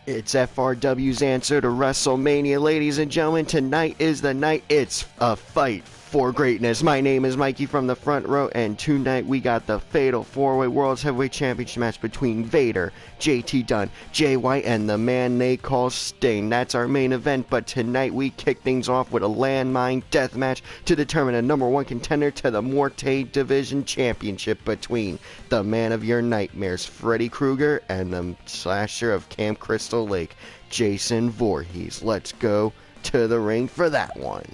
It's FRW's answer to WrestleMania, ladies and gentlemen. Tonight is the night. It's a fight for greatness. My name is Mikey from the front row, and tonight we got the fatal four-way World's Heavyweight Championship match between Vader, JT Dunn, Jay White, and the man they call Sting. That's our main event, but tonight we kick things off with a landmine death match to determine a number one contender to the Morte Division Championship between the man of your nightmares, Freddy Krueger, and the slasher of Camp Crystal Lake, Jason Voorhees. Let's go to the ring for that one.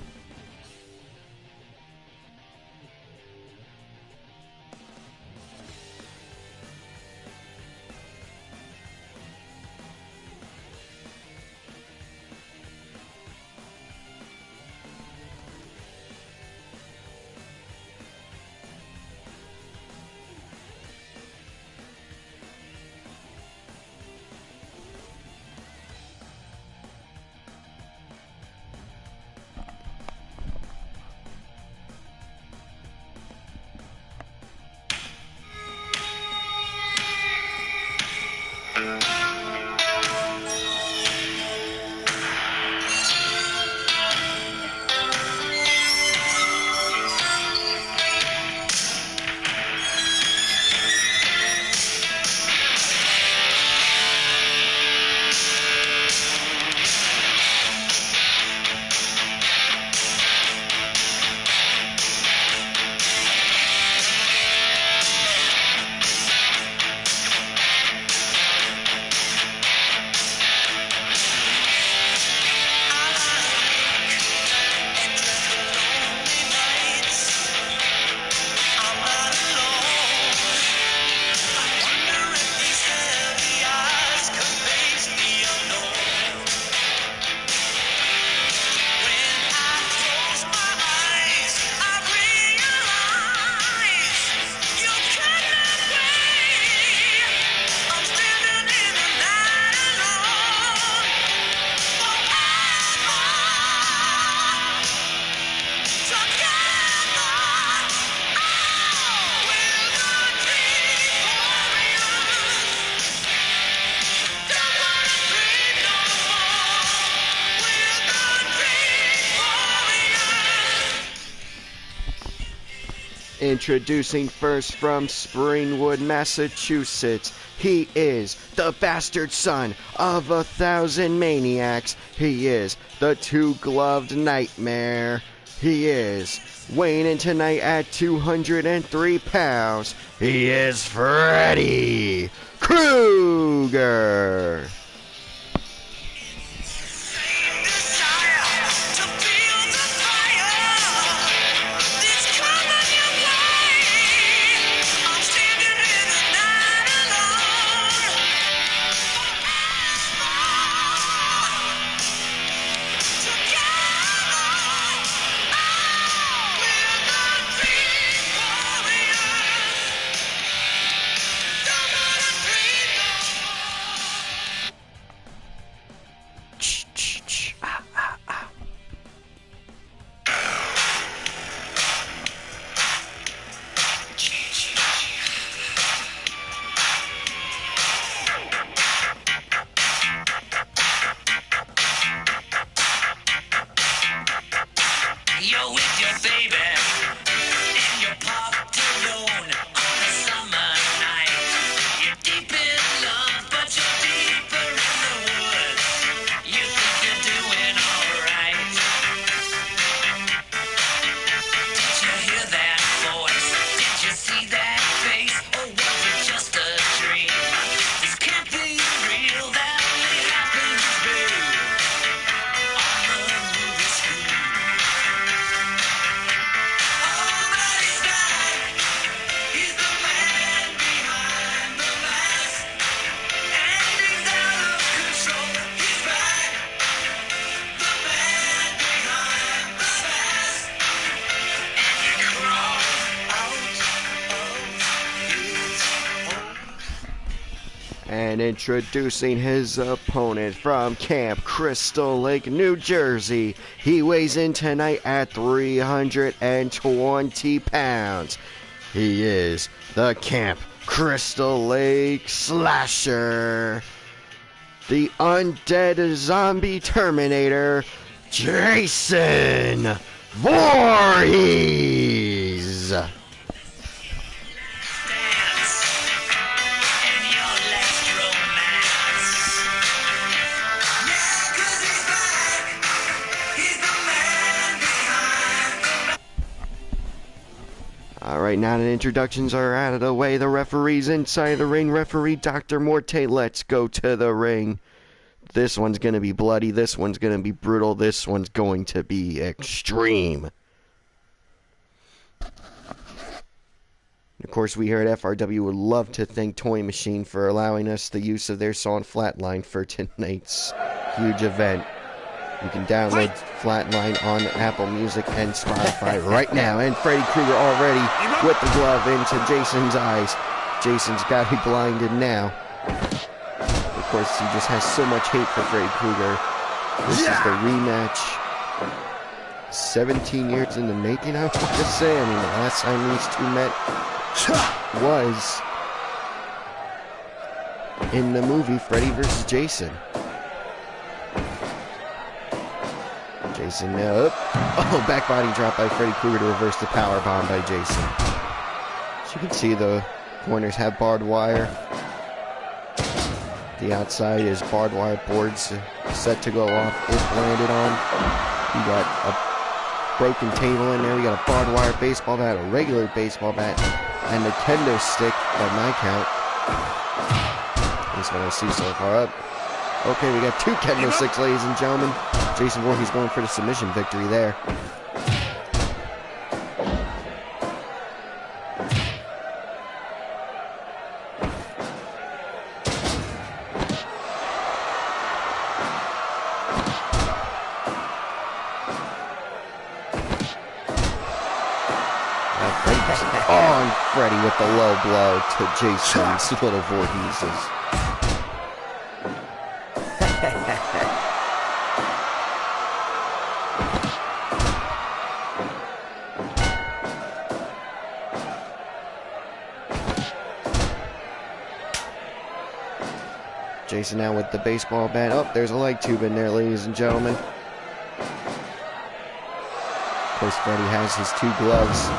Introducing first from Springwood, Massachusetts, he is the bastard son of 1,000 maniacs. He is the two-gloved nightmare. He is weighing in tonight at 203 pounds. He is Freddy Krueger. You're with your baby in your parked alone on a summer night. You're deep in love, but you're deeper in the woods. You think you're doing alright. Did you hear that voice? Did you see that face? Or was it just a dream? This can't be real, that only happens, babe, on the movie screen. And introducing his opponent from Camp Crystal Lake, New Jersey, he weighs in tonight at 320 pounds. He is the Camp Crystal Lake Slasher, the undead zombie Terminator, Jason Voorhees. Alright, now that introductions are out of the way, the referee's inside the ring. Referee Dr. Morte, let's go to the ring. This one's going to be bloody, this one's going to be brutal, this one's going to be extreme. Of course, we here at FRW would love to thank Toy Machine for allowing us the use of their song Flatline for tonight's huge event. You can download Flatline on Apple Music and Spotify right now. And Freddy Krueger already with the glove into Jason's eyes. Jason's got to be blinded now. Of course, he just has so much hate for Freddy Krueger. This is the rematch. 17 years in the making, I want to say. I mean, the last time these two met was in the movie Freddy vs. Jason. Jason, oh, back body drop by Freddy Krueger to reverse the power bomb by Jason. As you can see, the corners have barbed wire. The outside is barbed wire boards set to go off if landed on. You got a broken table in there. We got a barbed wire baseball bat, a regular baseball bat, and a kendo stick by my count. That's what I see so far up. Okay, we got two kendo sticks, ladies and gentlemen. Jason Voorhees going for the submission victory there. On Freddy with the low blow to Jason's little Voorheeses. Jason now with the baseball bat. Oh, there's a leg tube in there, ladies and gentlemen. Of course, Freddy has his two gloves.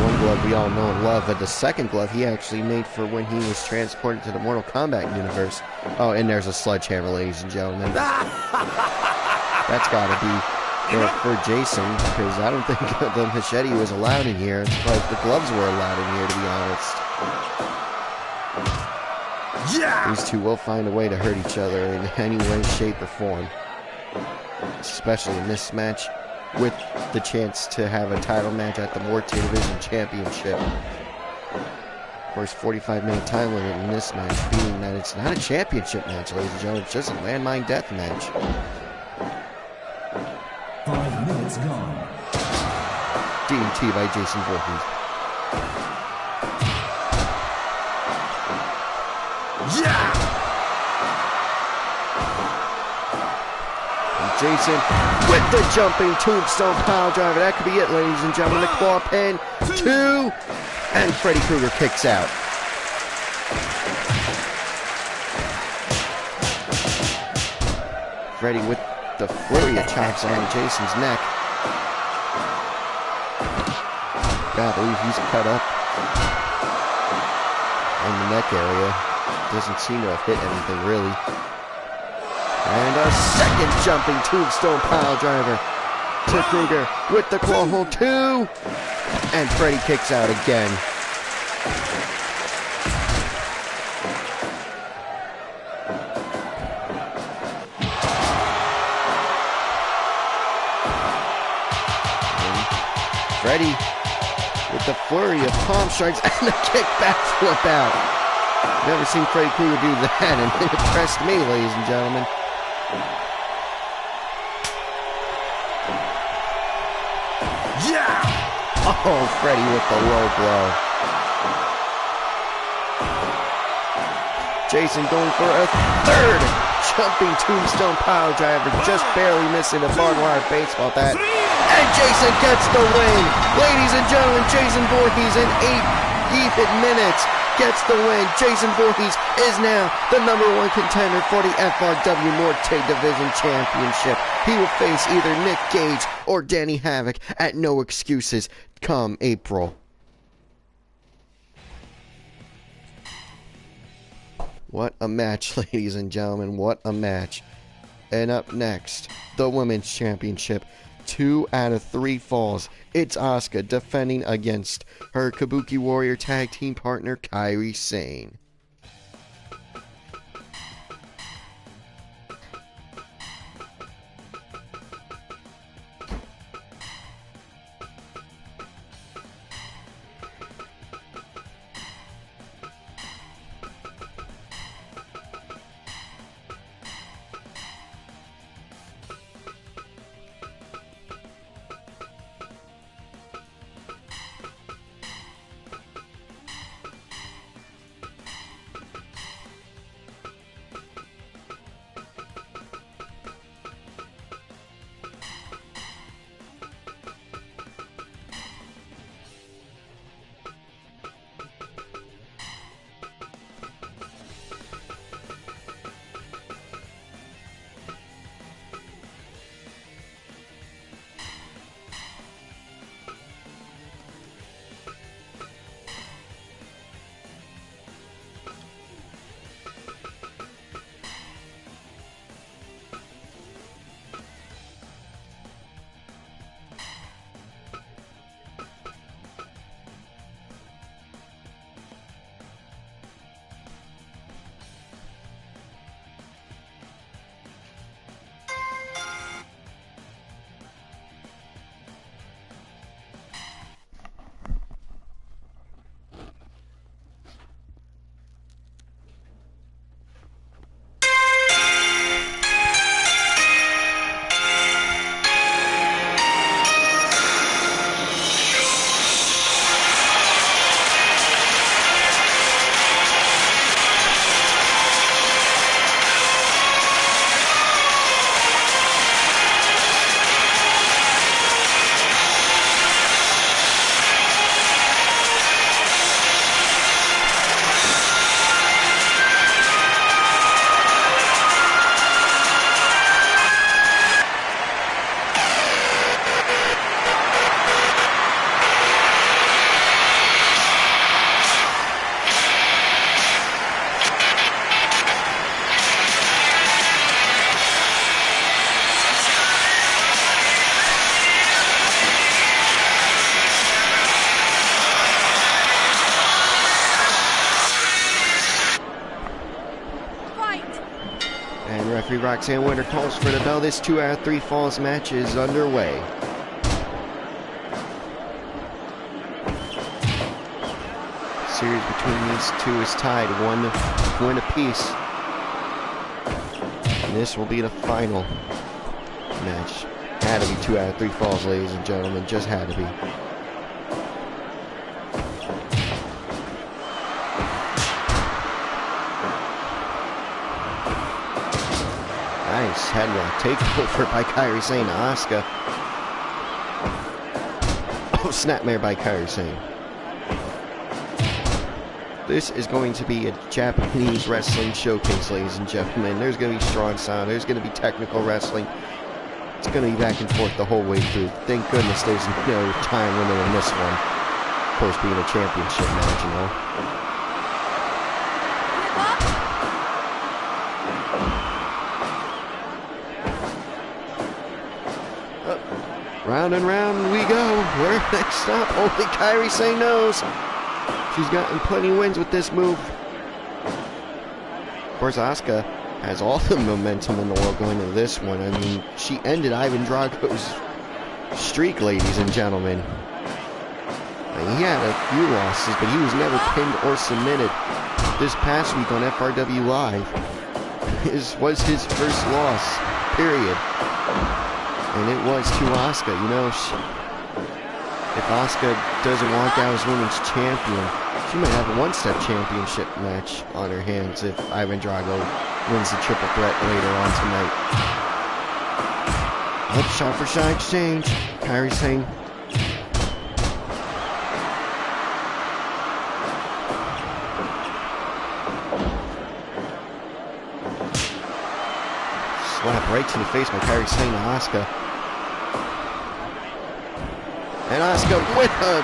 One glove we all know and love, but the second glove he actually made for when he was transported to the Mortal Kombat universe. Oh, and there's a sledgehammer, ladies and gentlemen. That's gotta be for Jason, because I don't think the machete was allowed in here, but the gloves were allowed in here, to be honest. These two will find a way to hurt each other in any way, shape, or form. Especially in this match, with the chance to have a title match at the Morte Division Championship. Of course, 45-minute time limit in this match, being that it's not a championship match, ladies and gentlemen. It's just a landmine death match. 5 minutes gone. DDT by Jason Voorhees. Jason with the jumping tombstone pile driver. That could be it, ladies and gentlemen. The claw pin, 2, and Freddy Krueger kicks out. Freddy with the flurry of chops on Jason's neck. God, I believe he's cut up in the neck area. Doesn't seem to have hit anything, really. And a second jumping tombstone pile driver to Krueger with the claw hold, 2, and Freddy kicks out again. And Freddy with the flurry of palm strikes and the kick back flip out. Never seen Freddy Krueger do that, and it impressed me, ladies and gentlemen. Oh, Freddy with the low blow. Jason going for a third jumping tombstone pile driver, just barely missing a barbed wire baseball bat. And Jason gets the win. Ladies and gentlemen, Jason Voorhees in 8 even minutes gets the win. Jason Voorhees is now the #1 contender for the FRW Norte Division Championship. He will face either Nick Gage or Danny Havoc at No Excuses come April. What a match, ladies and gentlemen. What a match. And up next, the Women's Championship. 2 out of 3 falls. It's Asuka defending against her Kabuki Warrior tag team partner, Kairi Sane. Referee Roxanne Winter calls for the bell. This 2 out of 3 falls match is underway. Series between these two is tied, one apiece. And this will be the final match. Had to be 2 out of 3 falls, ladies and gentlemen. Just had to be. Nice headlock takeover by Kairi Sane to Asuka. Oh, snapmare by Kairi Sane. This is going to be a Japanese wrestling showcase, ladies and gentlemen. There's going to be strong sound. There's going to be technical wrestling. It's going to be back and forth the whole way through. Thank goodness there's no time limit in this one. Of course, being a championship match, you know. Round and round we go. Where next stop? Only Kairi Sane knows. She's gotten plenty of wins with this move. Of course, Asuka has all the momentum in the world going into this one. I mean, she ended Ivan Drago's streak, ladies and gentlemen. He had a few losses, but he was never pinned or submitted. This past week on FRW Live was his first loss, period. And it was to Asuka. You know, if Asuka doesn't walk out as women's champion, she might have a one-step championship match on her hands if Ivan Drago wins the triple threat later on tonight. Up, shot for shot exchange. Kairi Sane. slap right to the face by Kairi Sane to Asuka. And Asuka with a,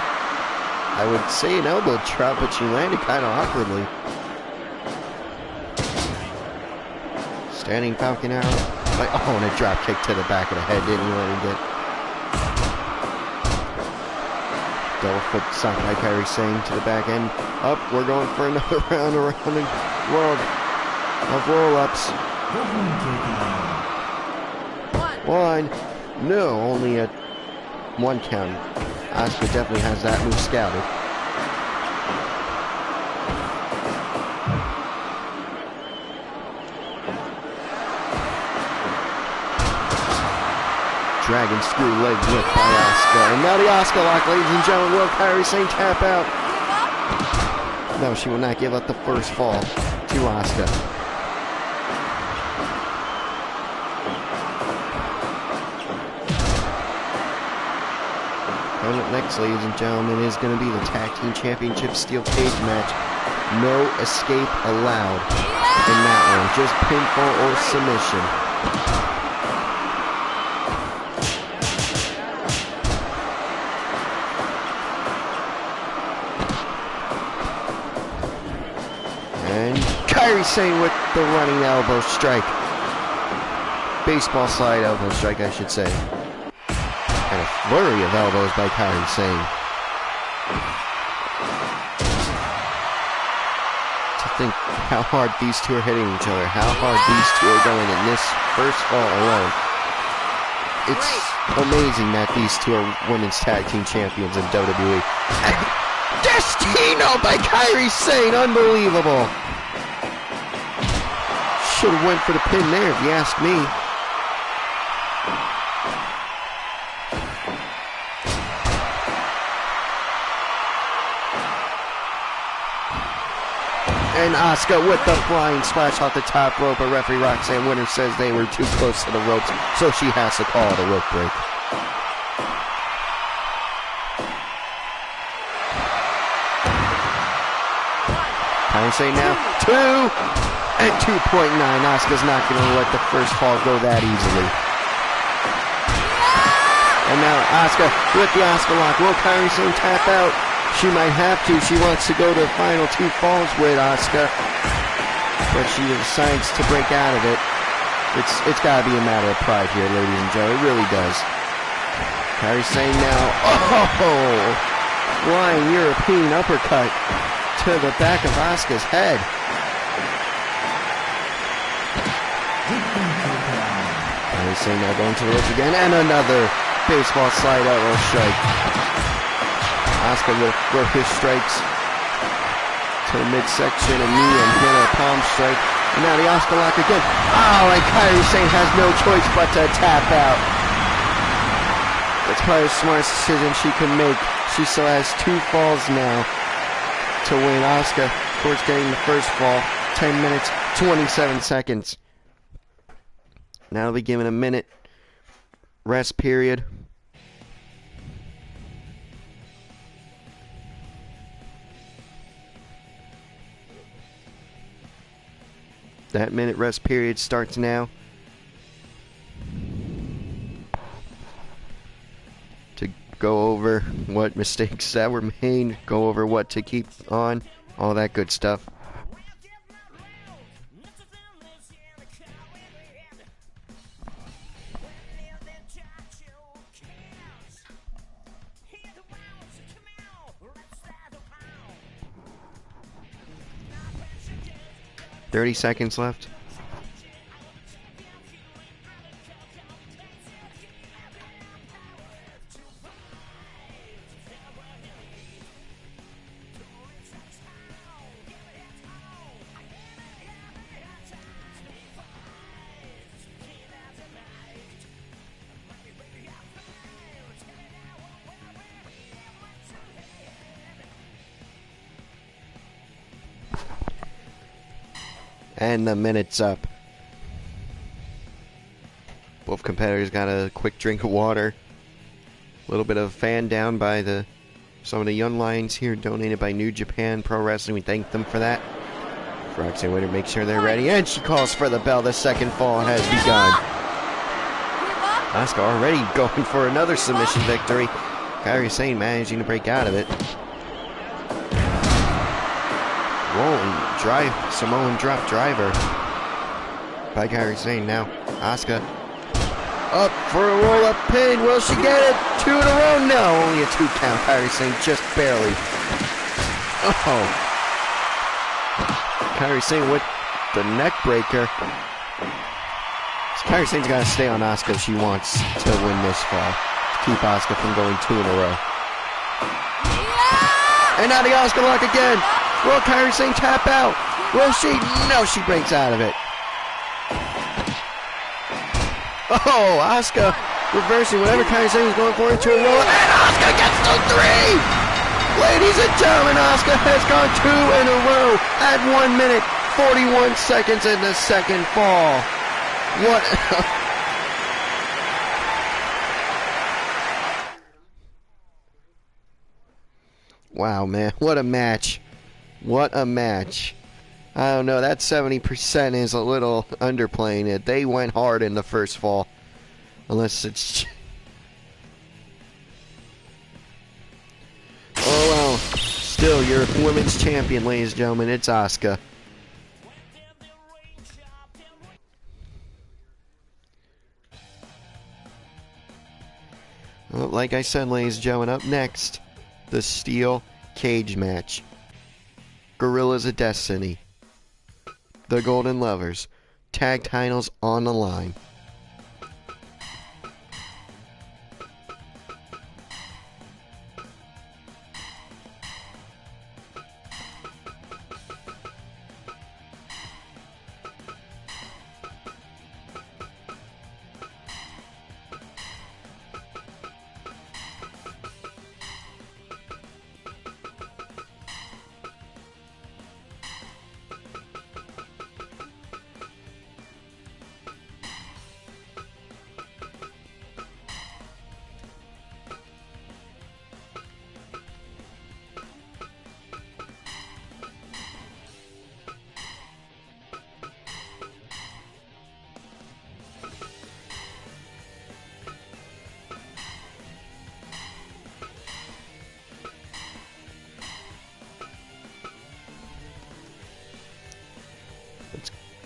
I would say an elbow drop, but she landed kind of awkwardly. Standing Falcon Arrow. Like, oh, and a drop kick to the back of the head. Didn't let him get. Double foot stomp by Kairi Sane to the back end. Up, we're going for another round around the world of roll-ups. One. No, only a one count. Asuka definitely has that move scouted. Dragon screw leg whip by Asuka. And now the Asuka lock, ladies and gentlemen. Will Kairi Sane tap out? No, she will not give up the first fall to Asuka. Coming up next, ladies and gentlemen, is going to be the Tag Team Championship Steel Cage match. No escape allowed in that one. Just pinfall or submission. And Kairi Sane with the running elbow strike. Baseball slide elbow strike, I should say. And a flurry of elbows by Kairi Sane. To think how hard these two are hitting each other, how hard these two are going in this first fall alone. It's amazing that these two are women's tag team champions in WWE. And Destino by Kairi Sane, unbelievable. Should have went for the pin there, if you ask me. And Asuka with the flying splash off the top rope. But referee Roxanne Winter says they were too close to the ropes, so she has to call the rope break. Kairi Sane now 2 and 2.9. Asuka's not going to let the first fall go that easily. And now Asuka with the Asuka lock. Will Kairi Sane tap out? She might have to. She wants to go to the final 2 falls with Asuka, but she decides to break out of it. It's got to be a matter of pride here, ladies and gentlemen. It really does. Kairi Sane now. Oh! Flying European uppercut to the back of Asuka's head. Kairi Sane now going to the ropes again, and another baseball slide elbow strike. Asuka will work his strikes to the midsection, a knee and then a palm strike. And now the Asuka lock again. Oh, and Kairi Sane has no choice but to tap out. That's probably the smartest decision she can make. She still has 2 falls now to win. Asuka, of course, getting the first fall. 10 minutes, 27 seconds. Now they'll be given a minute rest period. That minute rest period starts now. To go over what mistakes that were made, go over what to keep on, all that good stuff. .30 seconds left. And the minute's up. Both competitors got a quick drink of water. A little bit of fan down by some of the young lions here, donated by New Japan Pro Wrestling. We thank them for that. Roxanne Winter makes sure they're ready, and she calls for the bell. The second fall has begun. Asuka already going for another submission victory. Kairi Sane managing to break out of it. Rolling drive, Samoan drop driver by Kairi Sane. Now Asuka up for a roll-up pin. Will she get it? 2 in a row? No, only a 2 count. Kairi Sane just barely. Oh. Kairi Sane with the neck breaker. Kairi Sane's got to stay on Asuka if she wants to win this fall. Keep Asuka from going 2 in a row. And now the Asuka lock again. Will Kairi Sane tap out? Will she? No, she breaks out of it. Oh, Asuka reversing whatever Kairi Sane was going for into a roll. And Asuka gets the 3! Ladies and gentlemen, Asuka has gone 2 in a row at 1 minute, 41 seconds in the second fall. What? Wow, man. What a match. What a match. I don't know. That 70% is a little underplaying it. They went hard in the first fall. Unless it's... Oh, well. Still, your women's champion, ladies and gentlemen. It's Asuka. Well, like I said, ladies and gentlemen, up next, the Steel Cage match. Gorillas of Destiny. The Golden Lovers. Tag titles on the line.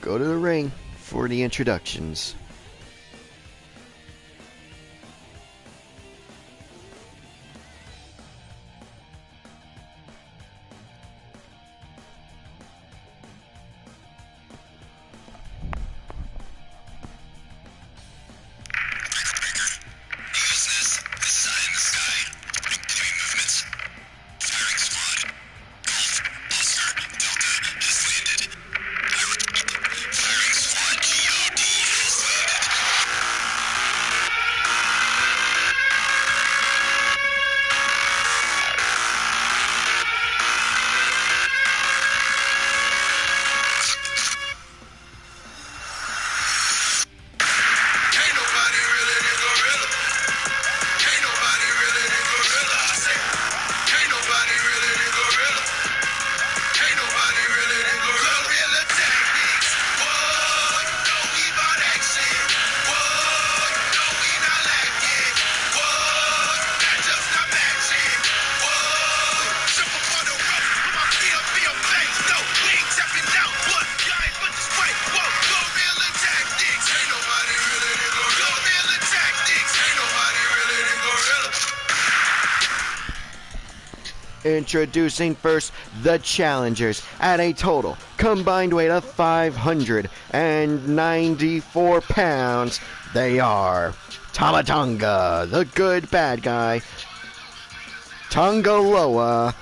Go to the ring for the introductions. Introducing first the challengers at a total combined weight of 594 pounds. They are Tamatonga, the good bad guy, Tongaloa.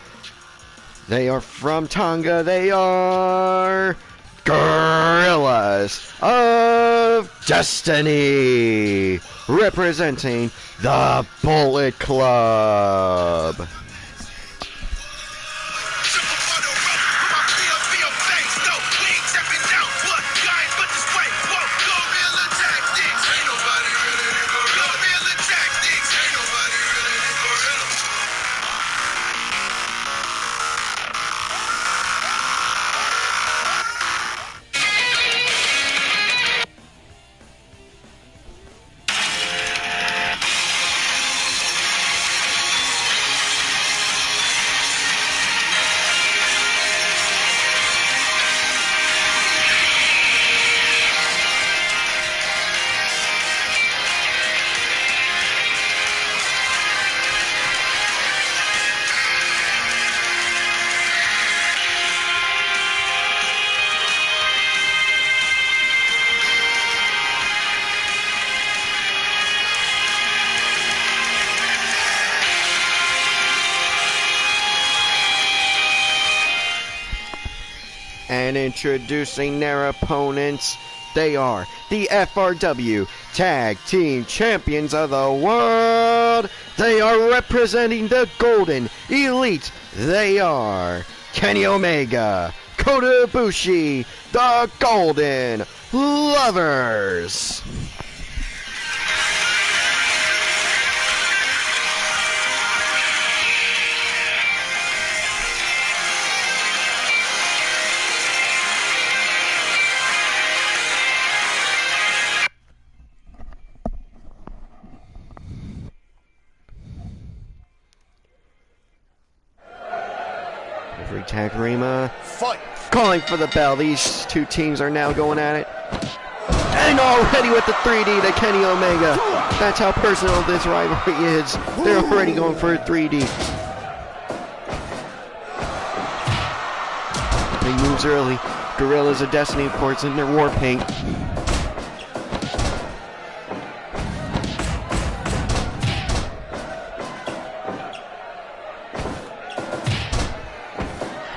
They are from Tonga. They are Gorillas of Destiny, representing the Bullet Club. And introducing their opponents, they are the FRW Tag Team Champions of the World. They are representing the Golden Elite. They are Kenny Omega, Kota Ibushi, the Golden Lovers. Referee Takarima Fight! calling for the bell. These two teams are now going at it. And already with the 3D to Kenny Omega. That's how personal this rivalry is. They're already going for a 3D. Big moves early. Gorillas of Destiny, of course, in their war paint.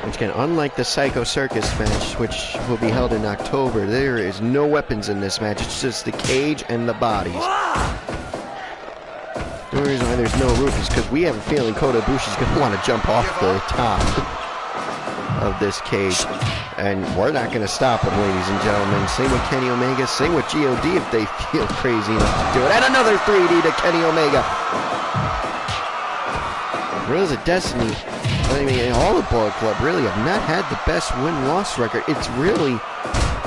Once again, unlike the Psycho Circus match, which will be held in October, there is no weapons in this match. It's just the cage and the bodies. The only reason why there's no roof is because we have a feeling Kota Ibushi's going to want to jump off the top of this cage. And we're not going to stop him, ladies and gentlemen. Same with Kenny Omega, same with GOD if they feel crazy enough to do it. And another 3D to Kenny Omega. Gorillas of Destiny, I mean, all the Bullet Club really have not had the best win-loss record. It's really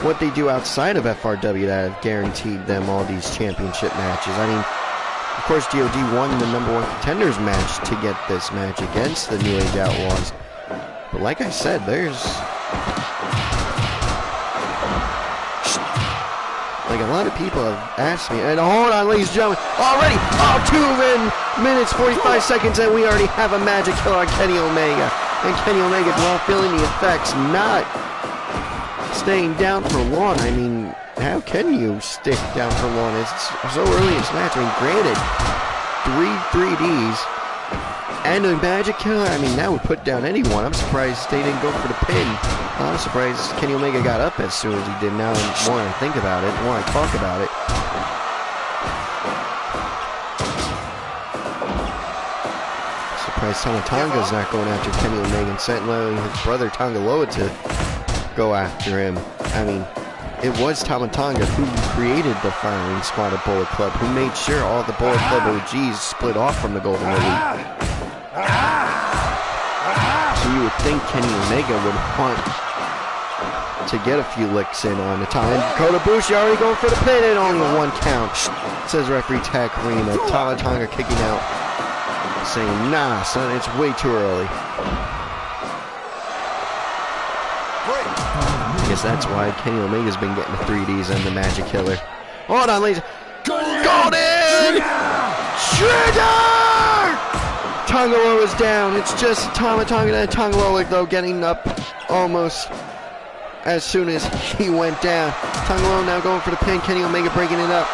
what they do outside of FRW that have guaranteed them all these championship matches. I mean, of course, GOD won the #1 Contenders match to get this match against the New Age Outlaws. But like I said, there's... like a lot of people have asked me, and hold on, ladies and gentlemen, already, 2 minutes, 45 seconds, and we already have a magic killer on Kenny Omega. And Kenny Omega, while feeling the effects, not staying down for long. I mean, how can you stay down for long? It's so early in this match. I mean, granted, 3Ds and a magic killer, I mean, that would put down anyone. I'm surprised they didn't go for the pin. I'm surprised Kenny Omega got up as soon as he did. Now, the more I think about it, the more I talk about it. Surprised Tama Tonga's not going after Kenny Omega and sent his brother Tonga Loa to go after him. I mean, it was Tama Tonga who created the firing squad of Bullet Club, who made sure all the Bullet Club OGs split off from the Golden Elite. So you would think Kenny Omega would want to get a few licks in on the time. Kota Ibushi already going for the pin and only a 1 count. Says referee Takarima. Tama Tonga kicking out, saying, nah, son, it's way too early. I guess that's why Kenny Omega's been getting the 3Ds and the Magic Killer. Hold on, ladies. Golden Trigger! Tonga Loa is down. It's just Tama Tonga and Tonga Loa, though, getting up almost as soon as he went down. Tonga Loa now going for the pin. Kenny Omega breaking it up.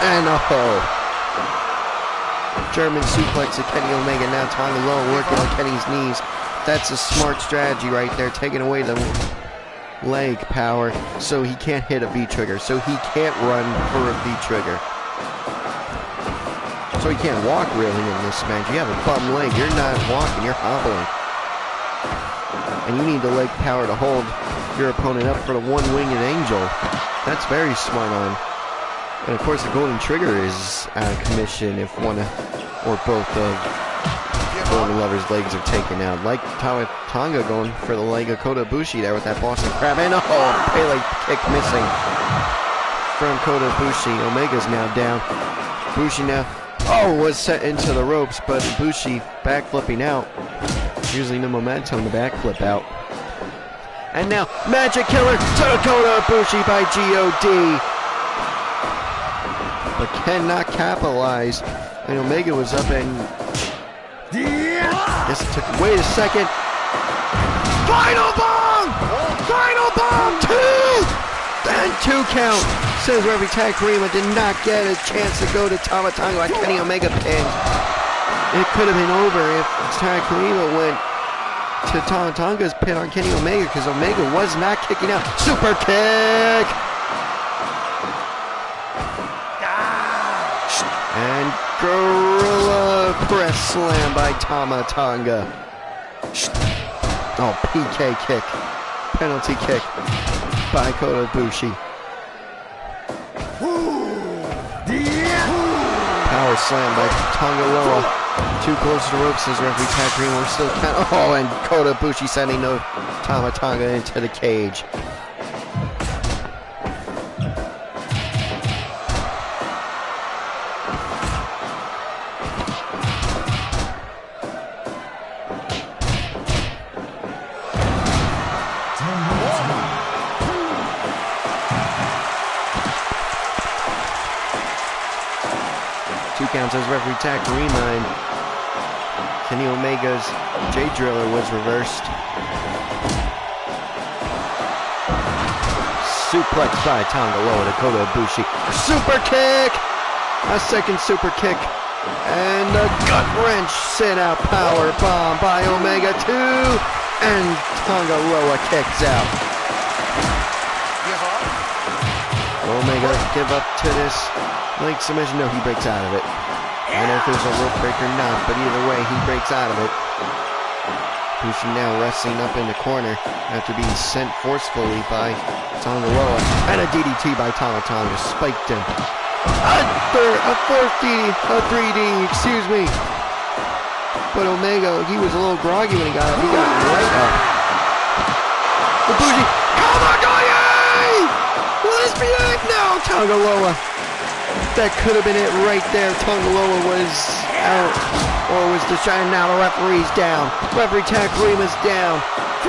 And German suplex to Kenny Omega. Now Tonga Loa working on Kenny's knees. That's a smart strategy right there, taking away the leg power so he can't hit a V-trigger, so he can't run for a V-trigger. So he can't walk really in this match. You have a bum leg, you're not walking, you're hobbling. And you need the leg power to hold your opponent up for the one-winged angel. That's very smart on. And of course the Golden Trigger is out of commission if one or both of Golden Lover's legs are taken out. Like Tama Tonga going for the leg of Kota Ibushi there with that Boston Crab. And Pele kick missing from Kota Ibushi. Omega's now down. Ibushi now, was set into the ropes, but Ibushi backflipping out. Using the momentum to backflip out. And now, Magic Killer to Kota Ibushi by GOD. But cannot capitalize. And Omega was up and... guess it took... wait a second. Final bomb! Final bomb! 2! And 2 count. Says referee Takarima did not get a chance to go to Tama Tonga like Kenny Omega pinned. It could have been over if Takarima went to Tonga's pin on Kenny Omega because Omega was not kicking out. Super kick! And Gorilla Press Slam by Tonga. Oh, PK kick. Penalty kick by Kota Ibushi. Power slam by Tonga Loa. Too close to the ropes as referee tag team. We're still count. Oh, and Kota Ibushi sending no Tonga into the cage. Two counts as referee tag rewind. Kenny Omega's J Driller was reversed. Suplex by Tonga Loa to Kota Ibushi. Super kick! A second super kick. And a gut wrench sit out power bomb by Omega 2. And Tonga Loa kicks out. Omega give up to this leg submission. No, he breaks out of it. I don't know if it was a rope break or not, but either way, he breaks out of it. Ibushi now wrestling up in the corner after being sent forcefully by Tonga Loa. And a DDT by Tonga spiked him. A fourth DDT, a 3D, excuse me. But Omega, he was a little groggy when he got up. He got right up. Ibushi, Kamagoye! Will this be it? No, Tonga Loa. That could have been it right there. Tonga Loa was out, or was distracted. Now the referee's down. Referee Takurima's down.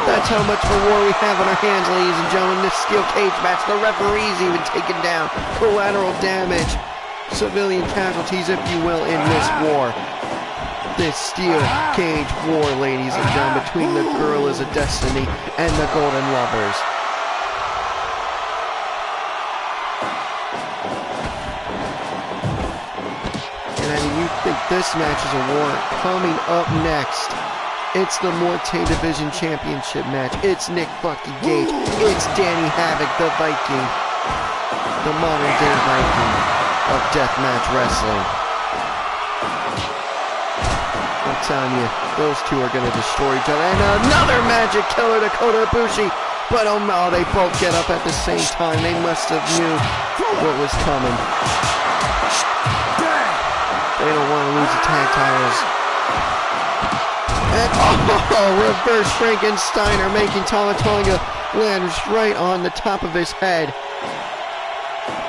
That's how much of a war we have on our hands, ladies and gentlemen. This steel cage match. The referee's even taken down. Collateral damage. Civilian casualties, if you will, in this war. This steel cage war, ladies and gentlemen, between the Gorillas of Destiny and the Golden Lovers. You think this match is a war? Coming up next, it's the Morte Division Championship match. It's Nick fucking Gage. It's Danny Havoc, the Viking. The modern day Viking of deathmatch wrestling. I'm telling you, those two are going to destroy each other. And another magic killer to Kota Ibushi. But oh no, they both get up at the same time. They must have knew what was coming. They don't want to lose the tag titles. And reverse Frankensteiner making Tonga land right on the top of his head.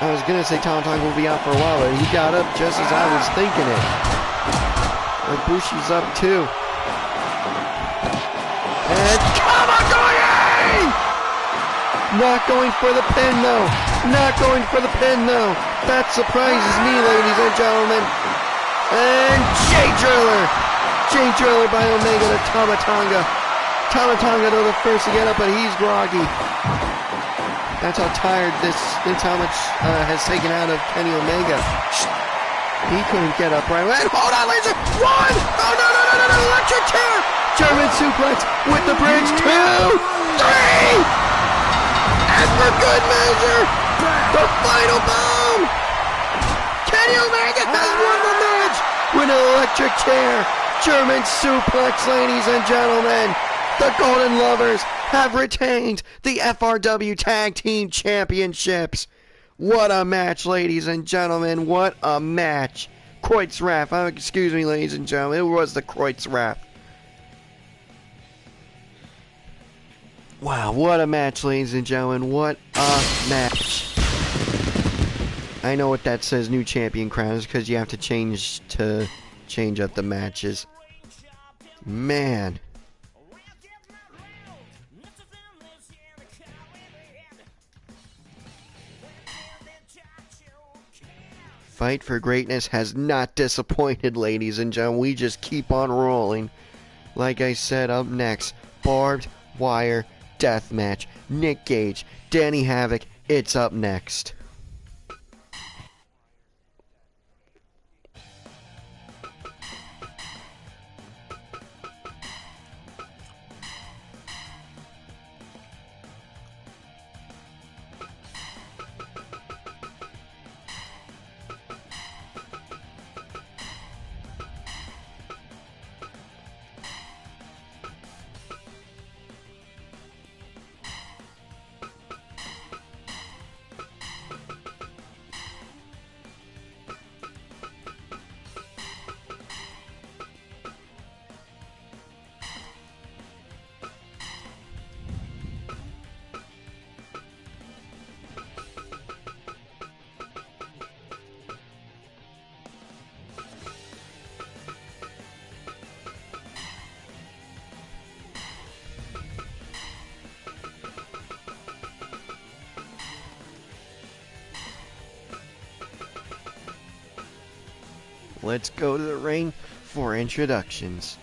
I was going to say Tonga will be out for a while, but he got up just as I was thinking it. Ibushi's up too. And Kamagoye! Not going for the pin though. Not going for the pin though. That surprises me, ladies and gentlemen. And J Driller by Omega to Tonga. Tonga though the first to get up, but he's groggy. That's how tired that's how much has taken out of Kenny Omega. He couldn't get up right away. Hold on, ladies. One! Oh no, electric chair! German suplex with the bridge. 2, 3! And for good measure, the final bomb! Kenny Omega has won the match with an electric chair. German suplex, ladies and gentlemen. The Golden Lovers have retained the FRW Tag Team Championships. What a match, ladies and gentlemen. What a match. Kreuzraff. Excuse me, ladies and gentlemen. It was the Kreuzraff. Wow, what a match, ladies and gentlemen. What a match. I know what that says, new champion crowns, because you have to change up the matches. Man. Fight for Greatness has not disappointed, ladies and gentlemen. We just keep on rolling. Like I said, up next, Barbed Wire Deathmatch. Nick Gage, Danny Havoc, it's up next. let's go to the ring for introductions.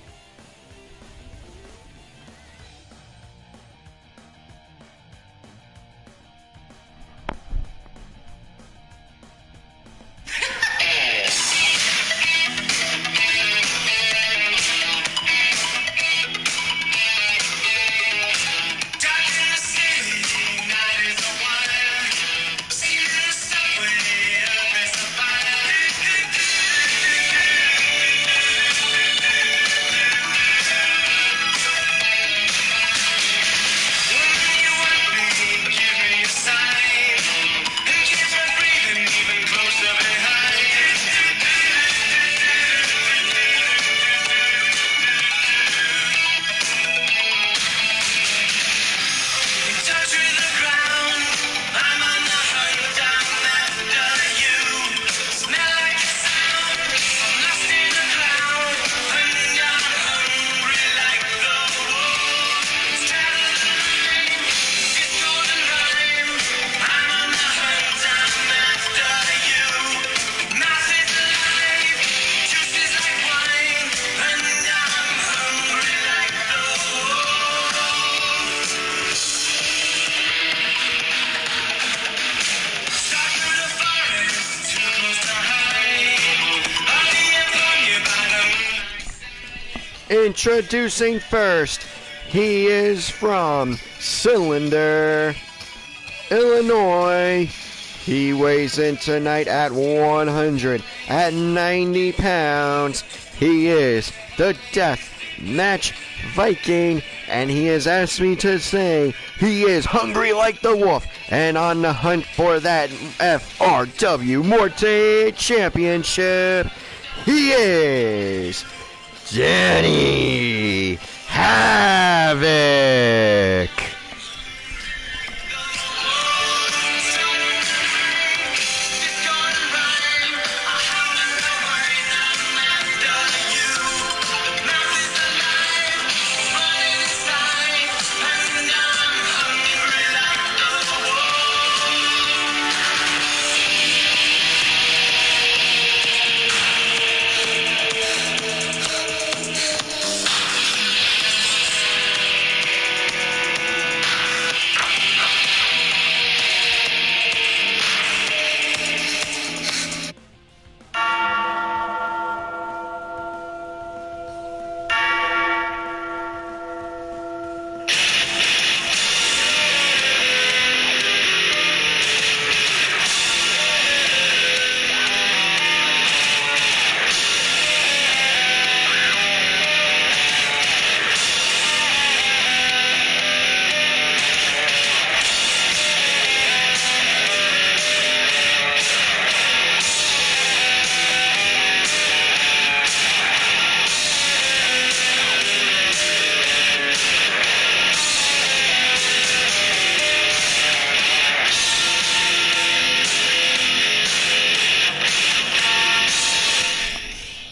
Introducing first, he is from Cylinder, Illinois. He weighs in tonight at 190 pounds. He is the Death Match Viking, and he has asked me to say he is hungry like the wolf and on the hunt for that FRW Morte Championship. He is Danny Havoc.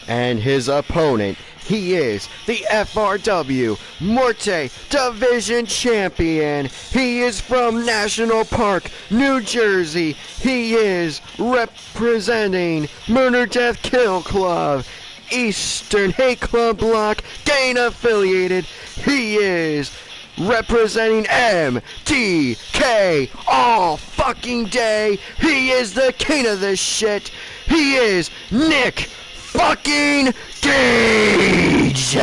And his opponent, he is the FRW Morte Division Champion. He is from National Park, New Jersey. He is representing Murder Death Kill Club, Eastern Hate Club Block, Gain affiliated. He is representing MTK all fucking day. He is the king of this shit. He is Nick fucking Gage.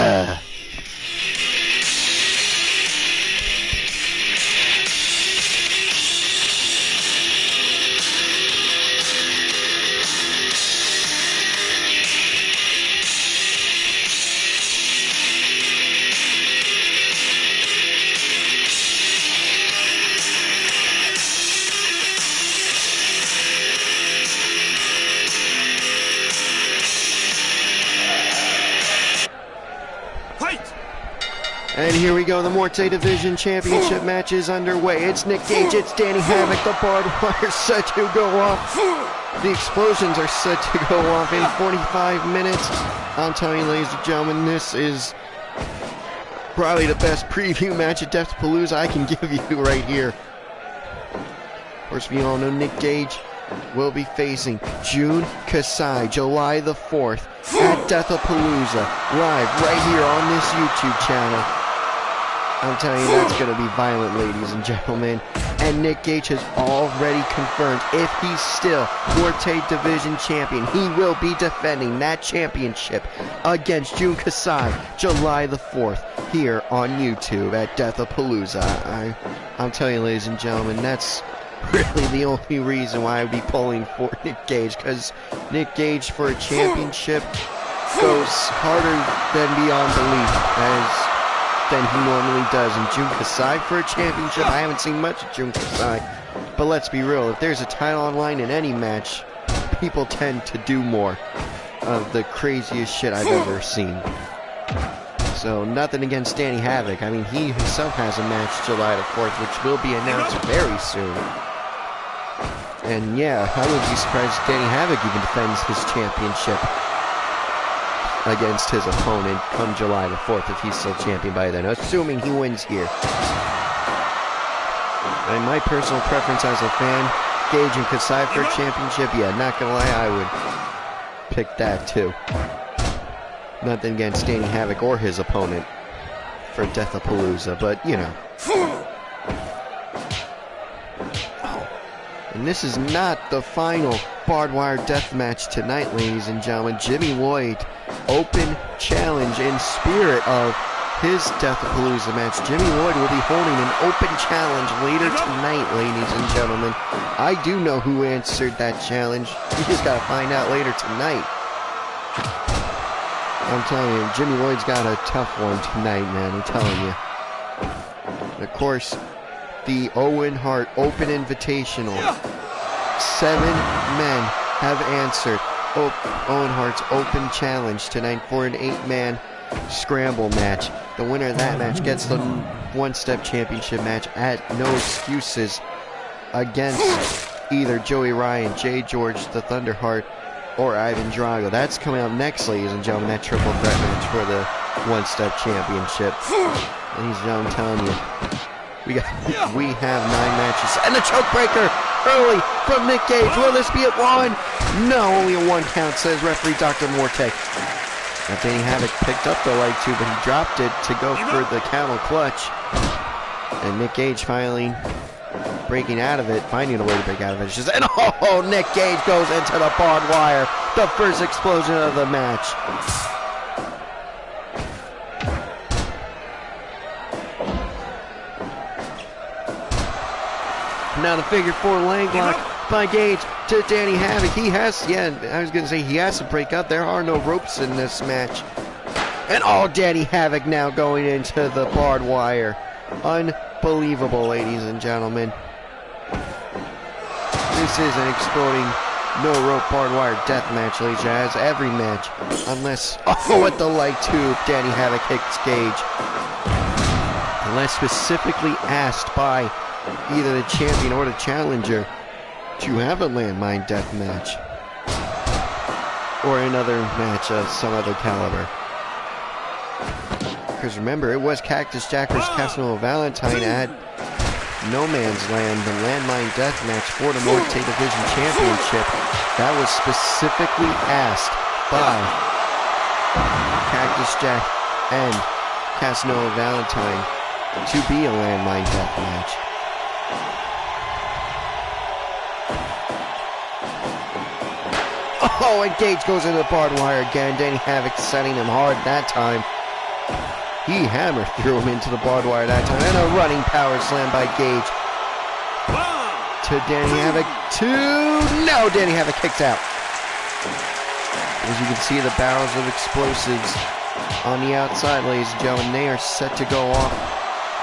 And here we go, the Morte Division Championship match is underway. It's Nick Gage, it's Danny Havoc, the barbed wire's set to go off. The explosions are set to go off in 45 minutes. I'm telling you, ladies and gentlemen, this is probably the best preview match of Deathpalooza I can give you right here. Of course, we all know Nick Gage will be facing Jun Kasai July the 4th at Deathapalooza, live right here on this YouTube channel. I'm telling you, that's going to be violent, ladies and gentlemen. And Nick Gage has already confirmed if he's still Forte Division Champion, he will be defending that championship against Jun Kasai July the 4th here on YouTube at Deathapalooza. I'm telling you, ladies and gentlemen, that's really the only reason why I would be pulling for Nick Gage, because Nick Gage for a championship goes harder than beyond belief than he normally does. And Jun Kasai for a championship, I haven't seen much of Jun Kasai, but let's be real, if there's a title on line in any match, people tend to do more of the craziest shit I've ever seen. So nothing against Danny Havoc. I mean, he himself has a match July the 4th, which will be announced very soon. And yeah, I would be surprised if Danny Havoc even defends his championship against his opponent come July the 4th if he's still champion by then, assuming he wins here. And my personal preference as a fan, Gage and Kasai for a championship, yeah, not gonna lie, I would pick that too. Nothing against Danny Havoc or his opponent for Deathapalooza, but you know. And this is not the final barbed wire death match tonight, ladies and gentlemen. Jimmy Lloyd, open challenge in spirit of his Deathapalooza match. Jimmy Lloyd will be holding an open challenge later tonight, ladies and gentlemen. I do know who answered that challenge. You just gotta find out later tonight. I'm telling you, Jimmy Lloyd's got a tough one tonight, man. I'm telling you. And of course, the Owen Hart Open Invitational. 7 men have answered Owen Hart's Open Challenge tonight for an 8-man scramble match. The winner of that match gets the one-step championship match at No Excuses against either Joey Ryan, Jay George, the Thunderheart, or Ivan Drago. That's coming up next, ladies and gentlemen, that triple threat match for the one-step championship. Ladies and gentlemen, I'm telling you, we have 9 matches. And the choke breaker early from Nick Gage. Will this be at 1? No, only a 1 count, says referee Dr. Morte. Now Danny Havoc picked up the leg too, but he dropped it to go for the camel clutch. And Nick Gage finally breaking out of it, finding a way to break out of it. And oh, Nick Gage goes into the barbed wire. The first explosion of the match. Now the figure 4 leg lock by Gage to Danny Havoc. He has, I was going to say he has to break up. There are no ropes in this match. And Danny Havoc now going into the barbed wire. Unbelievable, ladies and gentlemen. This is an exploding no-rope barbed wire death match, ladies and gentlemen, as every match. Unless, with the leg tube, Danny Havoc hits Gage. Unless specifically asked by either the champion or the challenger to have a landmine death match or another match of some other caliber. Because remember, it was Cactus Jack vs. Casanova Valentine at No Man's Land, the landmine death match for the Morte Division Championship. That was specifically asked by Cactus Jack and Casanova Valentine to be a landmine death match. And Gage goes into the barbed wire again. Danny Havoc setting him hard that time. He hammered through him into the barbed wire that time. And a running power slam by Gage. To Danny Havoc. No, Danny Havoc kicked out. As you can see, the barrels of explosives on the outside, ladies and gentlemen. They are set to go off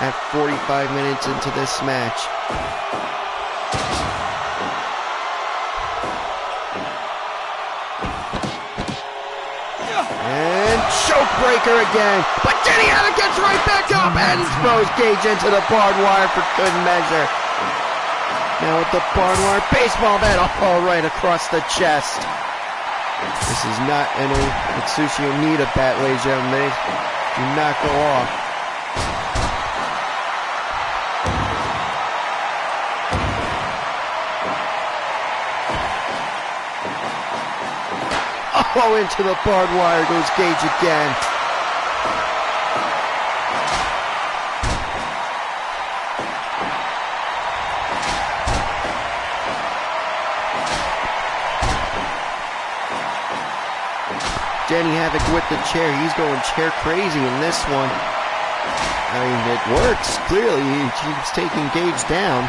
at 45 minutes into this match. And choke breaker again. But Danny Havoc gets right back up and throws Gage into the barbed wire for good measure. Now with the barbed wire baseball bat, right across the chest. This is not an Atsushi Onita bat, ladies and gentlemen. Do not go off. Oh, into the barbed wire goes Gage again. Danny Havoc with the chair. He's going chair crazy in this one. I mean, it works. Clearly, he keeps taking Gage down.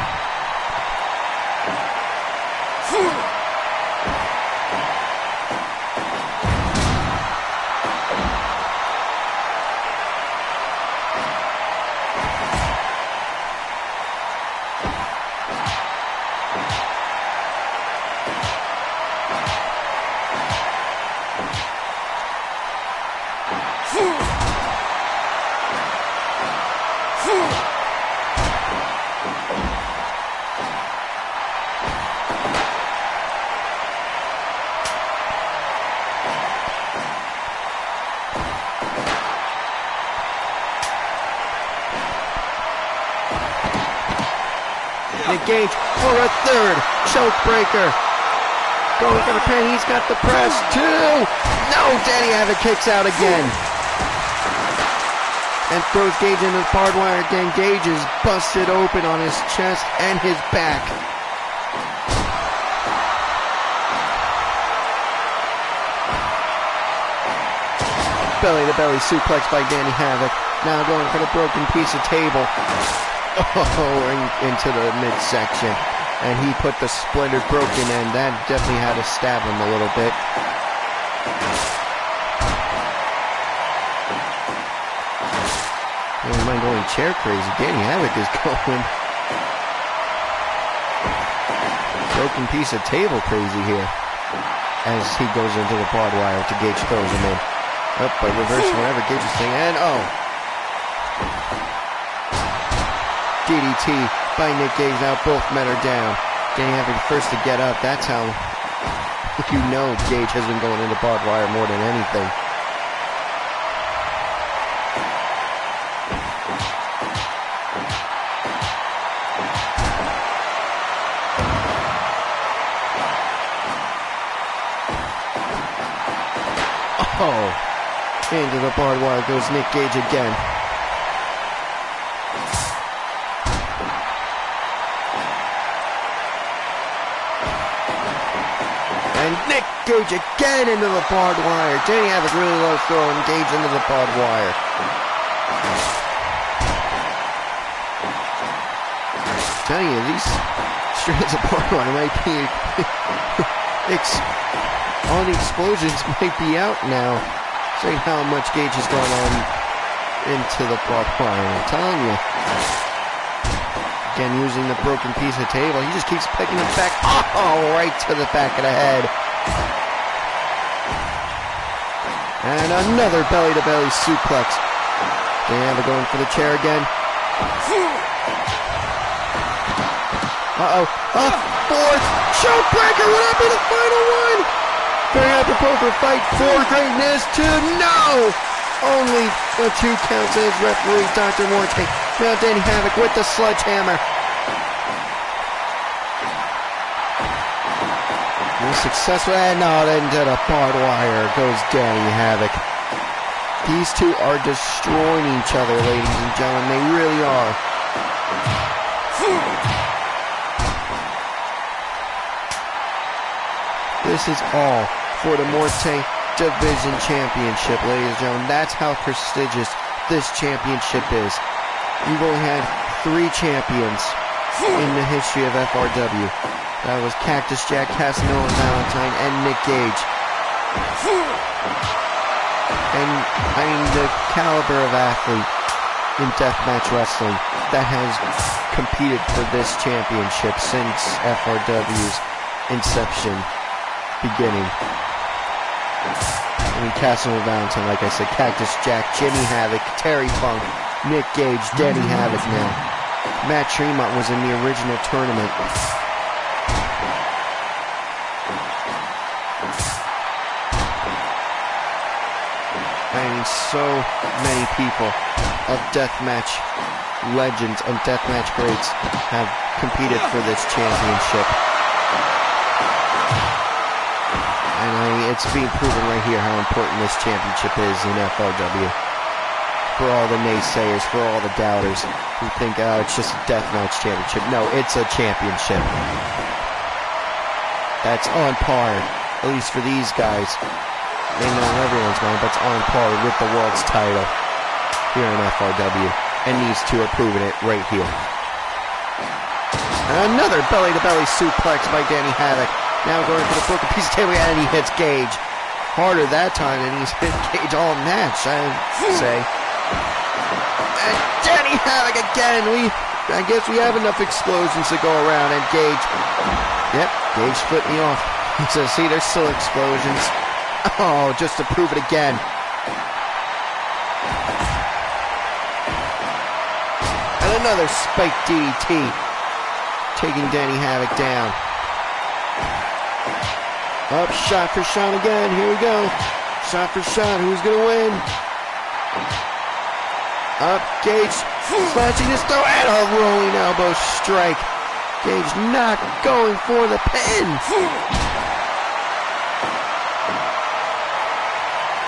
Nick Gage for a third choke breaker. Going for the pin. He's got the press. 2. No, Danny Havoc kicks out again. And throws Gage into the barbed wire again. Gage is busted open on his chest and his back. Belly-to-belly suplex by Danny Havoc. Now going for the broken piece of table. Oh, into the midsection. And he put the splintered broken end. That definitely had to stab him a little bit. Never mind going chair crazy. Danny Havoc is going broken piece of table crazy here. As he goes into the barbed wire to Gage throws him in. Up by reverse whatever Gage is saying. And oh! DDT by Nick Gage. Now both men are down. Danny Havoc first to get up. That's how you know Gage has been going into barbed wire more than anything. Oh, into the barbed wire goes Nick Gage again. And Nick Gage again into the barbed wire. Danny Havoc really loves throwing Gage into the barbed wire. Tell you, these strands of barbed wire might be all the explosions might be out now. See how much Gage has gone on into the barbed wire. I'm telling you. Again, using the broken piece of table. He just keeps picking it back. Oh, right to the back of the head. And another belly-to-belly suplex. And they're going for the chair again. Uh-oh. A fourth choke breaker. Would that be the final one? Very apropos for Fight For Greatness 2. No! Only a 2 counts as referee Dr. Morte. Now Danny Havoc with the sledgehammer. Successful, and not into the barbed wire goes Danny Havoc. These two are destroying each other, ladies and gentlemen. They really are. This is all for the Morte Division Championship, ladies and gentlemen. That's how prestigious this championship is. We've only had 3 champions in the history of FRW. That was Cactus Jack, Casanova Valentine, and Nick Gage. And, I mean, the caliber of athlete in deathmatch wrestling that has competed for this championship since FRW's inception beginning. I mean, Casanova Valentine, like I said, Cactus Jack, Jimmy Havoc, Terry Funk, Nick Gage, Danny Havoc now. Matt Tremont was in the original tournament. I mean, so many people of deathmatch legends and deathmatch greats have competed for this championship. And it's being proven right here how important this championship is in FRW. For all the naysayers, for all the doubters who think, oh, it's just a deathmatch championship. No, it's a championship. That's on par, at least for these guys. Maybe not in everyone's mind, but it's on par with the world's title here in FRW. And these two are proving it right here. Another belly-to-belly suplex by Danny Havoc. Now going for the broken piece of table, and he hits Gage. Harder that time than he's hit Gage all match, I would say. And Danny Havoc again. I guess we have enough explosions to go around. And Gage, yep, Gage flipped me off. He says, see, there's still explosions. Oh, just to prove it again. And another spike DDT, taking Danny Havoc down. Up, shot for shot again. Here we go. Shot for shot. Who's going to win? Up, Gage slashing his throw, and a rolling elbow strike. Gage not going for the pin.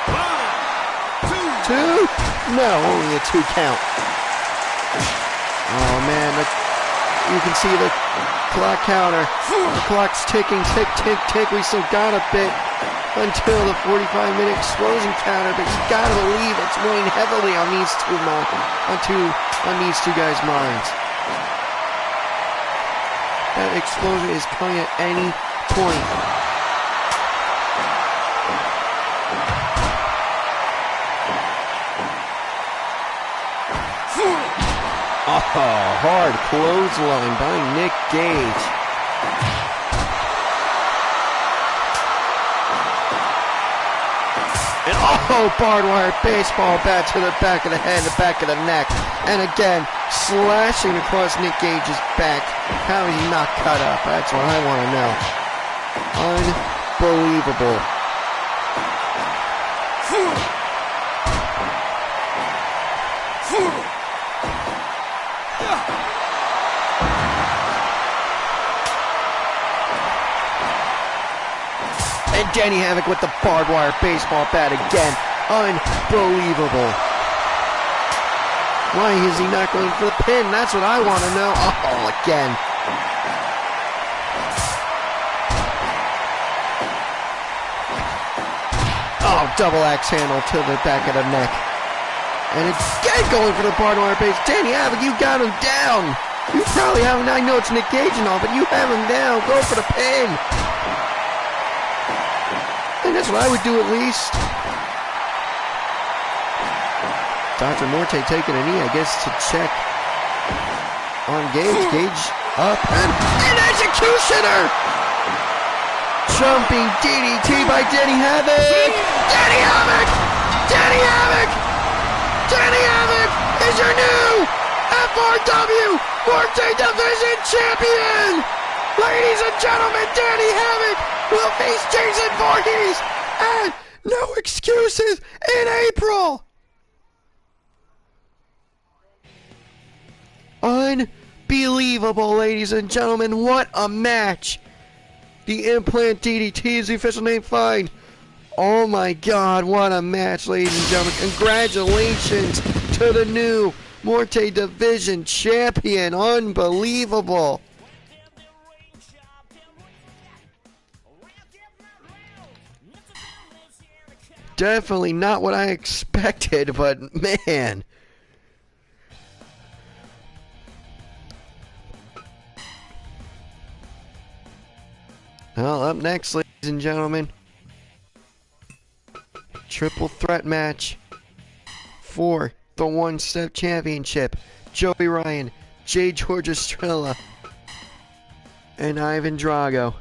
1, 2. No, only a 2 count. Oh man, you can see the clock counter. The clock's ticking, tick, tick, tick. We still got a bit until the 45-minute explosion counter, but you gotta believe it's weighing heavily on these two guys' minds. That explosion is coming at any point. Oh, hard clothesline by Nick Gage. And oh, barbed wire baseball bat to the back of the head, the back of the neck. And again, slashing across Nick Gage's back. How is he not cut up? That's what I want to know. Unbelievable. And Danny Havoc with the barbed wire baseball bat again. Unbelievable. Why is he not going for the pin? That's what I want to know. Oh, again. Oh, double axe handle to the back of the neck. And again going for the barbed wire base. Danny Havoc, you got him down. You probably haven't. I know it's Nick Gage and all, but you have him down. Go for the pin. And that's what I would do at least. Dr. Morte taking a knee, I guess, to check on Gage. Gage up and an executioner! Jumping DDT by Danny Havoc! Danny Havoc! Danny Havoc! Danny Havoc is your new FRW Morte Division Champion! Ladies and gentlemen, Danny Havoc will face Jason Voorhees and No Excuses in April! Unbelievable, ladies and gentlemen. What a match. The Implant DDT is the official name. Fine. Oh my god, what a match, ladies and gentlemen. Congratulations to the new Morte Division Champion. Unbelievable. Definitely not what I expected, but man. Well, up next, ladies and gentlemen, triple threat match for the one-step championship. Joey Ryan, J. George Estrella, and Ivan Drago.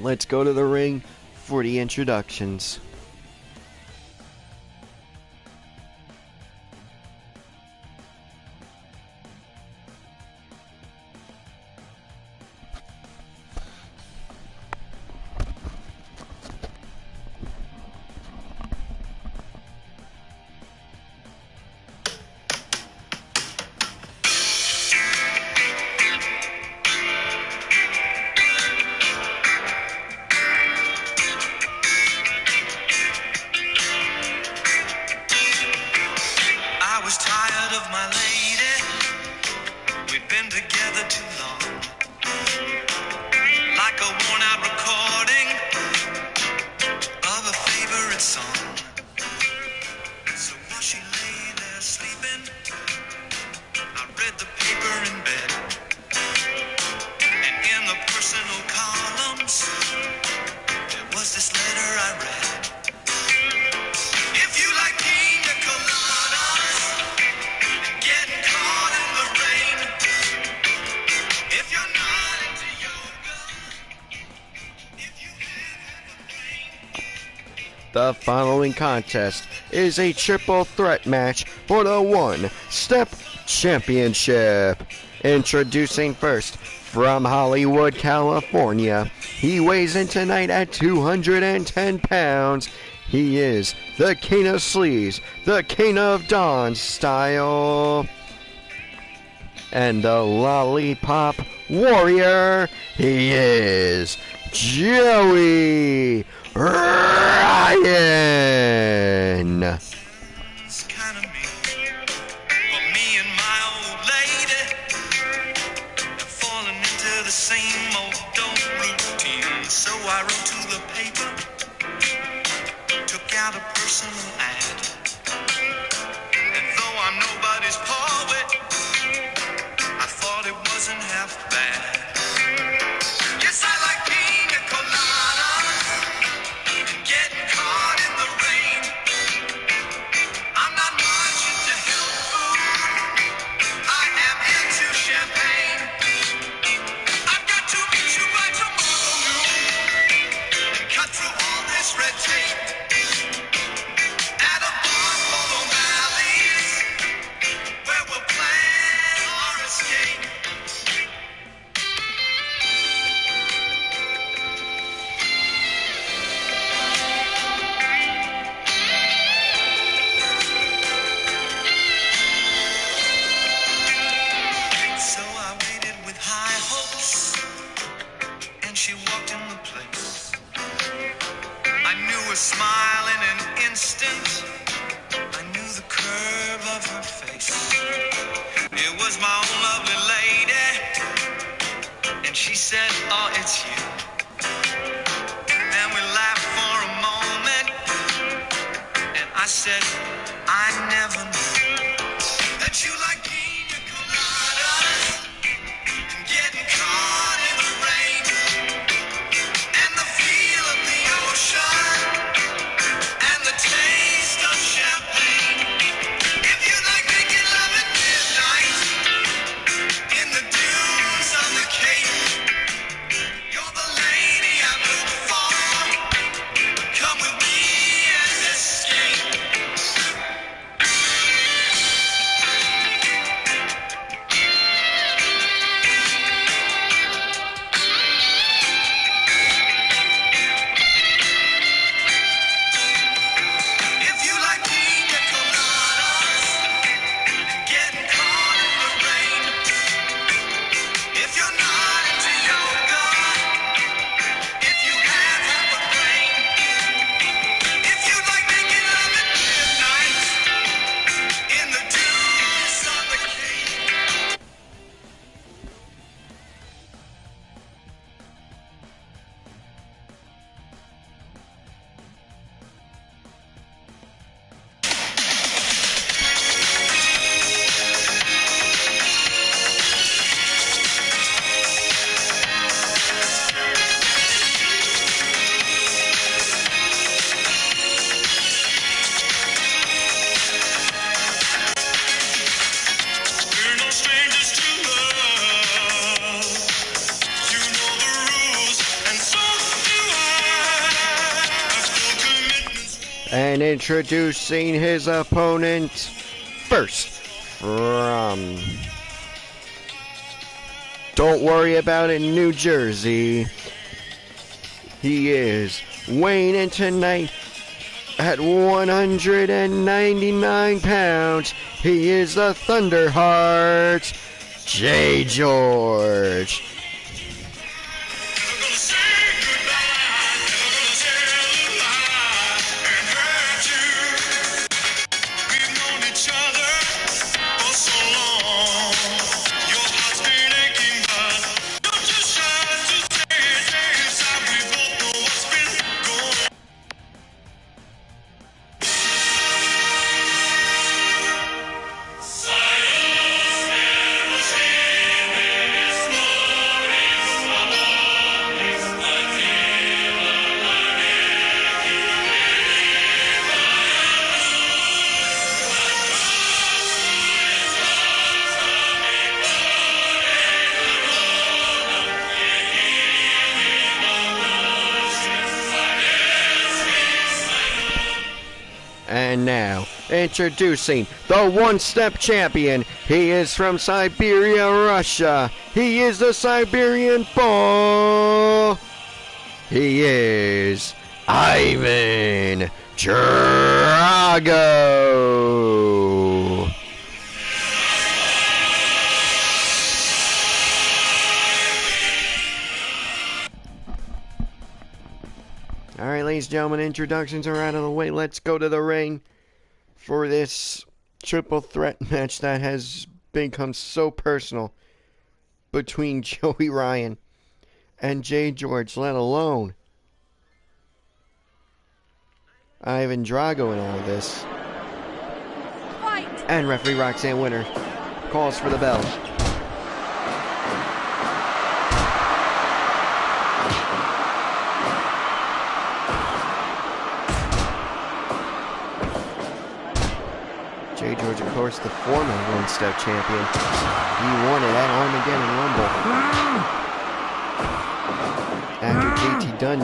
Let's go to the ring for the introductions. I was tired of my lady. We'd been together too long. Like a worn out recording of a favorite song. So while she lay there sleeping, I read the paper in bed. And in the personal columns, there was this letter I read. If you like pina coladas and getting caught in the rain, if you're not into yoga, if you have a brain. The following contest is a triple threat match for the One Step Championship. Introducing first, from Hollywood, California, he weighs in tonight at 210 pounds. He is the King of Sleaze, the King of Dawn style, and the Lollipop Warrior. He is Joey Ryan. It's kind of mean, but me and my old lady have fallen into the same old routine. So I wrote to the paper, took out a personal ad, and though I'm nobody's poet, I thought it wasn't half bad. Yes, I like pina coladas and getting caught in the rain. I'm not much into health food. I am into champagne. I've got to meet you by tomorrow noon and cut through all this red tape at a bar called O'Malley's, where we'll plan our escape. So I waited with high hopes, and she walked in the place. I knew her smile in an instant. I knew the curve of her face. It was my own lovely lady, and she said, "Oh, it's you." Then we laughed for a moment, and I said, "I never knew that you like pina coladas and getting caught in the rain and the feel of the ocean and the taste of champagne. If you like making love at midnight in the dunes of the Cape, you're the lady I'm looking for. Come with me and escape." And introducing his opponent first from Don't Worry About It, New Jersey. He is weighing in tonight at 199 pounds. He is the Thunderheart, Jay George. And now, introducing the one-step champion. He is from Siberia, Russia. He is the Siberian Bull. He is Ivan Drago. Alright, ladies and gentlemen, introductions are out of the way. Let's go to the ring for this triple threat match that has become so personal between Joey Ryan and Jay George, let alone Ivan Drago in all of this. Fight. And referee Roxanne Winter calls for the bell. Jay George, of course, the former one-step champion. He won it at Armageddon Rumble. After JT Dunn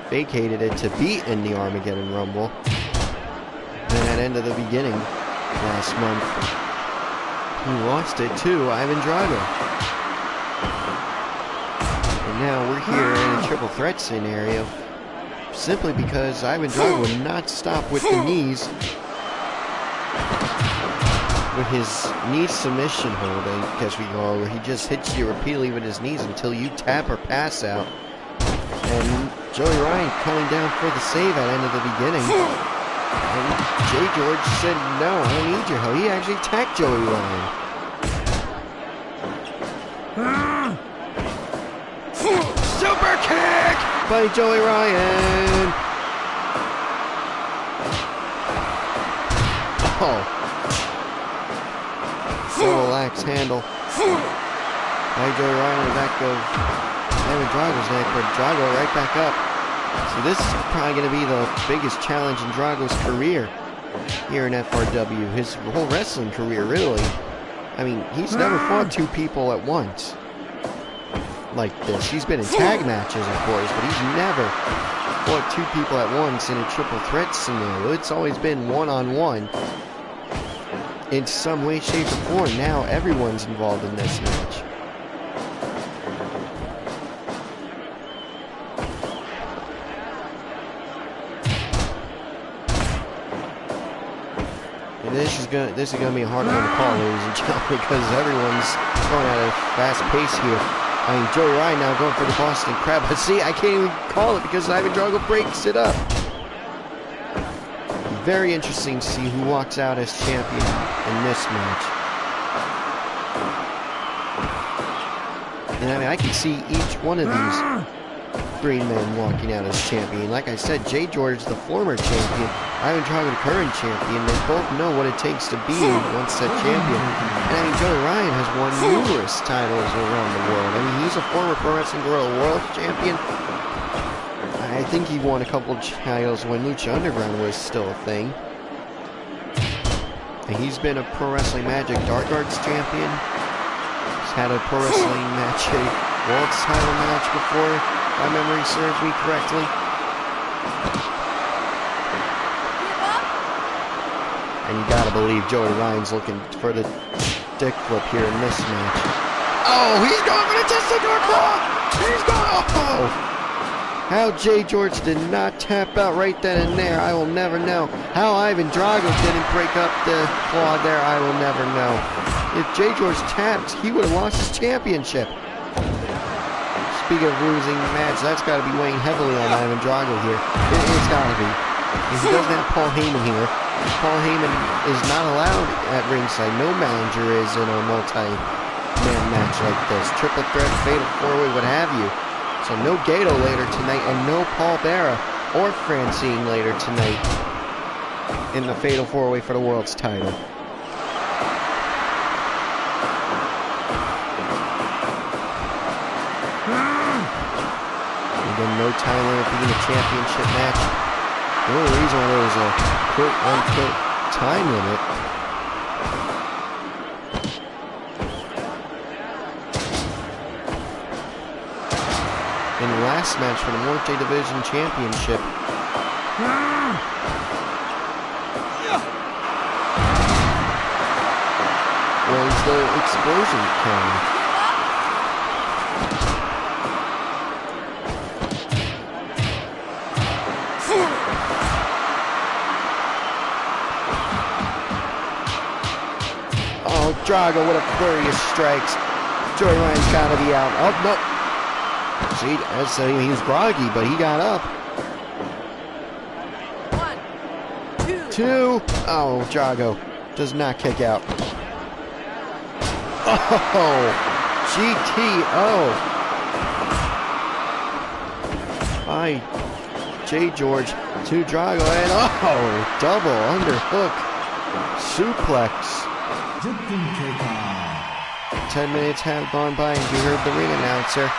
vacated it to beat in the Armageddon Rumble. And at end of the beginning last month, he lost it to Ivan Drago. And now we're here in a triple threat scenario simply because Ivan Drago would not stop with the knees. With his knee submission hold, I guess we call it, where he just hits you repeatedly with his knees until you tap or pass out. And Joey Ryan coming down for the save at end of the beginning. And Jay George said, no, I don't need your help. He actually attacked Joey Ryan. Super kick by Joey Ryan. Oh. Double axe handle by Joey Ryan on the back of Ivan Drago's neck, but Drago right back up. So this is probably going to be the biggest challenge in Drago's career here in FRW. His whole wrestling career, really. I mean, he's never fought two people at once like this. He's been in tag matches, of course, but he's never fought two people at once in a triple threat scenario. It's always been one-on-one. In some way, shape, or form. Now everyone's involved in this match. And this is gonna be a hard one to call, ladies and gentlemen, because everyone's going at a fast pace here. I mean, Joey Ryan now going for the Boston Crab, but see, I can't even call it because Ivan Drago breaks it up. Very interesting to see who walks out as champion in this match. And I mean, I can see each one of these three men walking out as champion. Like I said, Jay George, the former champion, Ivan Drago, the current champion. They both know what it takes to be a one-step champion. And I mean, Joey Ryan has won numerous titles around the world. I mean, he's a former Pro Wrestling World Champion. I think he won a couple of titles when Lucha Underground was still a thing. And he's been a Pro Wrestling Magic Dark Arts champion. He's had a Pro Wrestling Magic World's title match before, if my memory serves me correctly. And you gotta believe Joey Ryan's looking for the dick flip here in this match. Oh, he's going for the testicular claw! He's going, oh! How Jay George did not tap out right then and there, I will never know. How Ivan Drago didn't break up the claw there, I will never know. If Jay George tapped, he would have lost his championship. Speaking of losing the match, that's got to be weighing heavily on Ivan Drago here. It's got to be. If he doesn't have Paul Heyman here, Paul Heyman is not allowed at ringside. No manager is in a multi-man match like this. Triple threat, fatal four-way, what have you. So no Gato later tonight, and no Paul Bearer or Francine later tonight in the fatal four-way for the world's title. Again, no time limit being a championship match. The only reason why there was a quote-unquote time limit in the last match for the Morte Division Championship. Was the explosion counter. Oh, Drago, what a flurry of strikes. Joey Ryan's gotta be out. Oh, no. See, he was groggy, but he got up. 1, 2. Oh, Drago does not kick out. Oh, GTO. By Jay George to Drago, and oh, double underhook suplex. 10 minutes have gone by, and you heard the ring announcer.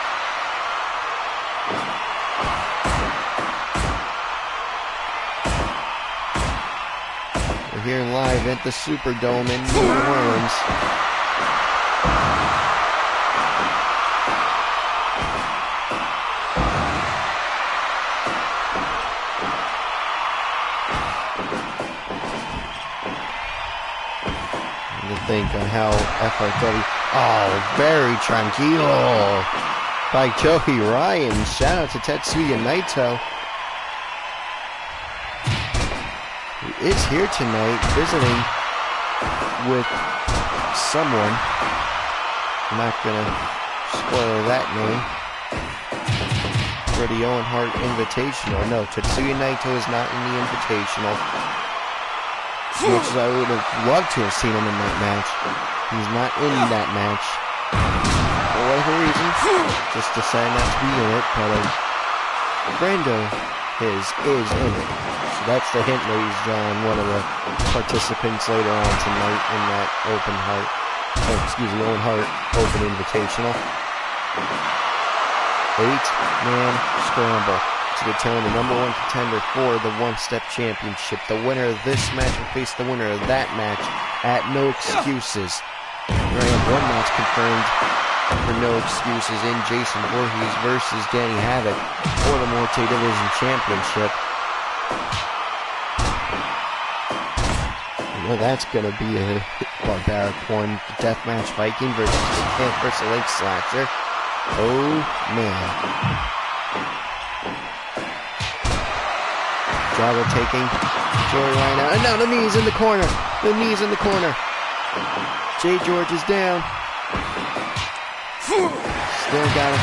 We're here live at the Superdome in New Orleans. To think on how FRW, oh, very tranquilo by Joey Ryan. Shout out to Tetsuya Naito, who is here tonight visiting with someone. I'm not gonna spoil that name for the Owen Hart Invitational. No, Tetsuya Naito is not in the Invitational. As much as I would have loved to have seen him in that match, he's not in that match. For whatever reason, just decided not to be in it, but Brando is in it. So that's the hint, ladies and gentlemen, one of the participants later on tonight in that Owen Hart Open Invitational. 8-man scramble to determine the number one contender for the one-step championship. The winner of this match will face the winner of that match at No Excuses. We have one match confirmed for No Excuses in Jason Voorhees versus Danny Havoc for the Morte Division Championship. You know that's going to be a barbaric one. Deathmatch Viking versus the Camp versus Lake Slasher. Oh, man. Drago taking Joey Ryan out. And now the knees in the corner. The knees in the corner. Jay George is down. Still got it.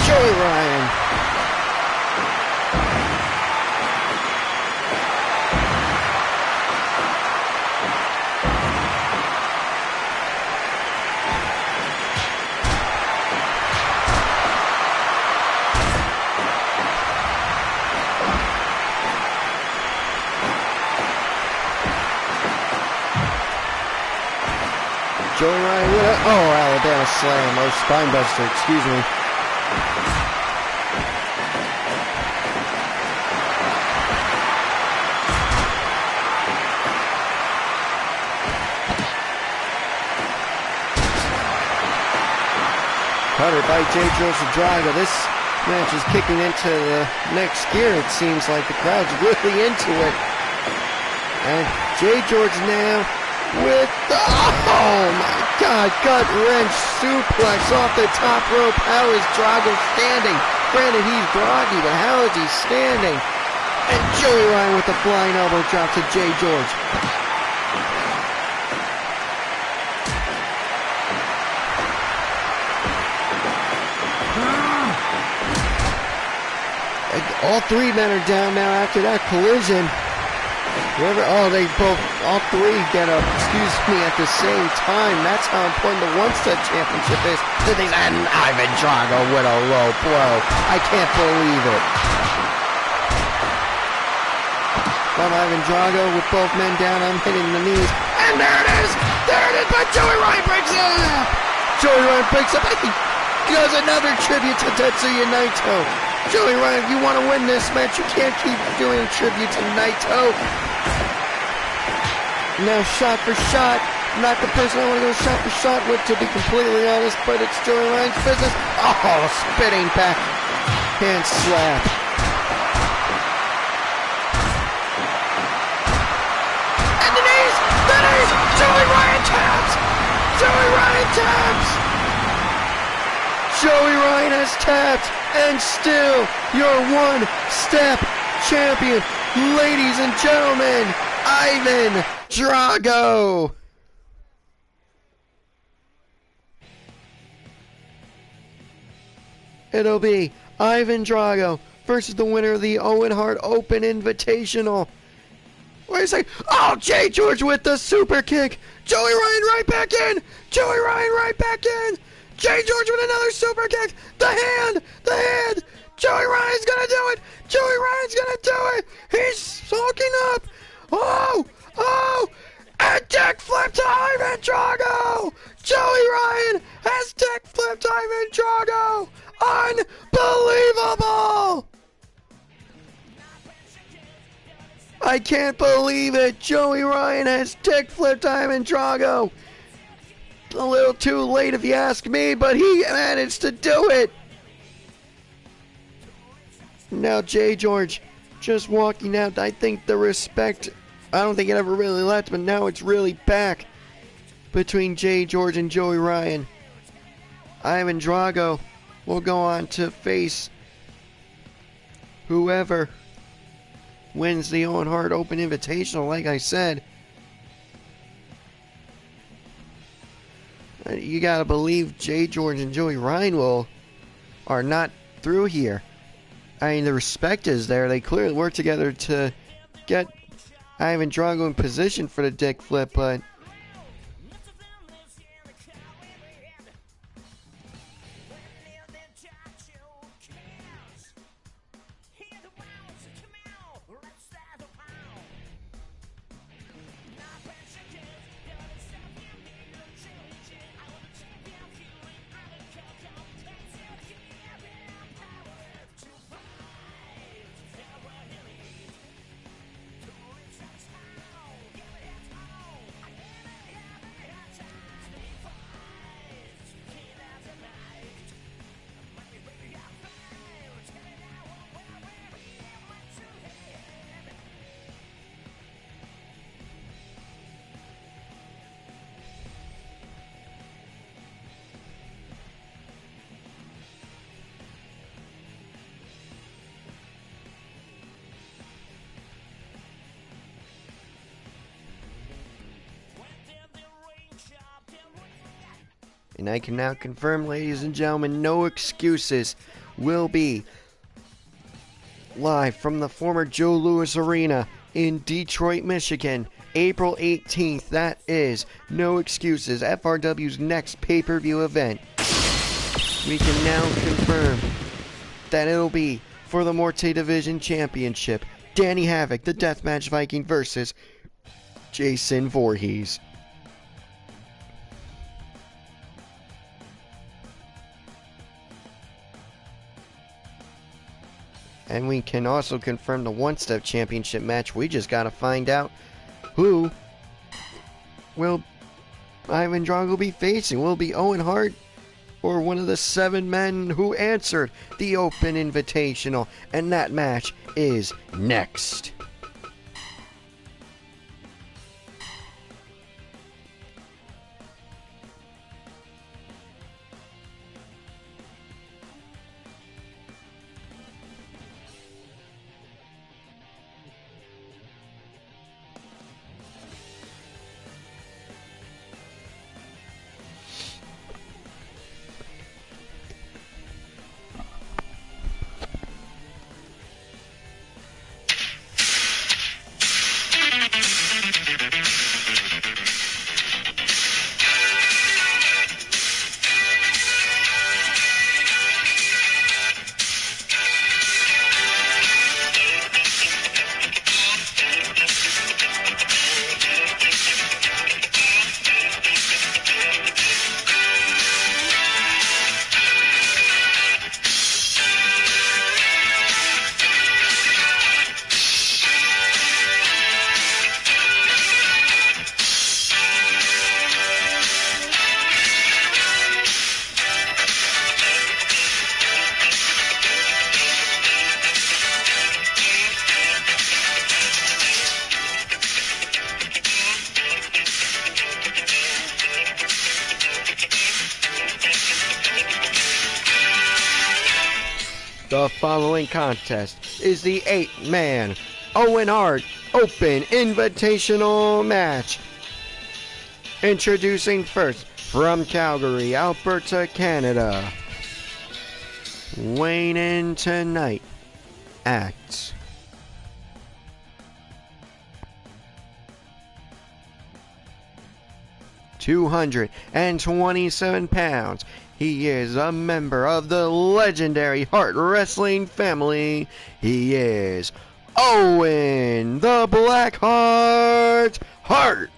Joey Ryan. Joey Ryan with a, Alabama slam, or spinebuster, excuse me. Cutter by J. Joseph Drago. This match is kicking into the next gear. It seems like the crowd's really into it. And J. George now with the, oh my God, gut wrench suplex off the top rope. How is Drago standing? Granted, he's groggy, but how is he standing? And Joey Ryan with the flying elbow drop to J. George. All three men are down now after that collision. They both, all three get up, at the same time. That's how important the one-step championship is. And Ivan Drago with a low blow. I can't believe it. From Ivan Drago with both men down, I'm hitting the knees. And there it is! There it is, but Joey Ryan breaks it up! Joey Ryan breaks up. He does another tribute to Tetsuya Naito. Joey Ryan, if you want to win this match, you can't keep doing tribute to Naito. Now shot for shot. Not the person I want to go shot for shot with, to be completely honest, but it's Joey Ryan's business. Oh, spitting back hand slap. And the knees! Joey Ryan taps! Joey Ryan taps! Joey Ryan has tapped, and still your one-step champion, ladies and gentlemen, Ivan Drago. It'll be Ivan Drago versus the winner of the Owen Hart Open Invitational. Wait a second. Oh, J. George with the super kick. Joey Ryan right back in. Joey Ryan right back in. J. George with another super kick. The hand. Joey Ryan's gonna do it. Joey Ryan's gonna do it. He's hooking up. Oh. And dick flip to Ivan Drago. Joey Ryan has dick flipped Ivan Drago. Unbelievable. I can't believe it. Joey Ryan has dick flipped Ivan Drago. A little too late if you ask me, but he managed to do it. Now J. George just walking out. I think the respect, I don't think it ever really left, but now it's really back between J. George and Joey Ryan. Ivan Drago will go on to face whoever wins the Owen Hart Open Invitational, like I said. You gotta believe J. George and Joey Ryan are not through here. I mean, the respect is there. They clearly work together to get Ivan Drago in position for the dick flip, but and I can now confirm, ladies and gentlemen, No Excuses will be live from the former Joe Louis Arena in Detroit, Michigan, April 18th. That is No Excuses, FRW's next pay-per-view event. We can now confirm that it'll be for the Morte Division Championship. Danny Havoc, the Deathmatch Viking, versus Jason Voorhees. And we can also confirm the one-step championship match. We just got to find out who will Ivan Drago be facing. Will it be Owen Hart or one of the 7 men who answered the Open Invitational? And that match is next. The following contest is the 8-man Owen Hart Open Invitational match. Introducing first from Calgary, Alberta, Canada, weighing in tonight at 227 pounds. He is a member of the legendary Hart Wrestling family. He is Owen the Blackheart Hart.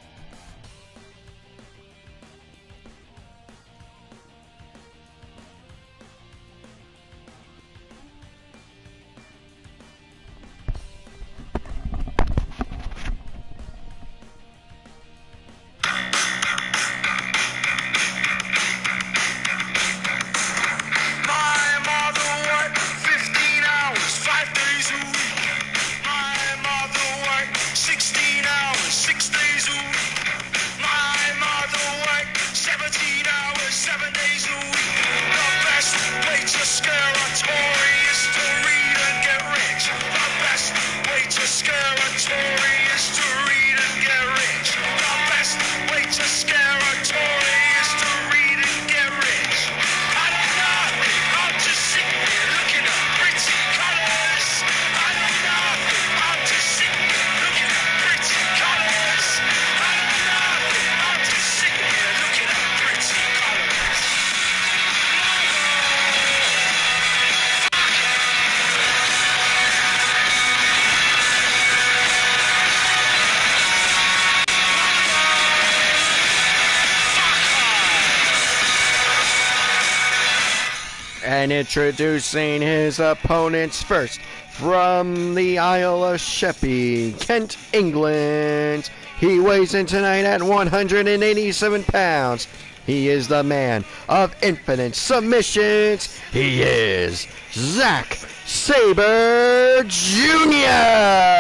And introducing his opponents first, from the Isle of Sheppey, Kent, England. He weighs in tonight at 187 pounds. He is the man of infinite submissions. He is Zack Sabre Jr.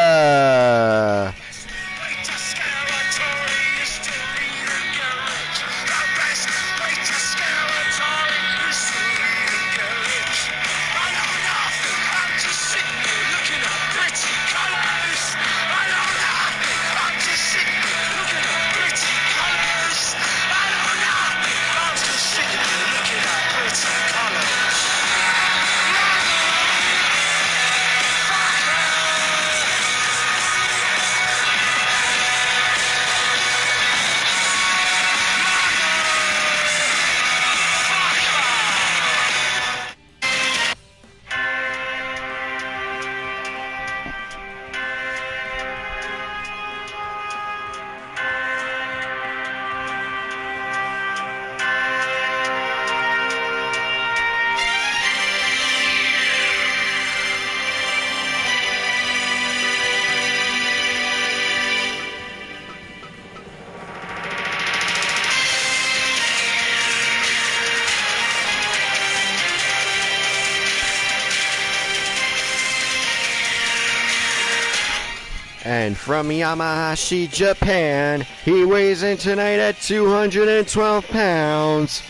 And from Yamahashi, Japan, he weighs in tonight at 212 pounds.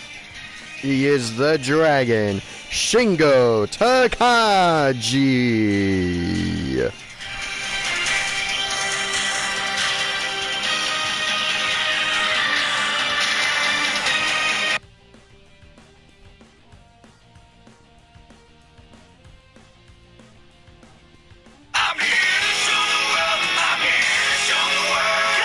He is the Dragon, Shingo Takagi. I'm here to show the world. I'm here to show the world.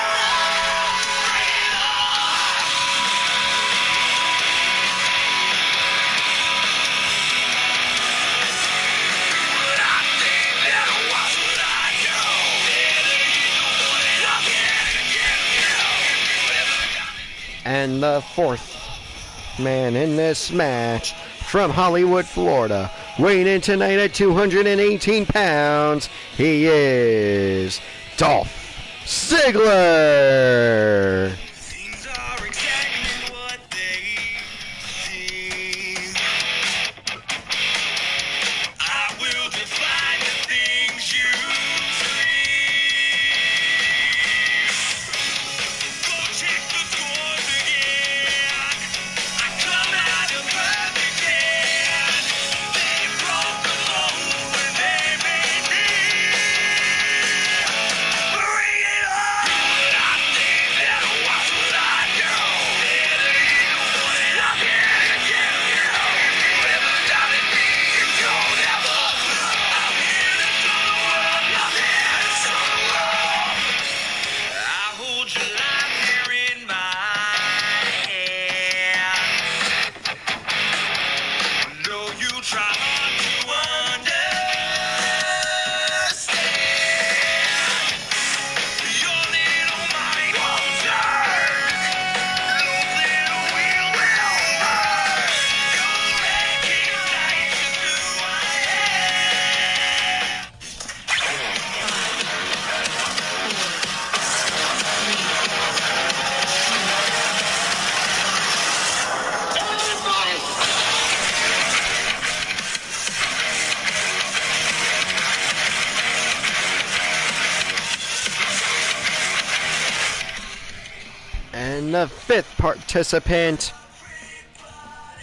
But I think that watch what I do. And the fourth man in this match, from Hollywood, Florida, weighing in tonight at 218 pounds, he is Dolph Ziggler. Things are exactly what they seem. I will define the things you see. Go check the scores again. I come out of perfect ten. They broke the mold when they made me. Bring it on! But I think that watch what I do. I'm here to kill you. Whoever doubted me, don't ever. I'm here to show the world. I'm here to show the world. I hold your life here in my hand. Know you try hard to understand. Your little mind won't turn. Those little wheels will burn. Your recognize just who I am. And the fifth participant,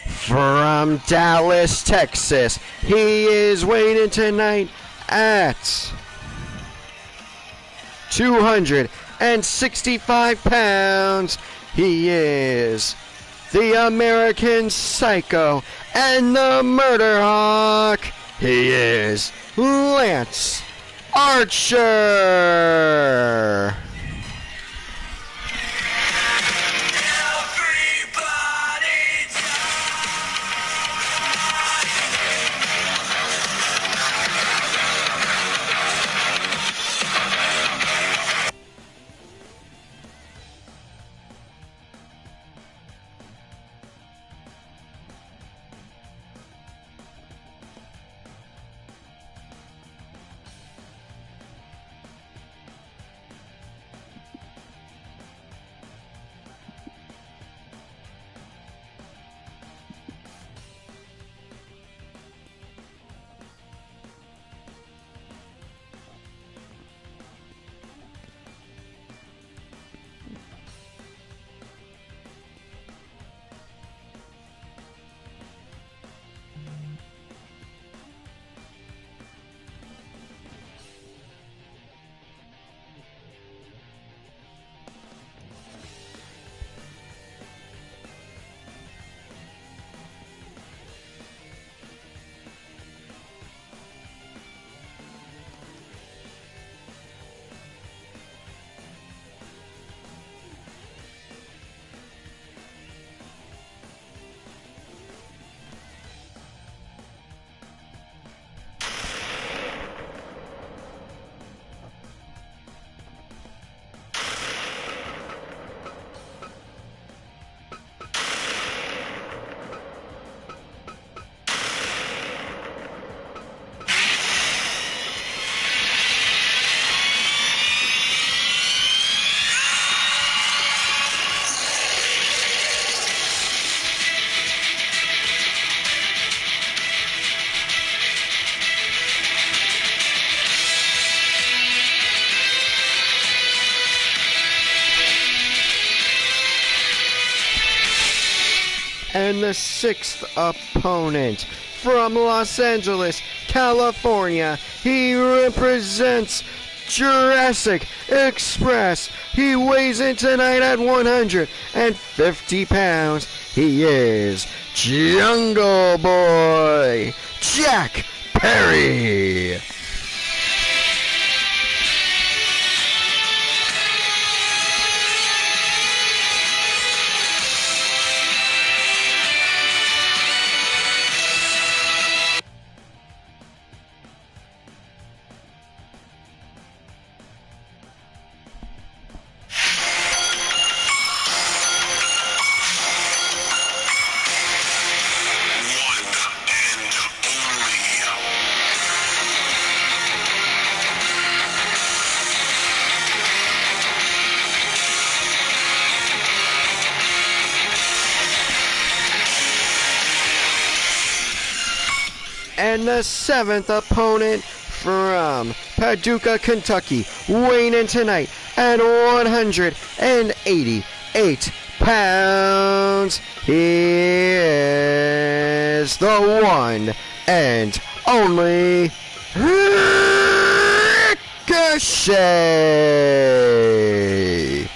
from Dallas, Texas, he is weighing tonight at 265 pounds. He is the American Psycho and the Murder Hawk. He is Lance Archer. Everybody And the sixth opponent from Los Angeles, California, he represents Jurassic Express. He weighs in tonight at 150 pounds. He is Jungle Boy Jack Perry. And the seventh opponent from Paducah, Kentucky, weighing in tonight at 188 pounds. He is the one and only Ricochet.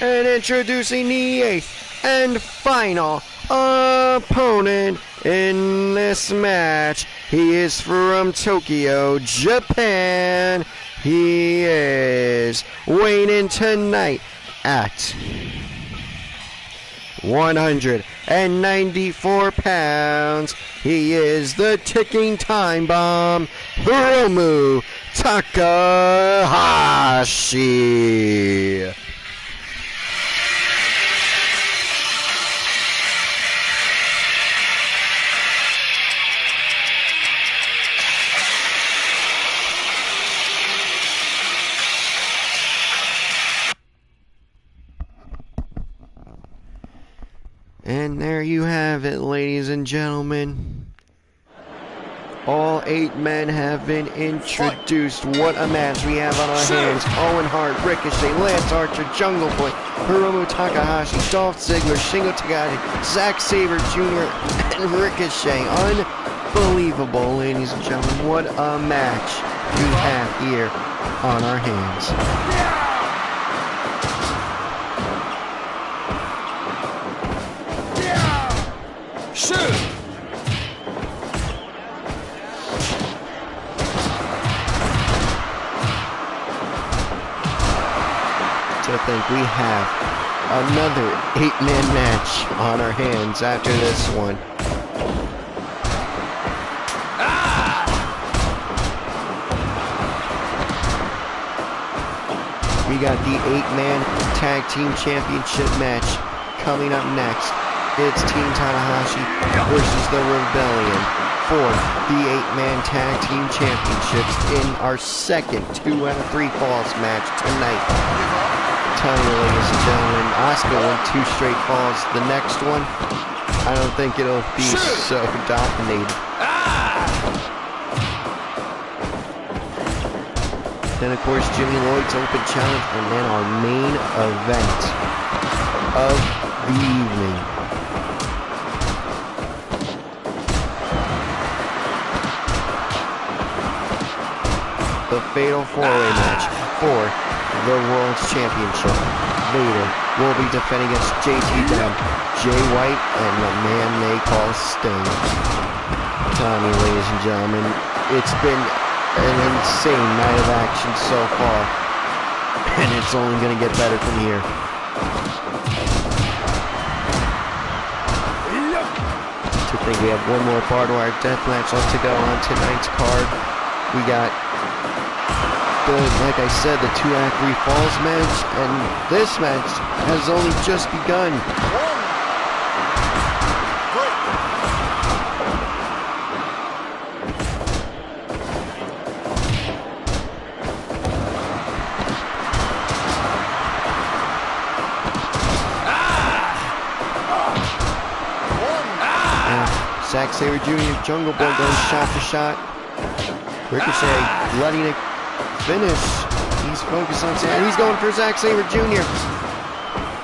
And introducing the eighth and final opponent in this match. He is from Tokyo, Japan. He is weighing in tonight at 194 pounds. He is the ticking time bomb, Hiromu Takahashi. And there you have it, ladies and gentlemen. All 8 men have been introduced. What a match we have on our hands. Owen Hart, Ricochet, Lance Archer, Jungle Boy, Hiromu Takahashi, Dolph Ziggler, Shingo Takagi, Zack Sabre Jr., and Ricochet. Unbelievable, ladies and gentlemen. What a match we have here on our hands. I think we have another 8-man match on our hands after this one. We got the 8-man tag team championship match coming up next. It's Team Tanahashi versus the Rebellion for the 8-man tag team championships in our second 2 out of 3 falls match tonight. Telling you, ladies and gentlemen, Asuka won 2 straight falls. The next one, I don't think it'll be so dominated. Then, of course, Jimmy Lloyd's Open Challenge, and then our main event of the evening. The Fatal 4-Way match for the World's Championship. Vader will be defending against JT Dunn, Jay White, and the man they they call Sting. Tell me, ladies and gentlemen, it's been an insane night of action so far, and it's only going to get better from here. To think we have one more barbed wire death match left to go on tonight's card. We got, like I said, the 2 out of 3 falls match, and this match has only just begun. Zack Sabre Jr., Jungle Boy goes shot to shot. Ricochet letting it finish. He's focused on Zack. He's going for Zack Sabre Jr.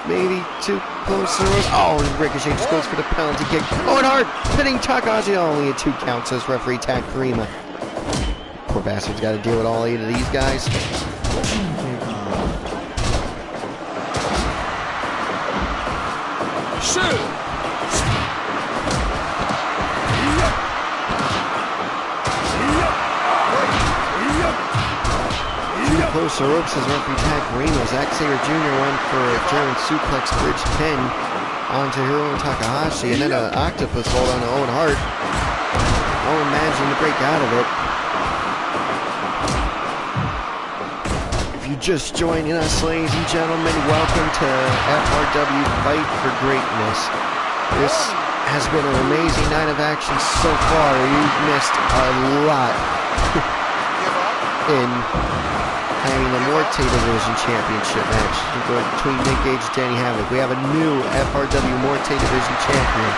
Maybe too close to the ropes. Oh, Ricochet just goes for the penalty kick. Owen Hart hitting Takahashi. Only a 2 count, says referee Takarima. Poor bastard's got to deal with all 8 of these guys. Shoot! Close to ropes, says referee Takarima. Zack Sabre Jr. went for a German suplex bridge pin onto Hiromu Takahashi, and then an octopus hold on to Owen Hart. Owen managing to break out of it. If you just joining us, ladies and gentlemen, welcome to FRW Fight For Greatness. This has been an amazing night of action so far. You've missed a lot in having the Morte Division Championship match between Nick Gage and Danny Havoc. We have a new FRW Morte Division Champion.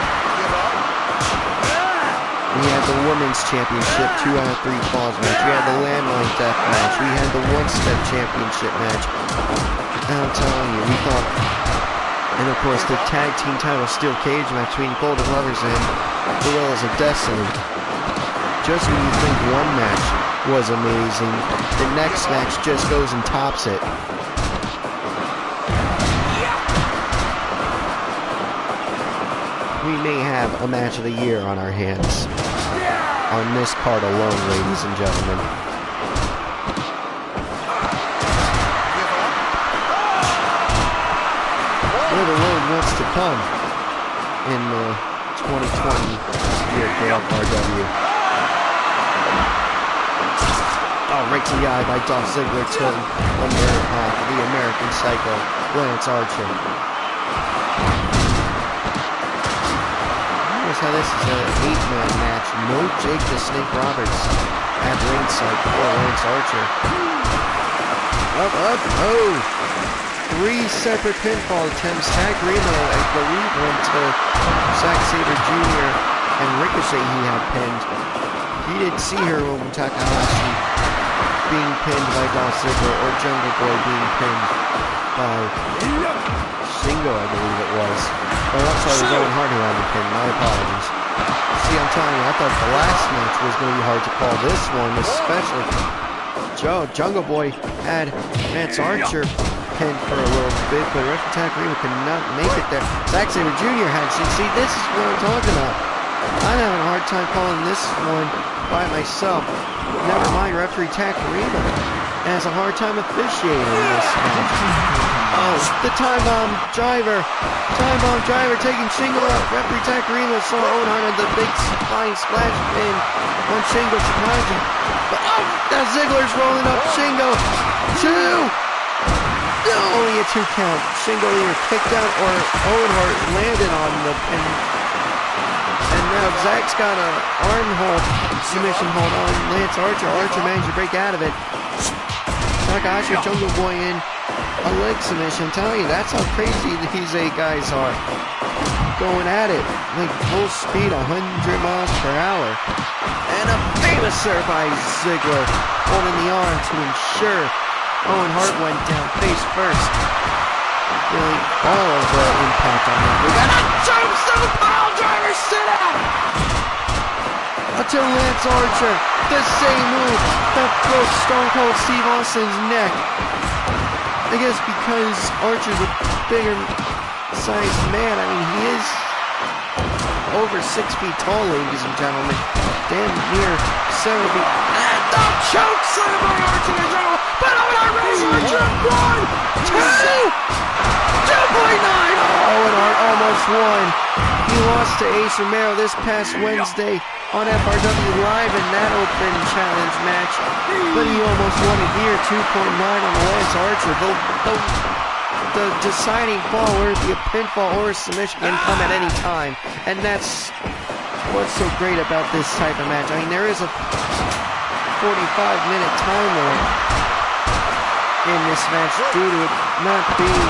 We had the Women's Championship 2 out of 3 falls match. We had the Landline Death match. We had the One Step Championship match. And I'm telling you, we thought, and of course the Tag Team Title Steel Cage match between Golden Lovers and Gorillas of Destiny. Just when you think one match was amazing, the next match just goes and tops it. We may have a match of the year on our hands on this card alone, ladies and gentlemen. Live alone what's to come in the 2020 year for FRW. Oh, right to the eye by Dolph Ziggler to the American Psycho, Lance Archer. Notice how this is an 8-man match. No Jake the Snake Roberts at ringside for Lance Archer. Up, oh! 3 separate pinfall attempts. Takarima, I believe, went to Zack Sabre Jr. and Ricochet he had pinned. He didn't see Hiromu Takahashi being pinned by Dolph Ziggler or Jungle Boy being pinned by Shingo, I believe it was. Oh, I'm sorry, it was Owen Hart who had him pinned. My apologies. See, I'm telling you, I thought the last match was going to be hard to call. This one, especially, Jungle Boy had Lance Archer pinned for a little bit, but referee Takarima could not make it there. Zack Sabre Jr. had, see, this is what I'm talking about. I'm having a hard time calling this one by myself. Never mind, referee Takarima has a hard time officiating this match. Oh, the time bomb driver taking Shingo out. Referee Takarima saw Owen Hart on the big flying splash pin on Shingo Takagi. But oh, now Ziggler's rolling up Shingo. 2! Only a 2 count. Shingo either kicked out or Owen Hart landed on the pin. And now Zack's got an armhold submission hold on Lance Archer. Archer managed to break out of it. Takahashi Jungle Boy in a leg submission. I'm telling you, that's how crazy these 8 guys are. Going at it like full speed, 100 miles per hour. And a famous serve by Ziggler, holding the arm to ensure Owen Hart went down face first. Feeling all of the impact on him. We got a tombstone pile driver sit out! Until Lance Archer, the same move that broke Stone Cold Steve Austin's neck. I guess because Archer's a bigger sized man. I mean, he is over 6 feet tall, ladies and gentlemen. Damn near 7 feet. And the choke slam by Archie and General. But Owen Hart raised Archer. 1, 2, 2.9. Oh, Owen Hart almost won. He lost to Ace Romero this past Wednesday on FRW Live in that open challenge match. But he almost won it here. 2.9 on the Lance Archer. The deciding fall, where it be a pinfall or a submission, can come at any time. And that's what's so great about this type of match. I mean, there is a 45-minute time limit in this match due to it not being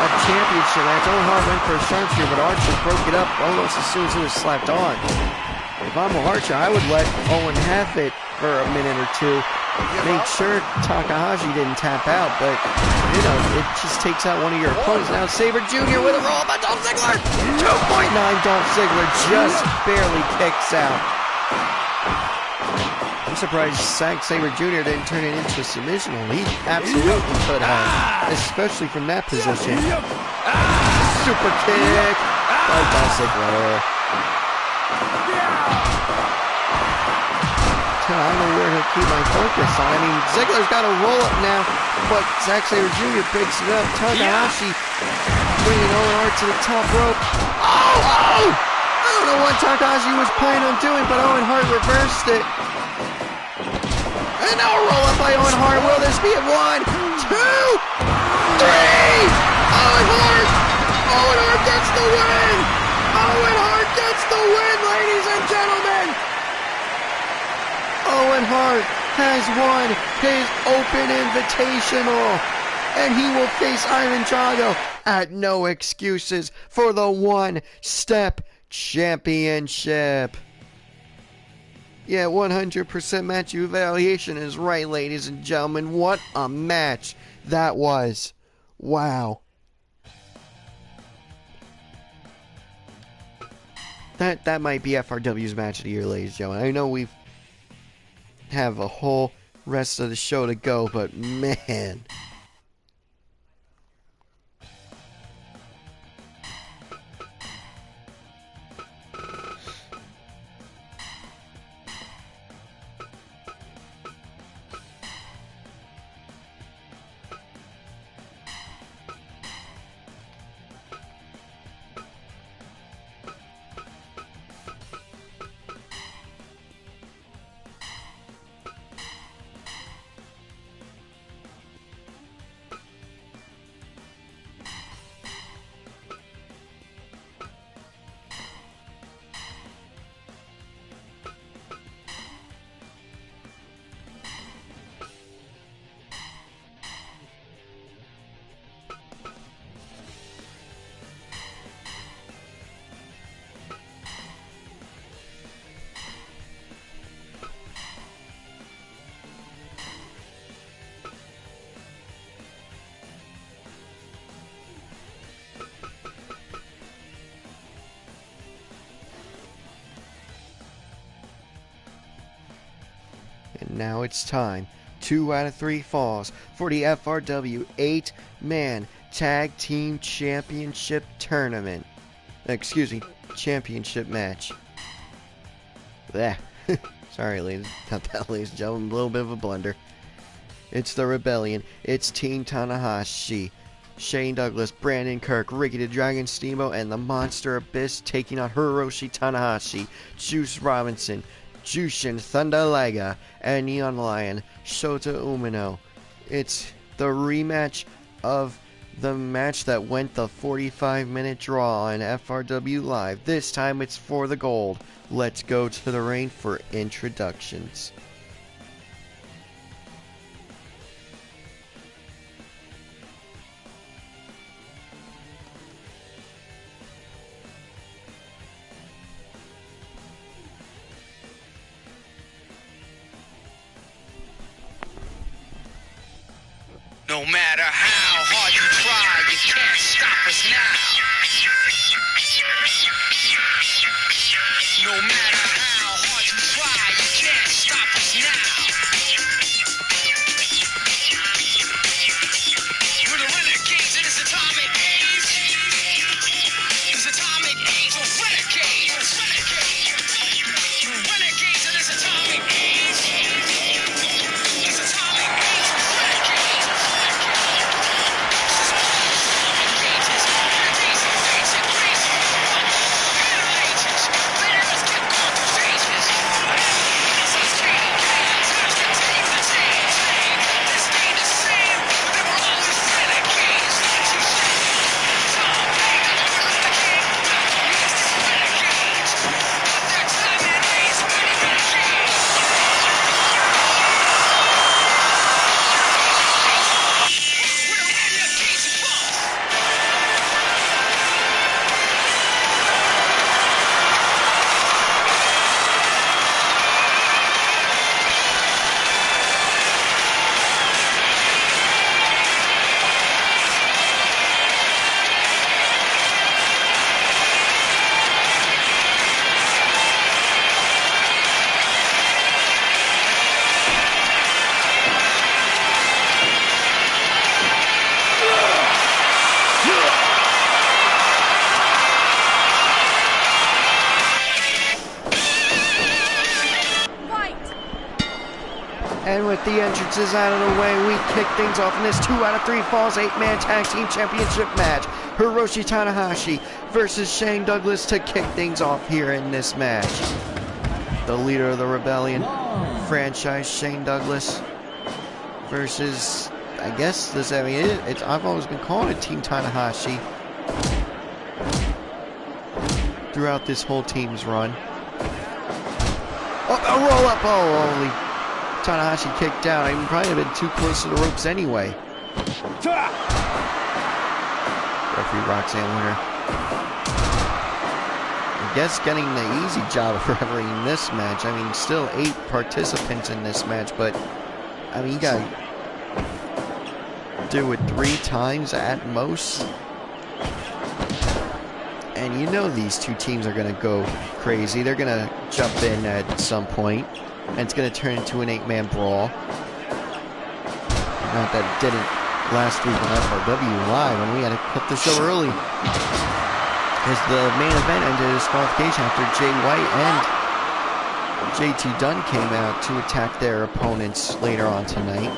a championship match. Owen Hart went for a sharpshooter, but Archer broke it up almost as soon as it was slapped on. If I'm a Archer, I would let Owen have it for a minute or two. Make sure Takahashi didn't tap out, but, you know, it just takes out one of your opponents. Now Sabre Jr. with a roll by Dolph Ziggler. 2.9, Dolph Ziggler just barely kicks out. I'm surprised Zack Sabre Jr. didn't turn it into a submission. He absolutely could have, especially from that position. Super kick by Dolph Ziggler. I don't know where he'll keep my focus on. I mean, Ziggler's got a roll up now, but Zack Sabre Jr. picks it up. Takahashi bringing Owen Hart to the top rope. Oh! I don't know what Takahashi was planning on doing, but Owen Hart reversed it. And now a roll up by Owen Hart. Will this be it? 1, 2, 3! Owen Hart! Owen Hart gets the win! Owen Hart gets the win, ladies and gentlemen! Owen Hart has won his Open Invitational, and he will face Ivan Drago at No Excuses for the One-Step Championship. Yeah, 100% match evaluation is right, ladies and gentlemen. What a match that was. Wow. That might be FRW's match of the year, ladies and gentlemen. I know we've have a whole rest of the show to go, but man. And now it's time. 2 out of 3 falls for the FRW 8-man Tag Team Championship Tournament. Excuse me, championship match. Blech. Sorry, ladies and gentlemen, a little bit of a blunder. It's the Rebellion. It's Team Tanahashi. Shane Douglas, Brandon Kirk, Ricky the Dragon Steamboat, and the Monster Abyss taking on Hiroshi Tanahashi, Juice Robinson, Jushin Thunder Liger, and Neon Lion, Shota Umino. It's the rematch of the match that went the 45-minute draw on FRW Live. This time it's for the gold. Let's go to the ring for introductions. No matter how hard you try, you can't stop us now. No matter how hard you try, you can't stop us now. We're the renegades in this atomic age. This atomic age of renegades. And with the entrances out of the way, we kick things off in this 2 out of 3 falls 8-man tag team championship match. Hiroshi Tanahashi versus Shane Douglas to kick things off here in this match. The leader of the Rebellion franchise, Shane Douglas, versus, I guess this. I mean, I've always been calling it Team Tanahashi throughout this whole team's run. Oh, a roll up! Oh, holy! Tanahashi kicked out. I probably have been too close to the ropes anyway. Referee Roxanne winner. I guess getting the easy job of refereeing this match. I mean, still 8 participants in this match, but I mean, you gotta do it 3 times at most. And you know these two teams are gonna go crazy. They're gonna jump in at some point, and it's gonna turn into an 8-man brawl. Not that it didn't last week on FRW Live, and we had to cut the show early, as the main event ended in disqualification after Jay White and JT Dunn came out to attack their opponents later on tonight.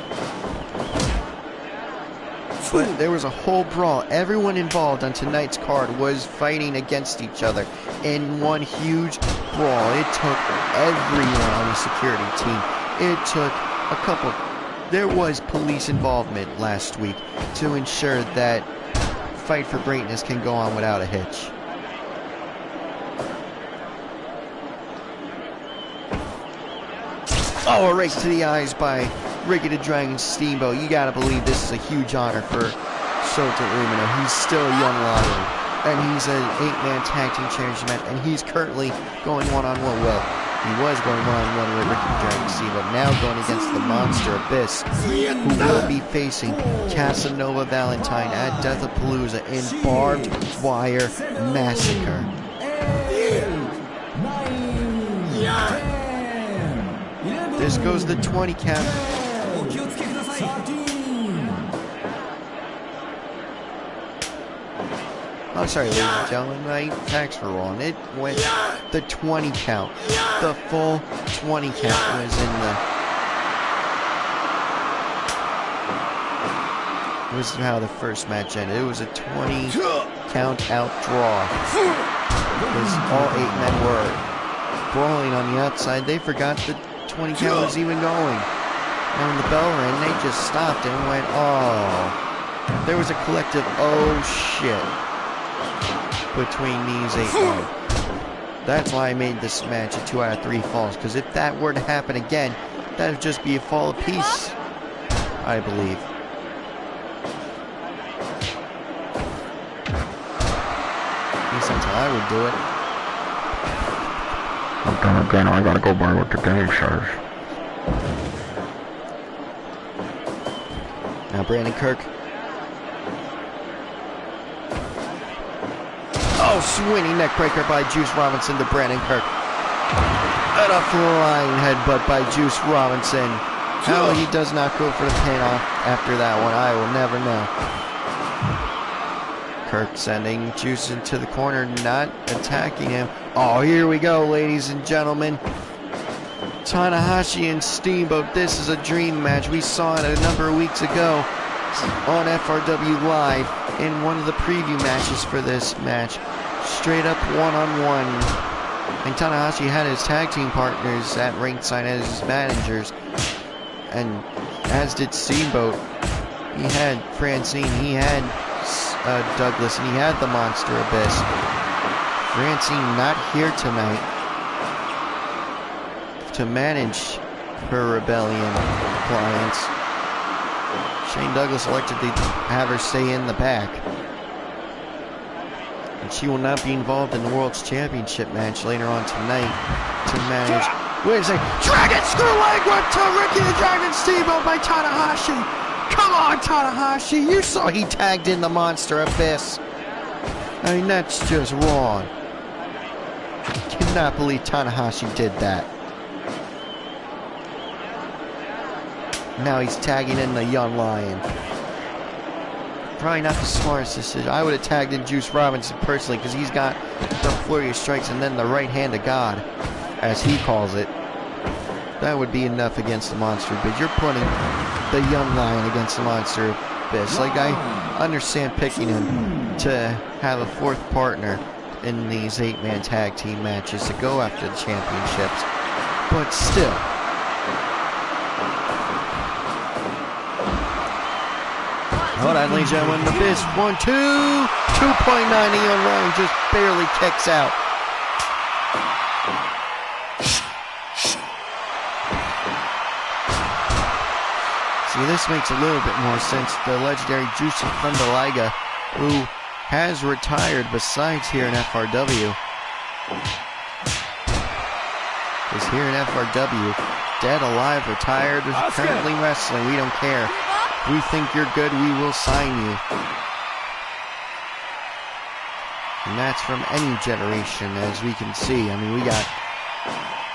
But there was a whole brawl. Everyone involved on tonight's card was fighting against each other in one huge brawl. It took everyone on the security team. It took a couple. There was police involvement last week to ensure that Fight for Greatness can go on without a hitch. Oh, a rake to the eyes by Ricky the Dragon Steamboat. You gotta believe this is a huge honor for Shota Umino. He's still a young lion, and he's an 8-man tag team championship, and he's currently going one-on-one. Well, he was going one-on-one with Ricky the Dragon Steamboat, now going against the Monster Abyss, who will be facing Casanova Valentine at Deathapalooza in Barbed Wire Massacre. This goes the 20 count. Oh, sorry, ladies and gentlemen, my facts were wrong. It went the 20 count. The full 20 count was in the... was how the first match ended. It was a 20 count out draw. Because all 8 men were brawling on the outside. They forgot the 20 count was even going. And when the bell rang, they just stopped and went, oh. There was a collective, oh shit, between these 8 men. That's why I made this match a 2 out of 3 falls, because if that were to happen again, that would just be a fall apiece, I believe. At least that's how I would do it. I'm done again. I gotta go by what the game says. Now Brandon Kirk. Oh, swinging neckbreaker by Juice Robinson to Brandon Kirk. And a flying headbutt by Juice Robinson. How he does not go for the pin off after that one, I will never know. Kirk sending Juice into the corner, not attacking him. Oh, here we go, ladies and gentlemen. Tanahashi and Steamboat, this is a dream match. We saw it a number of weeks ago on FRW Live in one of the preview matches for this match. Straight up one-on-one. And Tanahashi had his tag team partners at ringside as his managers. And as did Steamboat. He had Francine, he had Douglas, and he had the Monster Abyss. Francine not here tonight to manage her Rebellion clients. Shane Douglas elected to have her stay in the back. And she will not be involved in the World's Championship match later on tonight to manage. Wait a second. Dragon screw leg whip to Ricky the Dragon Steamboat by Tanahashi. Come on, Tanahashi. You saw he tagged in the Monster Abyss. I mean, that's just wrong. Cannot believe Tanahashi did that. Now he's tagging in the young lion. Probably not the smartest decision. I would have tagged in Juice Robinson personally, because he's got the flurry of strikes and then the right hand of God, as he calls it. that would be enough against the Monster Abyss. You're putting the young lion against the Monster Abyss. Like, I understand picking him to have a fourth partner in these 8-man tag team matches to go after the championships, but still. Hold on, ladies and gentlemen, the Abyss, 1, 2, 2.9, the young lion just barely kicks out. See, this makes a little bit more sense. The legendary Jushin Thunder Liger, who has retired besides here in FRW, is here in FRW. Dead, alive, retired, currently wrestling. We don't care. We think you're good, we will sign you. And that's from any generation, as we can see. I mean, we got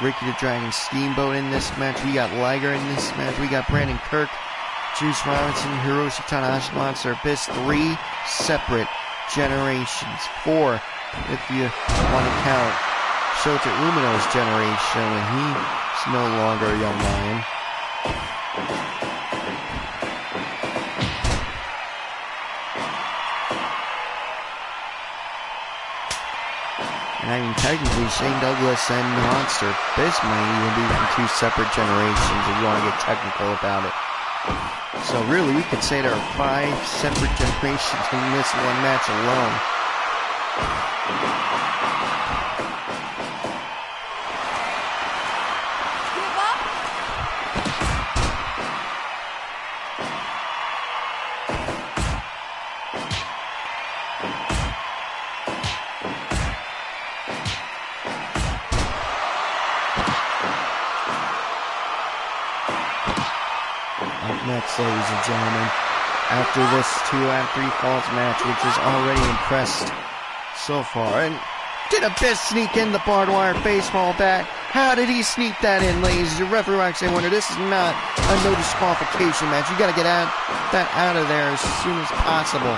Ricky the Dragon Steamboat in this match. We got Liger in this match. We got Brandon Kirk, Juice Robinson, Hiroshi Tanahashi, Monster Abyss. 3 separate generations. 4, if you want to count Shota Umino's generation when he's no longer a young lion. And I mean, technically, Shane Douglas and Monster Abyss might even be from 2 separate generations if you want to get technical about it. So really, we could say there are 5 separate generations in this one match alone. Give up. Up next, ladies and gentlemen, after this 2 out of 3 falls match, which is already impressed so far. And did Abyss sneak in the barbed wire baseball bat? How did he sneak that in, ladies? The referee actually wonder, this is not a no disqualification match. You got to get that out of there as soon as possible.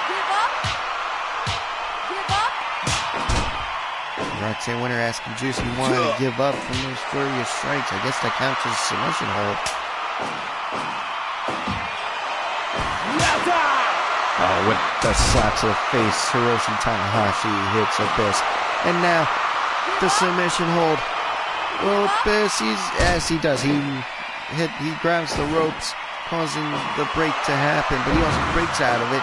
Give up. Give up. Roxanne Winter asking Juice if he wanted to give up from those furious strikes. I guess that counts as a submission hold. Oh, with the slap to the face, Hiroshi Tanahashi hits Abyss. And now, the submission hold. Well, Abyss, yes, he does. He grabs the ropes, causing the break to happen, but he also breaks out of it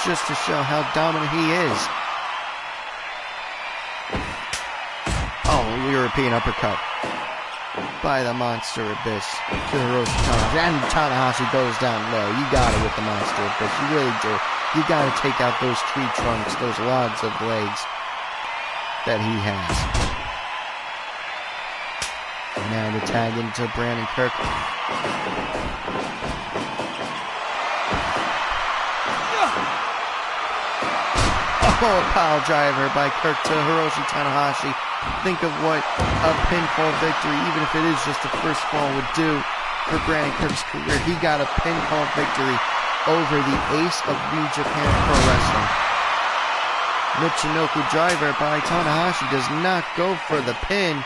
just to show how dominant he is. Oh, European uppercut by the Monster Abyss to Hiroshi Tanahashi. And Tanahashi goes down low. You got it with the Monster Abyss. You really do. You got to take out those tree trunks, those wads of legs that he has. And now the tag into Brandon Kirk. Oh, a pile driver by Kirk to Hiroshi Tanahashi. Think of what a pinfall victory, even if it is just the first fall, would do for Brandon Kirk's career. He got a pinfall victory over the ace of New Japan Pro Wrestling. Michinoku driver by Tanahashi does not go for the pin.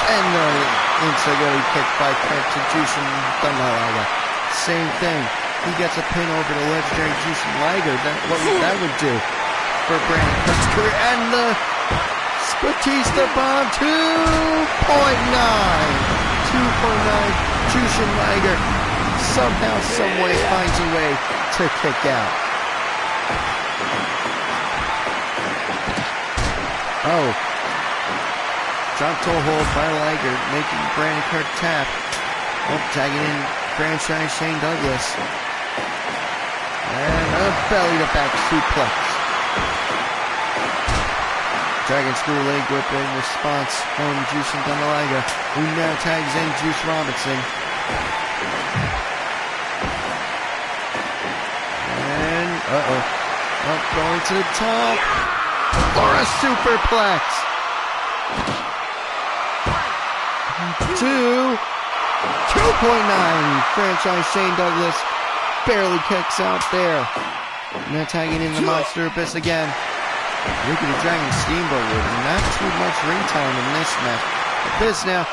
And the inside kick by Kirk to Jushin Thunder Liger. Same thing. He gets a pin over the legendary Jushin Liger. What that would do for Brandon Kirk's career. And the Batista bomb, 2.9. Jushin Liger somehow, someway finds a way to kick out. Oh. Drop toe hold by Liger, making Brandon Kirk tap. Oh, tagging in franchise Shane Douglas. And a belly to back suplex. Dragon screw leg whip in response from Jushin Thunder Liger, who now tags in Juice Robinson. And, up going to the top for a superplex. 2.9. Franchise Shane Douglas barely kicks out there. Now tagging in the Monster Abyss again. Rickety Dragon Steamboat with not too much ring time in this match. Abyss now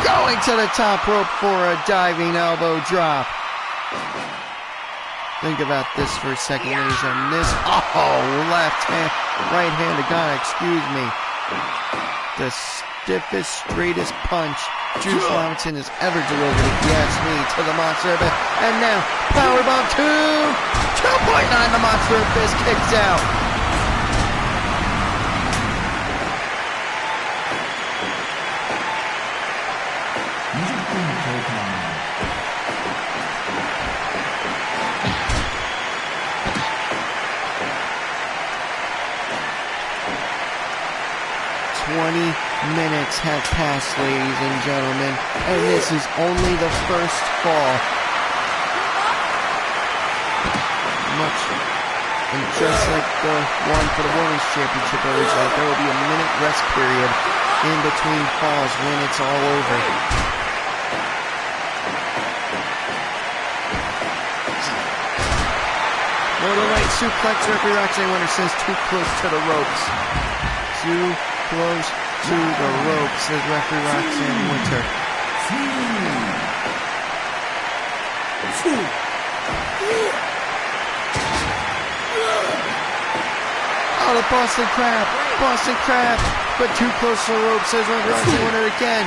going to the top rope for a diving elbow drop. Think about this for a second, ladies, and this, left hand, right hand, God, excuse me. The stiffest, straightest punch Juice Robinson has ever delivered, if you ask me, to the Monster Abyss. And now, powerbomb 2.9, the Monster Abyss kicks out. Music time. 20 minutes have passed, ladies and gentlemen, and this is only the first fall. Much, and just like the one for the Women's Championship originally, there will be a minute rest period in between falls when it's all over. Northern Light suplex, referee Roxanne Winter says too close to the ropes. Too close to the ropes, says referee Roxanne Winter. Oh, the Boston Crab, but too close to the ropes, says referee Roxanne Winter again.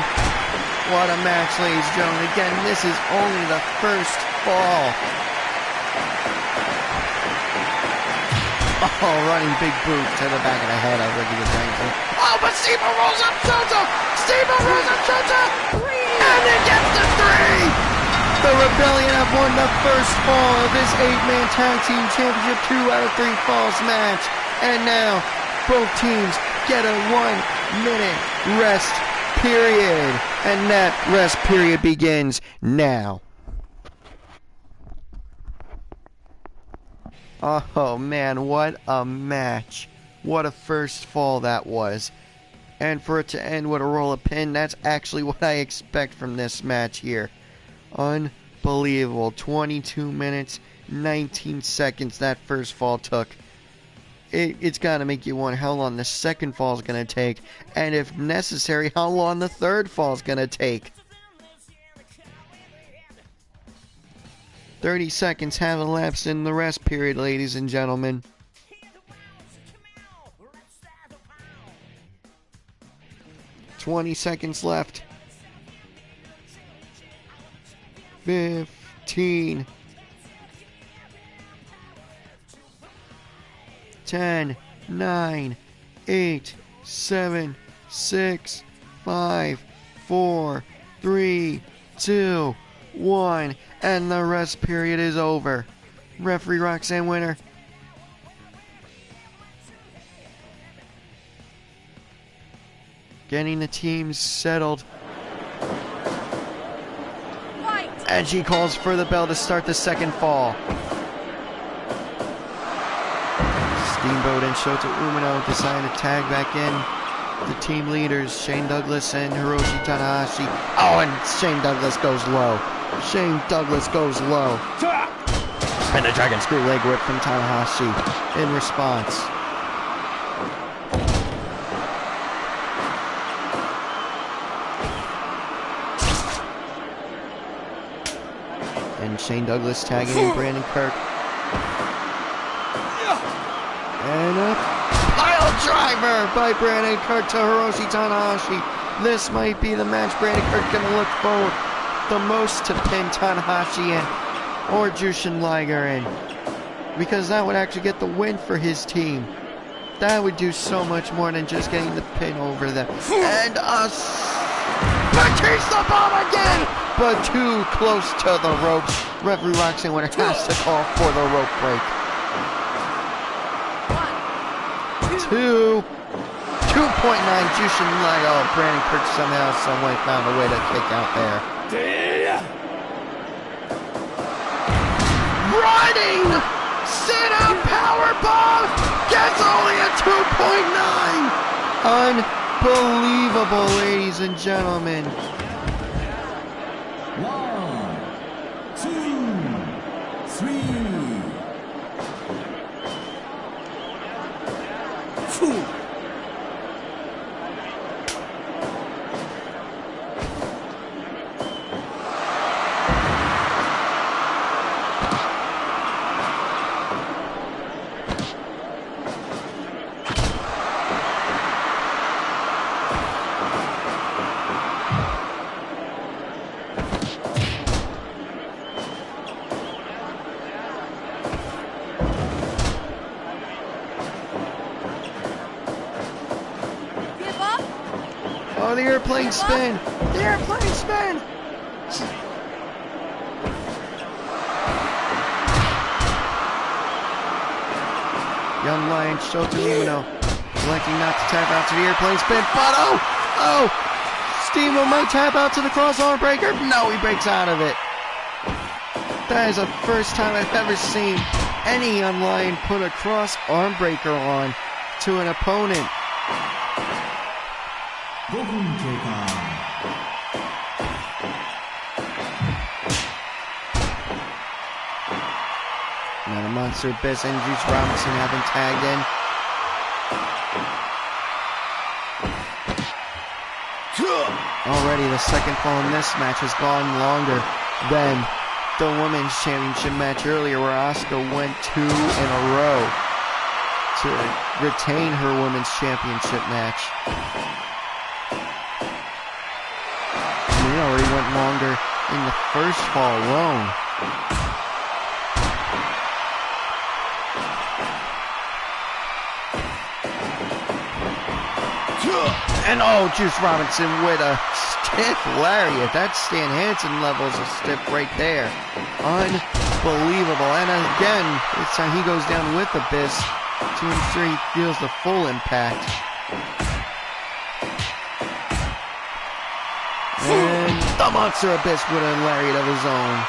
What a match, ladies and gentlemen. Again, this is only the first fall. Oh, running big boot to the back of the head of Ricky the Dragon. Oh, but Steamboat rolls up Shota! And it gets the 3! The Rebellion have won the first fall of this 8-man tag team championship 2 out of 3 falls match. And now, both teams get a 1-minute rest period. And that rest period begins now. Oh man, what a match. What a first fall that was. And for it to end with a roll of pin, that's actually what I expect from this match here. Unbelievable. 22 minutes, 19 seconds that first fall took. It's got to make you wonder how long the second fall is going to take. And if necessary, how long the third fall is going to take. 30 seconds have elapsed in the rest period, ladies and gentlemen. $20 seconds left. 15. 10, 9, 8, 7, 6, 5, 4, 3, 2, 1, and the rest period is over. Referee Roxanne Winter. Getting the teams settled. Fight! And she calls for the bell to start the second fall. Steamboat and Shota Umino decide to tag back in. The team leaders, Shane Douglas and Hiroshi Tanahashi. Oh, and Shane Douglas goes low. And the Dragon Screw leg whip from Tanahashi in response. And Shane Douglas tagging in Brandon Kirk. And a pile driver by Brandon Kirk to Hiroshi Tanahashi. This might be the match Brandon Kirk gonna look forward the most to pin Tanahashi in, or Jushin Liger in, because that would actually get the win for his team. That would do so much more than just getting the pin over them. And Batista bomb again, but too close to the ropes. Referee Roxanne Winter has to call for the rope break. 2.9 Jushin Liger. Oh, Brandon Kirk somehow, someway found a way to kick out there. Running sit-out powerbomb gets only a 2.9. Unbelievable, ladies and gentlemen. 1, 2, 3. Give up. Oh, the airplane spin! The airplane spin! Young Lion Shota Umino electing not to tap out to the airplane spin, but oh! Steamo might tap out to the cross arm breaker. No, he breaks out of it. That is the first time I've ever seen any Young Lion put a cross arm breaker on to an opponent. 5分経過。 Now the Monster Abyss and Juice Robinson have been tagged in. Already the second fall in this match has gone longer than the Women's Championship match earlier, where Asuka went 2 in a row to retain her Women's Championship match. And it already went longer in the first fall alone. And oh, Juice Robinson with a stiff lariat. That's Stan Hansen levels of stiff right there. Unbelievable. And again, this time he goes down with Abyss to ensure he feels the full impact. And the Monster Abyss with a lariat of his own.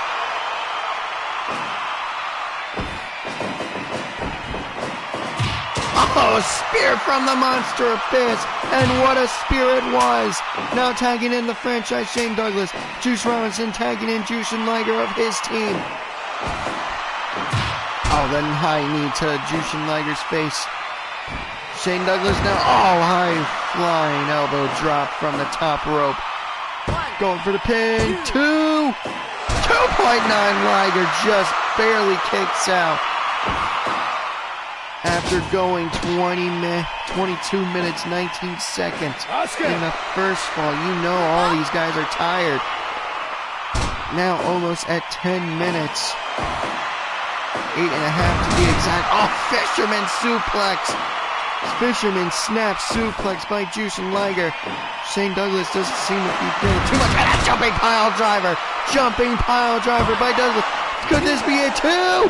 Oh, spear from the Monster Abyss, and what a spear it was! Now tagging in the franchise Shane Douglas, Juice Robinson tagging in Jushin Liger of his team. Oh, then high knee to Jushin Liger's face. Shane Douglas now, oh, high flying elbow drop from the top rope. Going for the pin, 2.9, Liger just barely kicks out. After going 22 minutes, 19 seconds in the first fall. You know all these guys are tired. Now almost at 10 minutes. 8.5 to be exact. Oh, Fisherman suplex. Fisherman snap suplex by Jushin Liger. Shane Douglas doesn't seem to be feeling too much. And a jumping pile driver. Jumping pile driver by Douglas. Could this be a 2? 2.9.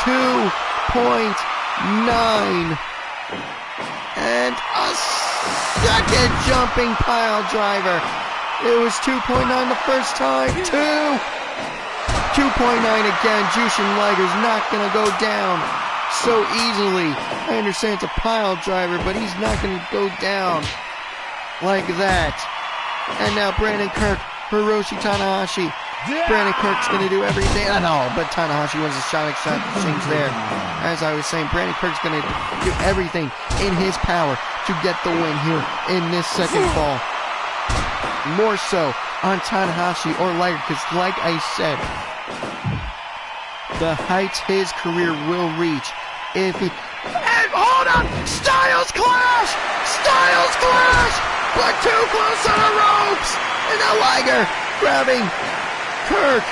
2.9 and a second jumping pile driver. It was 2.9 the first time. 2.9 again. Jushin Liger's not gonna go down so easily. I understand it's a pile driver, but he's not gonna go down like that. And now Brandon Kirk, Hiroshi Tanahashi. Brandon Kirk's going to do everything. I know, but Tanahashi wins the shot exchange there. As I was saying, Brandon Kirk's going to do everything in his power to get the win here in this second fall. More so on Tanahashi or Liger, because like I said, the heights his career will reach if he... And hold on! Styles Clash! Styles Clash! But too close on the ropes! And now Liger grabbing Kirk,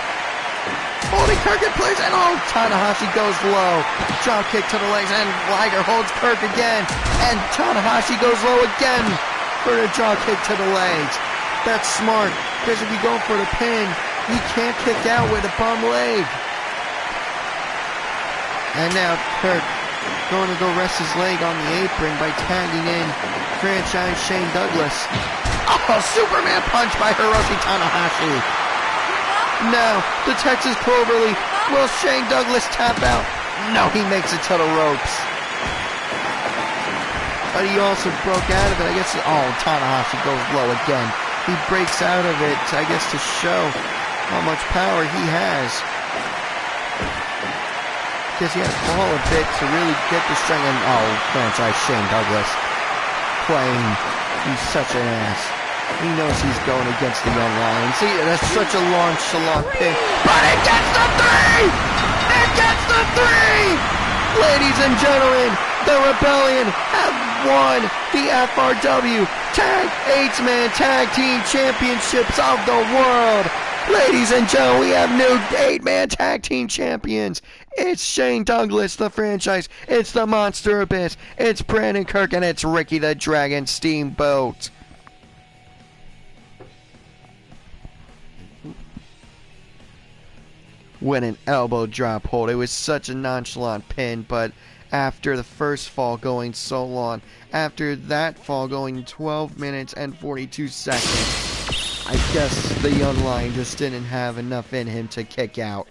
holding Kirk in place, and oh, Tanahashi goes low. Drop kick to the legs, and Liger holds Kirk again, and Tanahashi goes low again for the drop kick to the legs. That's smart, because if you go for the pin, you can't kick out with a bum leg. And now Kirk going to go rest his leg on the apron by tagging in franchise Shane Douglas. Oh, Superman punch by Hiroshi Tanahashi. Now, the Texas Cloverleaf. Will Shane Douglas tap out? No, he makes it to the ropes. But he also broke out of it. I guess, oh, Tanahashi goes low again. He breaks out of it, I guess, to show how much power he has. because he had to fall a bit to really get the string. And franchise Shane Douglas playing. He's such an ass. He knows he's going against the young lion. See, that's such a nonchalant pick. But it gets the 3! It gets the 3! Ladies and gentlemen, the Rebellion have won the FRW Eight-Man Tag Team Championships of the world. Ladies and gentlemen, we have new 8-Man Tag Team Champions. It's Shane Douglas, the franchise. It's the Monster Abyss. It's Brandon Kirk, and it's Ricky the Dragon Steamboat. With an elbow drop hold. It was such a nonchalant pin, but after the first fall going so long, after that fall going 12 minutes and 42 seconds, I guess the young lion just didn't have enough in him to kick out.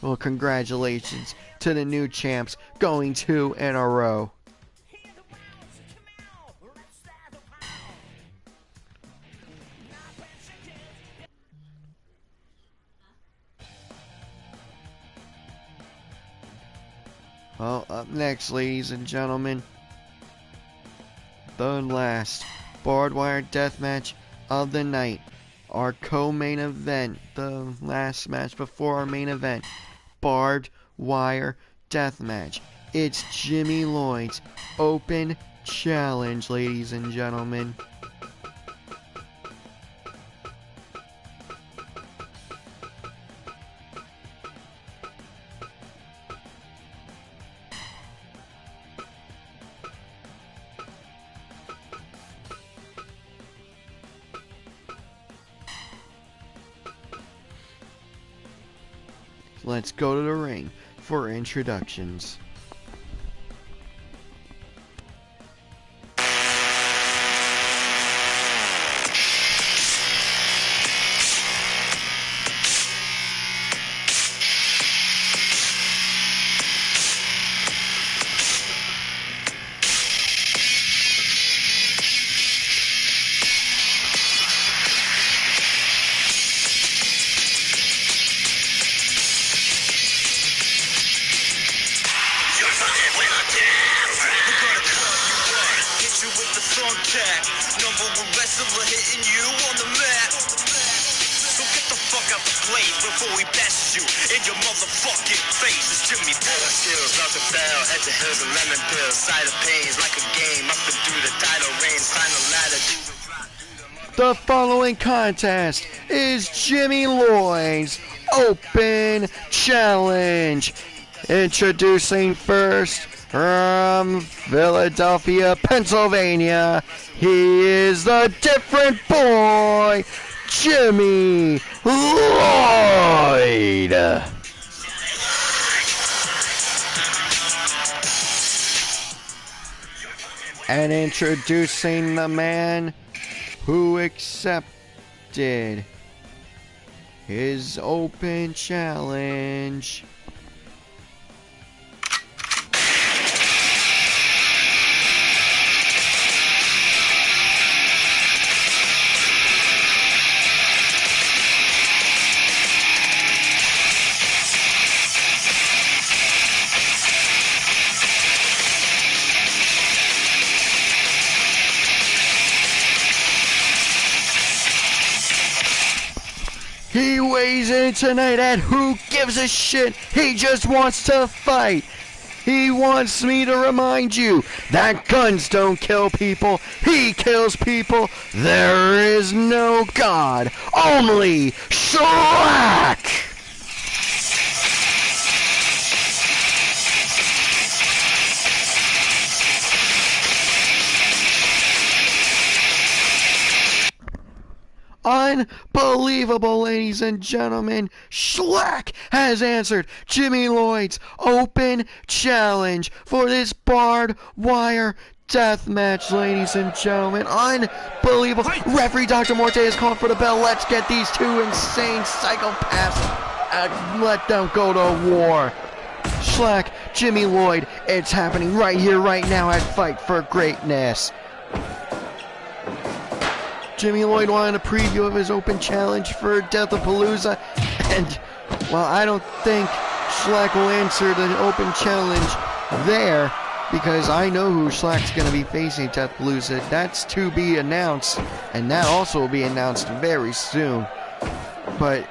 Well, congratulations to the new champs, going 2 in a row. Well, up next, ladies and gentlemen, the last barbed wire death match of the night. Our co-main event, the last match before our main event, barbed wire death match. It's Jimmy Lloyd's open challenge, ladies and gentlemen. Let's go to the ring for introductions. The following contest is Jimmy Lloyd's Open Challenge. Introducing first from Philadelphia, Pennsylvania, he is the different boy, Jimmy Lloyd. And introducing the man who accepted his open challenge, he weighs in tonight at Who Gives a Shit. He just wants to fight. He wants me to remind you that guns don't kill people. He kills people. There is no God, only Shrek. Unbelievable, ladies and gentlemen. Shrek has answered Jimmy Lloyd's open challenge for this barbed wire death match, ladies and gentlemen. Unbelievable. Referee Dr. Morte is calling for the bell. Let's get these two insane psychopaths and let them go to war. Shrek, Jimmy Lloyd, it's happening right here, right now at Fight for Greatness. Jimmy Lloyd wanted a preview of his open challenge for Death of Palooza, and, well, I don't think Schlack will answer the open challenge there, because I know who Schlack's going to be facing at Deathapalooza. That's to be announced, and that also will be announced very soon. But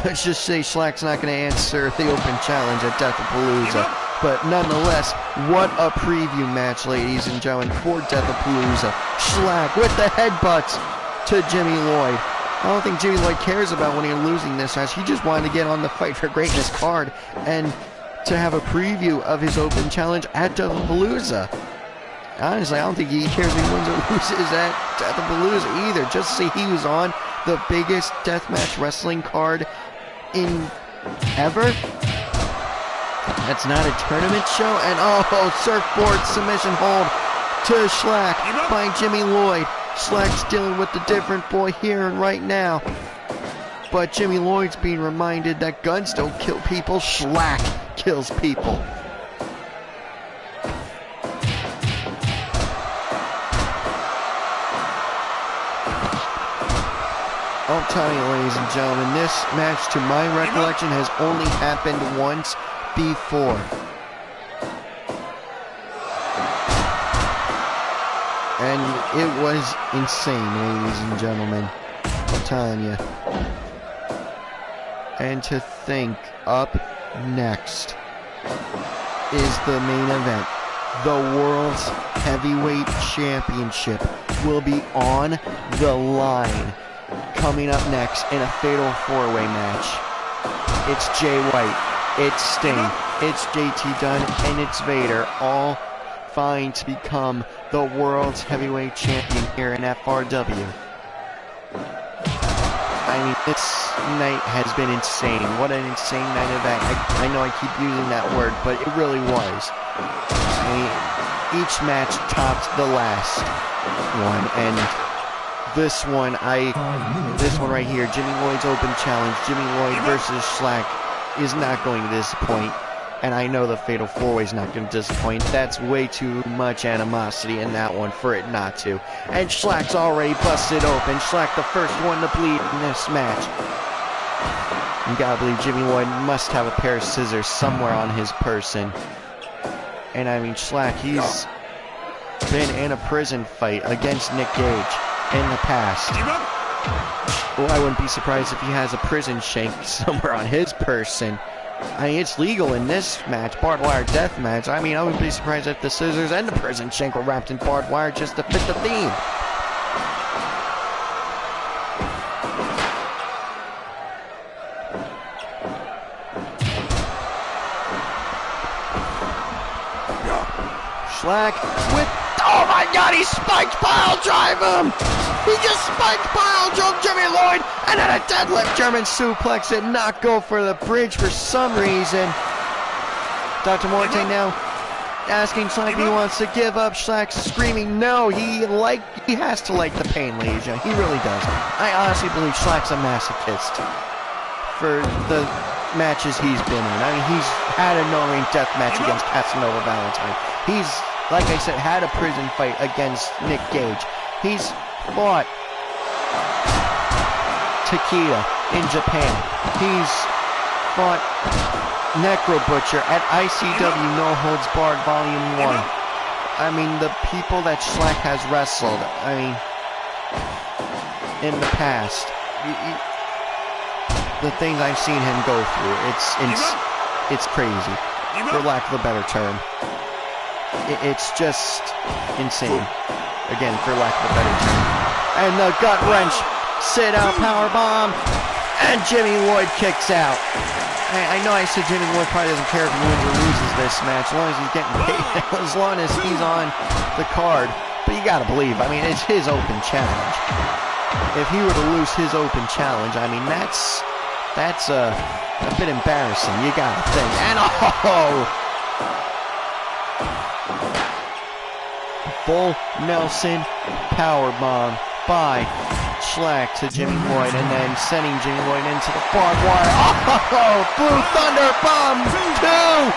let's just say Schlack's not going to answer the open challenge at Deathapalooza. But nonetheless, what a preview match, ladies and gentlemen, for Deathapalooza. Schlack with the headbutts to Jimmy Lloyd. I don't think Jimmy Lloyd cares about winning or losing this match. He just wanted to get on the Fight for Greatness card and to have a preview of his open challenge at Deathapalooza. Honestly, I don't think he cares if he wins or loses at Deathapalooza either. Just to say he was on the biggest deathmatch wrestling card in ever. That's not a tournament show. And oh, surfboard submission hold to Schlack by Jimmy Lloyd. Schlack's dealing with the different boy here and right now. But Jimmy Lloyd's being reminded that guns don't kill people, Schlack kills people. I'll tell you, ladies and gentlemen, this match, to my recollection, has only happened once before. And it was insane, ladies and gentlemen. I'm telling you. And to think, up next is the main event. The World's Heavyweight Championship will be on the line. Coming up next in a fatal four-way match. It's Jay White, it's Sting, it's JT Dunn, and it's Vader, all vying to become the World's Heavyweight Champion here in FRW. I mean, this night has been insane. What an insane night event. I know I keep using that word, but it really was. I mean, each match topped the last one, and this one right here, Jimmy Lloyd's open challenge, Jimmy Lloyd versus Schlack, is not going to disappoint. And I know the Fatal 4-Way is not going to disappoint. That's way too much animosity in that one for it not to. And Schlack's already busted open. Schlack the first one to bleed in this match. You gotta believe Jimmy Lloyd must have a pair of scissors somewhere on his person. And I mean, Schlack, he's been in a prison fight against Nick Gage in the past. Well, I wouldn't be surprised if he has a prison shank somewhere on his person. I mean, it's legal in this match, barbed wire death match. I mean, I wouldn't be surprised if the scissors and the prison shank were wrapped in barbed wire just to fit the theme. Schlack with, oh my god, he spiked pile drive him! He just spiked pile drove Jimmy Lloyd, and then a deadlift German suplex did not go for the bridge for some reason. Dr. Morte now asking Schlack if he wants to give up. Schlack screaming no. He has to like the pain, ladies and gentlemen. He really does. I honestly believe Schlack's a masochist for the matches he's been in. I mean, he's had a no-ring death match against Casanova Valentine. He's, like I said, had a prison fight against Nick Gage. He's fought Takeda in Japan. He's fought Necro Butcher at ICW No Holds Barred Volume 1. I mean, the people that Schlack has wrestled, I mean, in the past, the things I've seen him go through, it's crazy, for lack of a better term. It's just insane. Again, for lack of a better term. And the gut wrench, sit out power bomb, and Jimmy Lloyd kicks out. I know I said Jimmy Lloyd probably doesn't care if he wins or loses this match, as long as he's getting paid, as long as he's on the card. But you gotta believe, I mean, it's his open challenge. If he were to lose his open challenge, I mean, that's a bit embarrassing, you gotta think. And oh! Full Nelson powerbomb by Schlack to Jimmy Lloyd, and then sending Jimmy Lloyd into the barbed wire. Oh, Blue Thunder Bomb 2!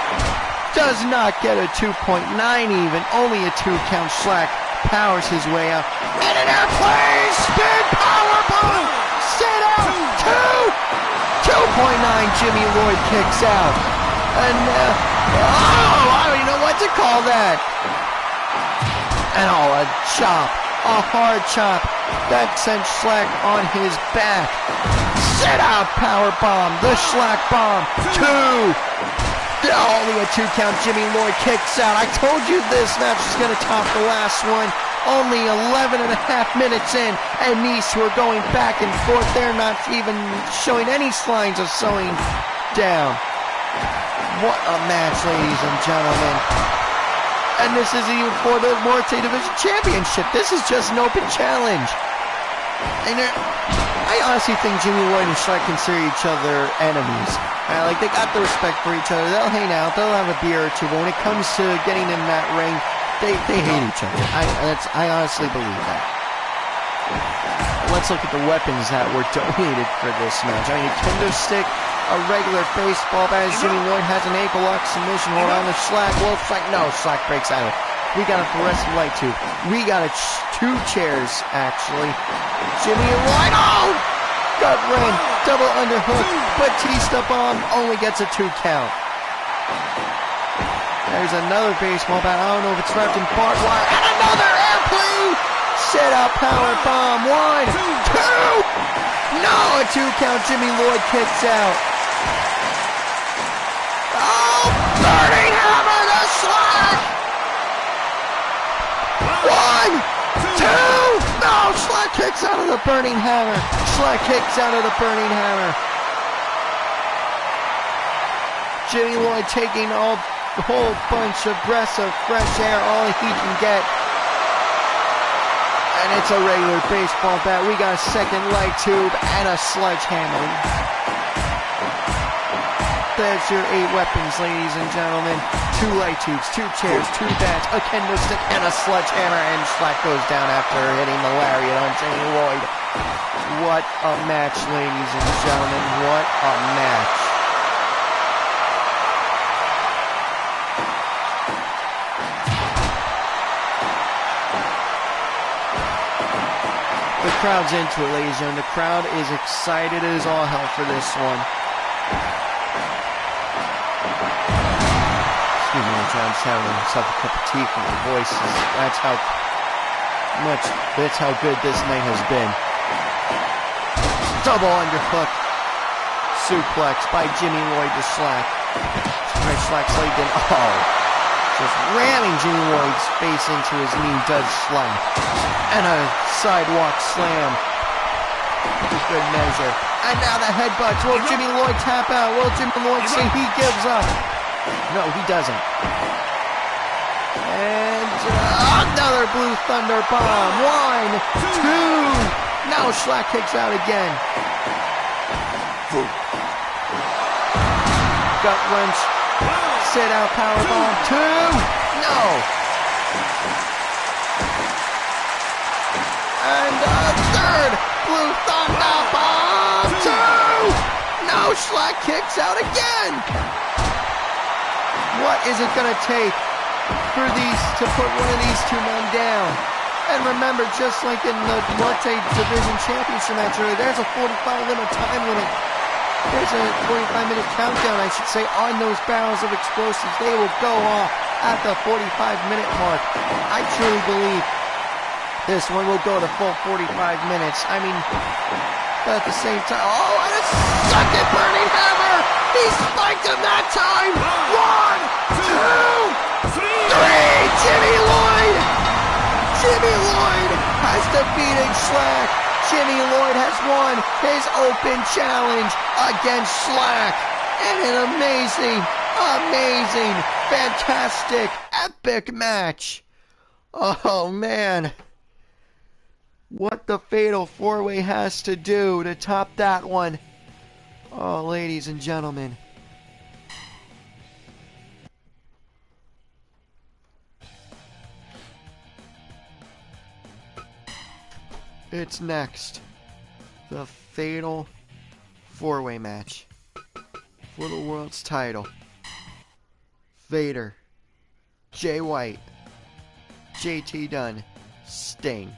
Does not get a 2.9 even, only a 2 count. Schlack powers his way out. And an airplane spin powerbomb! Sit out 2! 2.9, Jimmy Lloyd kicks out. And, I don't even know what to call that. And a chop. A hard chop. That sent Slack on his back. Sit out power bomb. The Slack bomb. 2. Only a 2 count. Jimmy Lloyd kicks out. I told you this match was going to top the last one. Only 11 and a half minutes in, and these two are going back and forth. They're not even showing any signs of slowing down. What a match, ladies and gentlemen. And this isn't even for the Muay Thai Division Championship. This is just an open challenge. And I honestly think Jimmy Lloyd and Slack consider each other enemies. Like, they got the respect for each other. They'll hang out. They'll have a beer or two. But when it comes to getting in that ring, they hate each other. I honestly believe that. Let's look at the weapons that were donated for this match. I mean, a kendo stick, a regular baseball bat. Jimmy Lloyd has an ankle lock submission hold on the Slack. Well, Slack breaks out of it. We got a fluorescent light tube. We got 2 chairs, actually. Jimmy Lloyd, gut wrench, double underhook, Batista bomb only gets a 2 count. There's another baseball bat. I don't know if it's wrapped in barbed wire. And another airplane! Sit out power bomb. 1, 2. No, a 2 count. Jimmy Lloyd kicks out. Oh, burning hammer to Slack. 1, 2. No, Slack kicks out of the burning hammer. Slack kicks out of the burning hammer. Jimmy Lloyd taking a whole bunch of breaths of fresh air, all he can get. And it's a regular baseball bat. We got a second light tube and a sledgehammer. There's your 8 weapons, ladies and gentlemen. 2 light tubes, 2 chairs, 2 bats, a kendo stick, and a sledgehammer. And Slack goes down after hitting the lariat on Jimmy Lloyd. What a match, ladies and gentlemen. What a match. The crowd's into it, ladies and gentlemen. The crowd is excited as all hell for this one. Excuse me, John's having himself a cup of tea from the voices. That's how good this night has been. Double underhook. Suplex by Jimmy Lloyd to Slack. Slack's leg in. Just ramming Jimmy Lloyd's face into his knee does Slack. And a sidewalk slam. Good measure. And now the headbutts. Will Jimmy Lloyd tap out? Will Jimmy Lloyd say he gives up? No, he doesn't. And another Blue Thunder bomb. 1, 2. Now Slack kicks out again. Gut wrench. Sit out power bomb. 2. No. And a third Blue Thunder bomb. 2. No, Slack kicks out again. What is it going to take for these to put one of these 2 men down? And remember, just like in the Muay Thai Division Championship match earlier, there's a 45-minute time limit. There's a 45-minute countdown, I should say, on those barrels of explosives. They will go off at the 45-minute mark. I truly believe this one will go to full 45 minutes. I mean, but at the same time, and a second burning hammer! He spiked him that time! 1, 2, 3! Jimmy Lloyd! Jimmy Lloyd has defeated Slack. Jimmy Lloyd has won his open challenge against Slack. And an amazing, fantastic, epic match. Oh, man. What the Fatal 4-Way has to do to top that one. Oh, ladies and gentlemen. It's next. The Fatal 4-Way match for the world's title. Vader, Jay White, JT Dunn, Sting.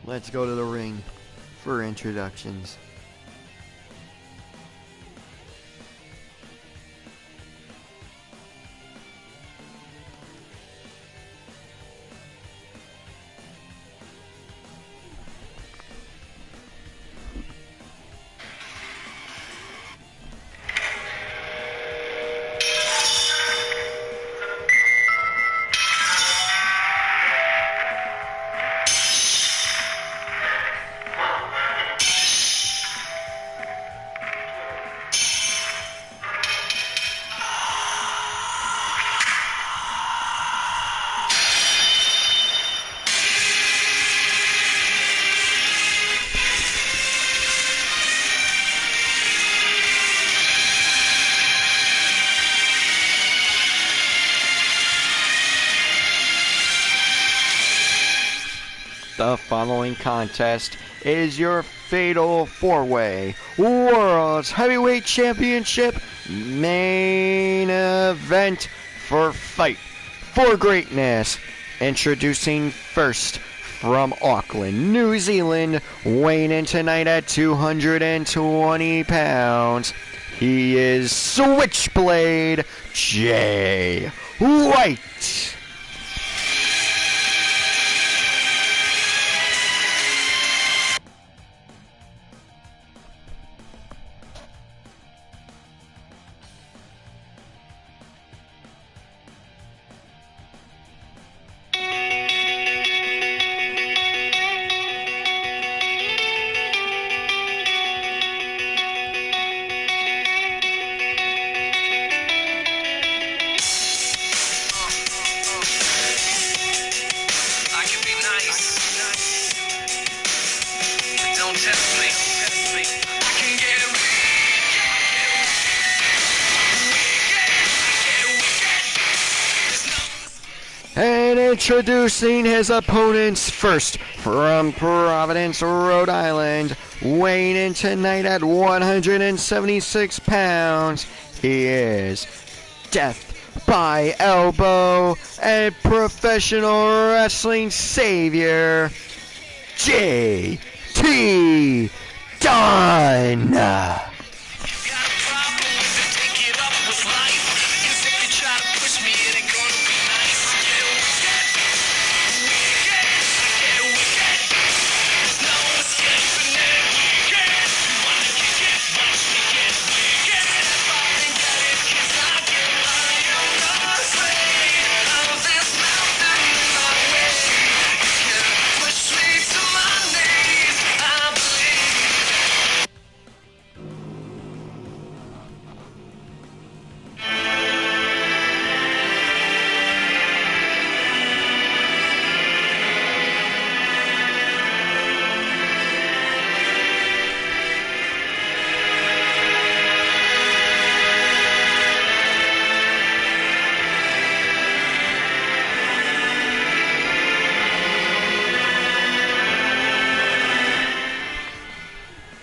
Let's go to the ring for introductions. The following contest is your Fatal 4-Way World's Heavyweight Championship main event for Fight for Greatness. Introducing first from Auckland, New Zealand, weighing in tonight at 220 pounds. He is Switchblade Jay White. And introducing his opponents first from Providence, Rhode Island, weighing in tonight at 176 pounds, he is Death by Elbow and professional wrestling savior, J.T. Dunn.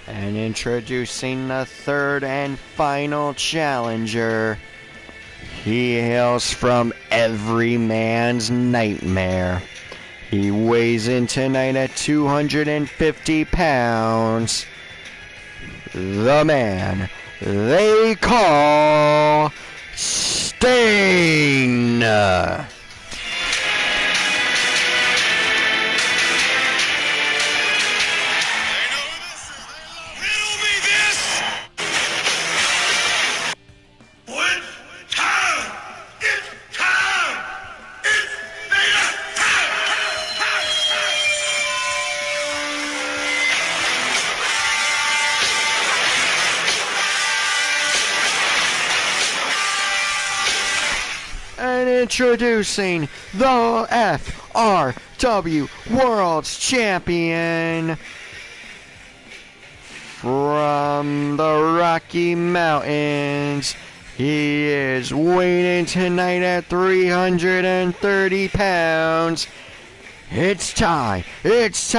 And introducing the third and final challenger, he hails from every man's nightmare. He weighs in tonight at 250 pounds. The man they call Sting. And introducing the FRW World's Champion from the Rocky Mountains. He is weighing tonight at 330 pounds. It's time. It's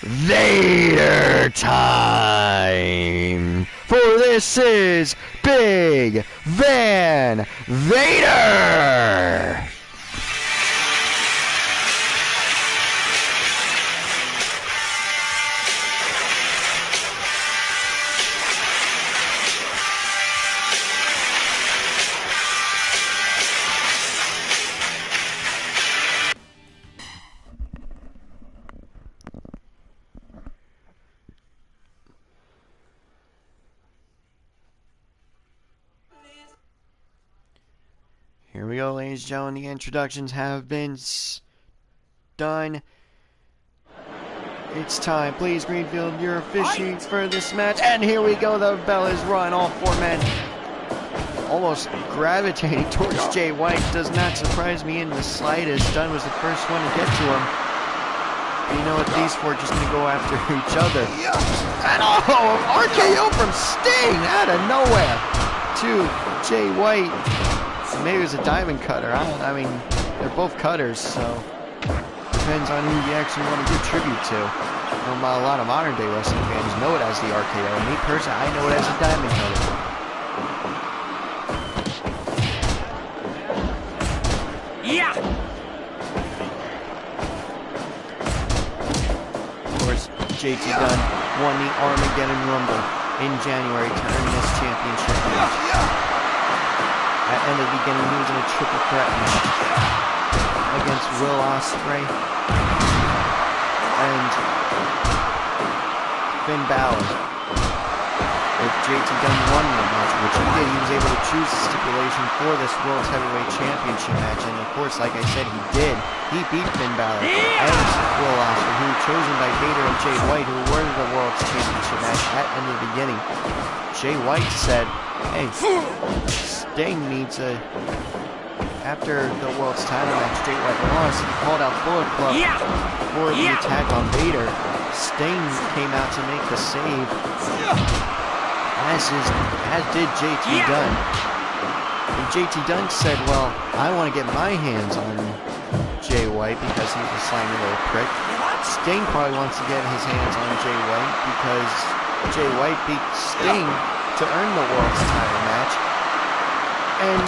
Vader time. For this is Big Van Vader. ladies and gentlemen, the introductions have been done. It's time. Please, Greenfield, you're officiating for this match. And here we go. The bell is rung. All four men almost gravitating towards Jay White. Does not surprise me in the slightest. Dunn was the first one to get to him. You know what? These four are just going to go after each other. And RKO from Sting out of nowhere to Jay White. Maybe it was a diamond cutter. I mean, they're both cutters, so depends on who you actually want to give tribute to. You know, a lot of modern day wrestling fans know it as the RKO. Me personally, I know it as a diamond cutter. Yeah! Of course, JT Dunn won the Armageddon Rumble in January to earn this championship match. At the end of the beginning, he was in a triple threat match against Will Ospreay and Finn Balor. If JT Dunn won the match, which he did, he was able to choose the stipulation for this World Heavyweight Championship match, and of course, like I said, he did. He beat Finn Balor and Will Ospreay, who were chosen by Vader and Jay White, who were the World Championship match at the end of the beginning. Jay White said, hey, Sting needs a... After the World's title match, Jay White lost. He called out Bullet Club for the attack on Vader. Sting came out to make the save, as did JT Dunn. And JT Dunn said, well, I want to get my hands on Jay White because he's a slimy little prick. Sting probably wants to get his hands on Jay White because Jay White beat Sting to earn the World's title match. And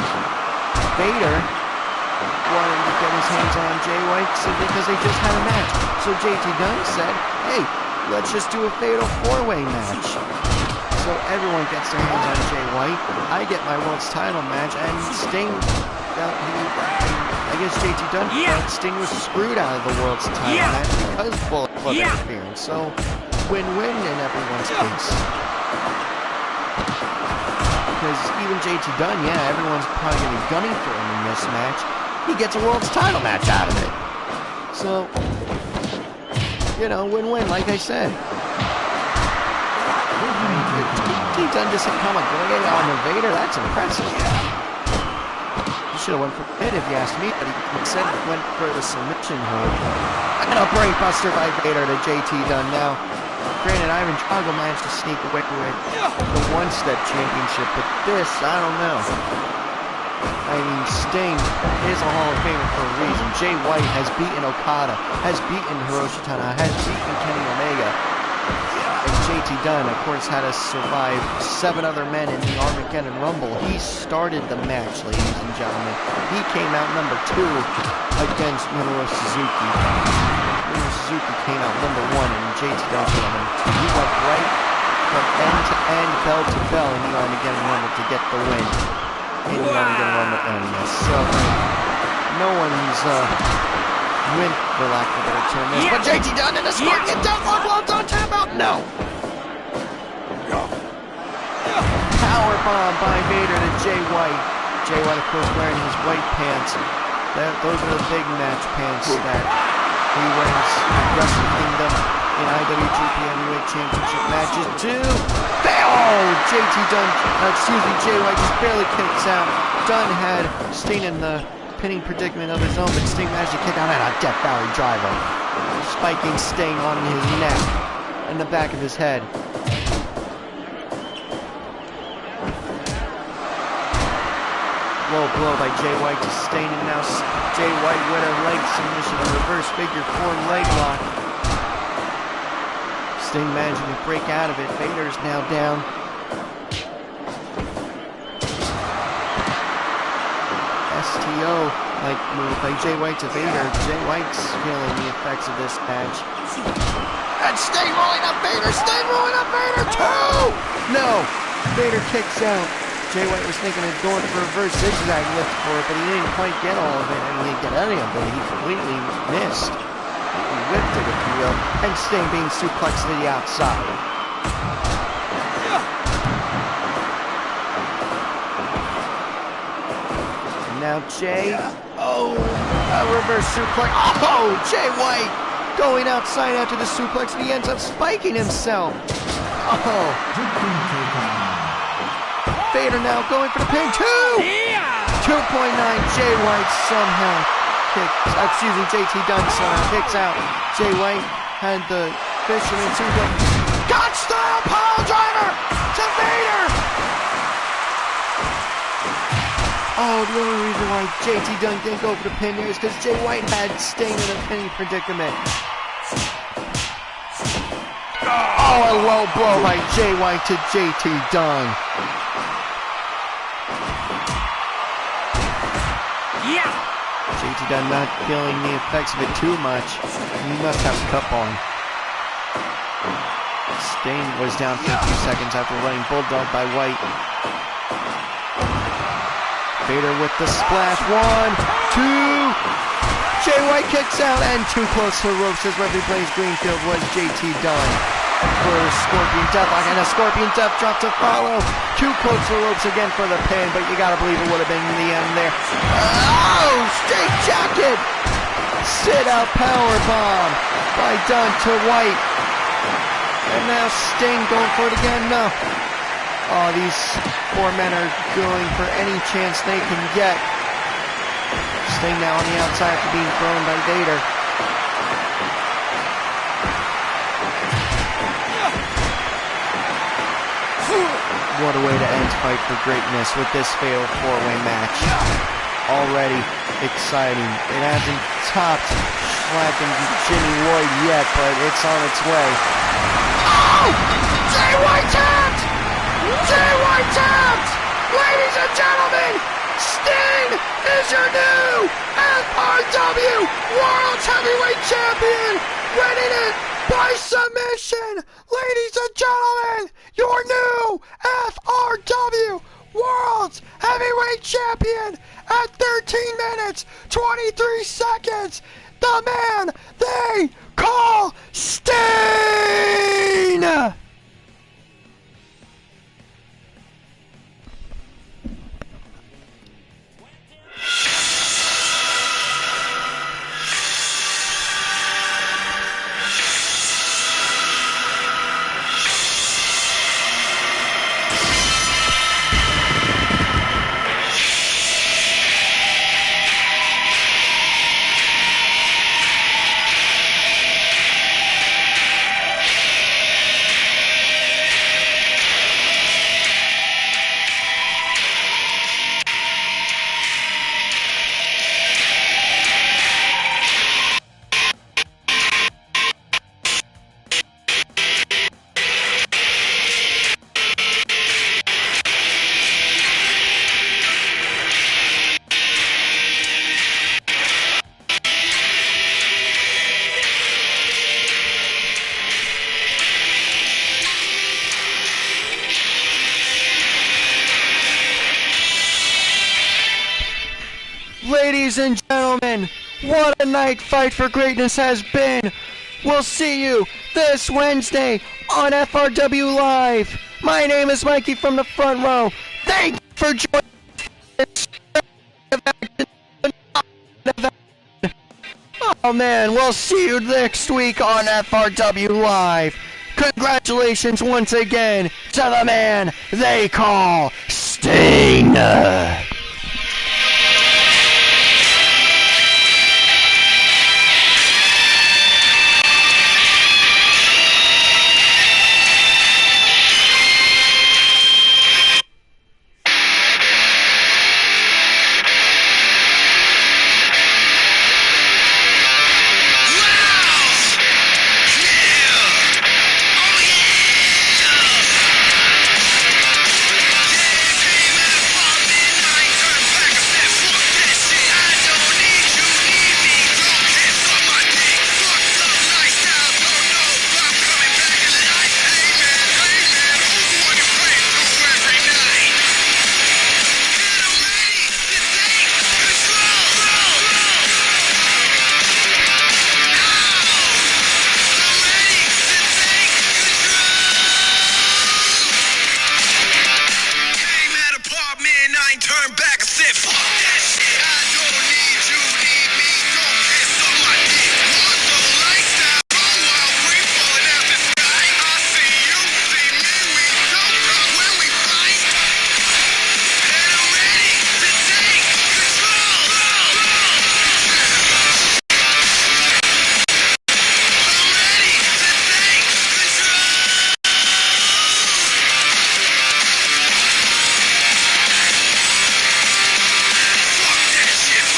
Vader wanted to get his hands on Jay White because they just had a match. So JT Dunn said, hey, let's just do a fatal four-way match. So everyone gets their hands on Jay White. I get my World's title match, and Sting, I guess JT Dunn thought Sting was screwed out of the World's title match because Bullet Club interference. So win-win in everyone's case. Because even JT Dunn, everyone's probably going to be gunning for him in this match. He gets a World's title match out of it. So, you know, win-win, like I said. JT Dunn just hit Kamagoye on the Vader. That's impressive. He should have went for it if you asked me, but he instead went for the submission hold. And a brainbuster by Vader to JT Dunn now. Granted, Ivan Drago managed to sneak away with the one-step championship, but this, I don't know. I mean, Sting is a Hall of Famer for a reason. Jay White has beaten Okada, has beaten Hiroshi Tanahashi, has beaten Kenny Omega. And JT Dunn, of course, had to survive 7 other men in the Armageddon Rumble. He started the match, ladies and gentlemen. He came out number 2 against Minoru Suzuki. Minoru Suzuki came out number 1, and JT Dunn came out number 2. He went right from end to end, bell to bell in the Armageddon Rumble to get the win. In the Armageddon Rumble earning this. So, no one's win, for lack of a better term, is. But JT Dunn in the Scorpion Deathlock while don't tap out. No! Powerbomb by Vader to Jay White. Jay White, of course, wearing his white pants. Those are the big match pants that he wears in Wrestle Kingdom in IWGP Heavyweight Championship matches too. JT Dunn, Jay White just barely kicks out. Dunn had Sting in the pinning predicament of his own, but Sting managed to kick out at a Death Valley driver, spiking Sting on his neck and the back of his head. Low blow by Jay White to Sting, and now Jay White with a leg submission, a reverse figure 4 leg lock. Sting managing to break out of it. Vader's now down. STO like move by Jay White to Vader. Jay White's feeling the effects of this match. And Sting rolling up Vader. Sting rolling up Vader too. No, Vader kicks out. Jay White was thinking of going for a reverse zigzag lift for it, but he didn't quite get all of it. I mean, he didn't get any of it. He completely missed. He whipped it, if you will. And Sting being suplexed to the outside. Now Jay, oh, a reverse suplex. Oh, Jay White going outside after the suplex, and he ends up spiking himself. Oh, Vader now going for the pin. 2.9. Jay White somehow JT Dunn somehow kicks out. Jay White had the fisherman suplex. God style pile driver to Vader. Oh, the only reason why JT Dunn didn't go for the pin there is because Jay White had Sting in a pinning predicament. Oh, a low blow by Jay White to JT Dunn. Yeah. JT Dunn not feeling the effects of it too much. He must have a cup on. Sting was down for a few seconds after running Bulldog by White. Vader with the splash. 1, 2. Jay White kicks out and too close to the ropes as referee plays Greenfield was JT Dunn for Scorpion Deathlock, and a Scorpion Death drop to follow. Too close to the ropes again for the pin, but you gotta believe it would have been in the end there. Oh, straight jacket! Sit out powerbomb by Dunn to White. And now Sting going for it again. No. Oh, these four men are going for any chance they can get. Sting now on the outside after being thrown by Vader. What a way to end Fight for Greatness with this fatal four-way match. Already exciting. It hasn't topped Schlack and Jimmy Lloyd yet, but it's on its way. Oh! Jay White tapped! Jay White tapped! Ladies and gentlemen, Sting is your new FRW World Heavyweight Champion, winning it by submission. Ladies and gentlemen, your new FRW World Heavyweight Champion at 13 minutes, 23 seconds, the man they call Sting! Ladies and gentlemen, what a night Fight for Greatness has been. We'll see you this Wednesday on FRW Live. My name is Mikey from the front row. Thank you for joining us. Oh man, we'll see you next week on FRW Live. Congratulations once again to the man they call Sting.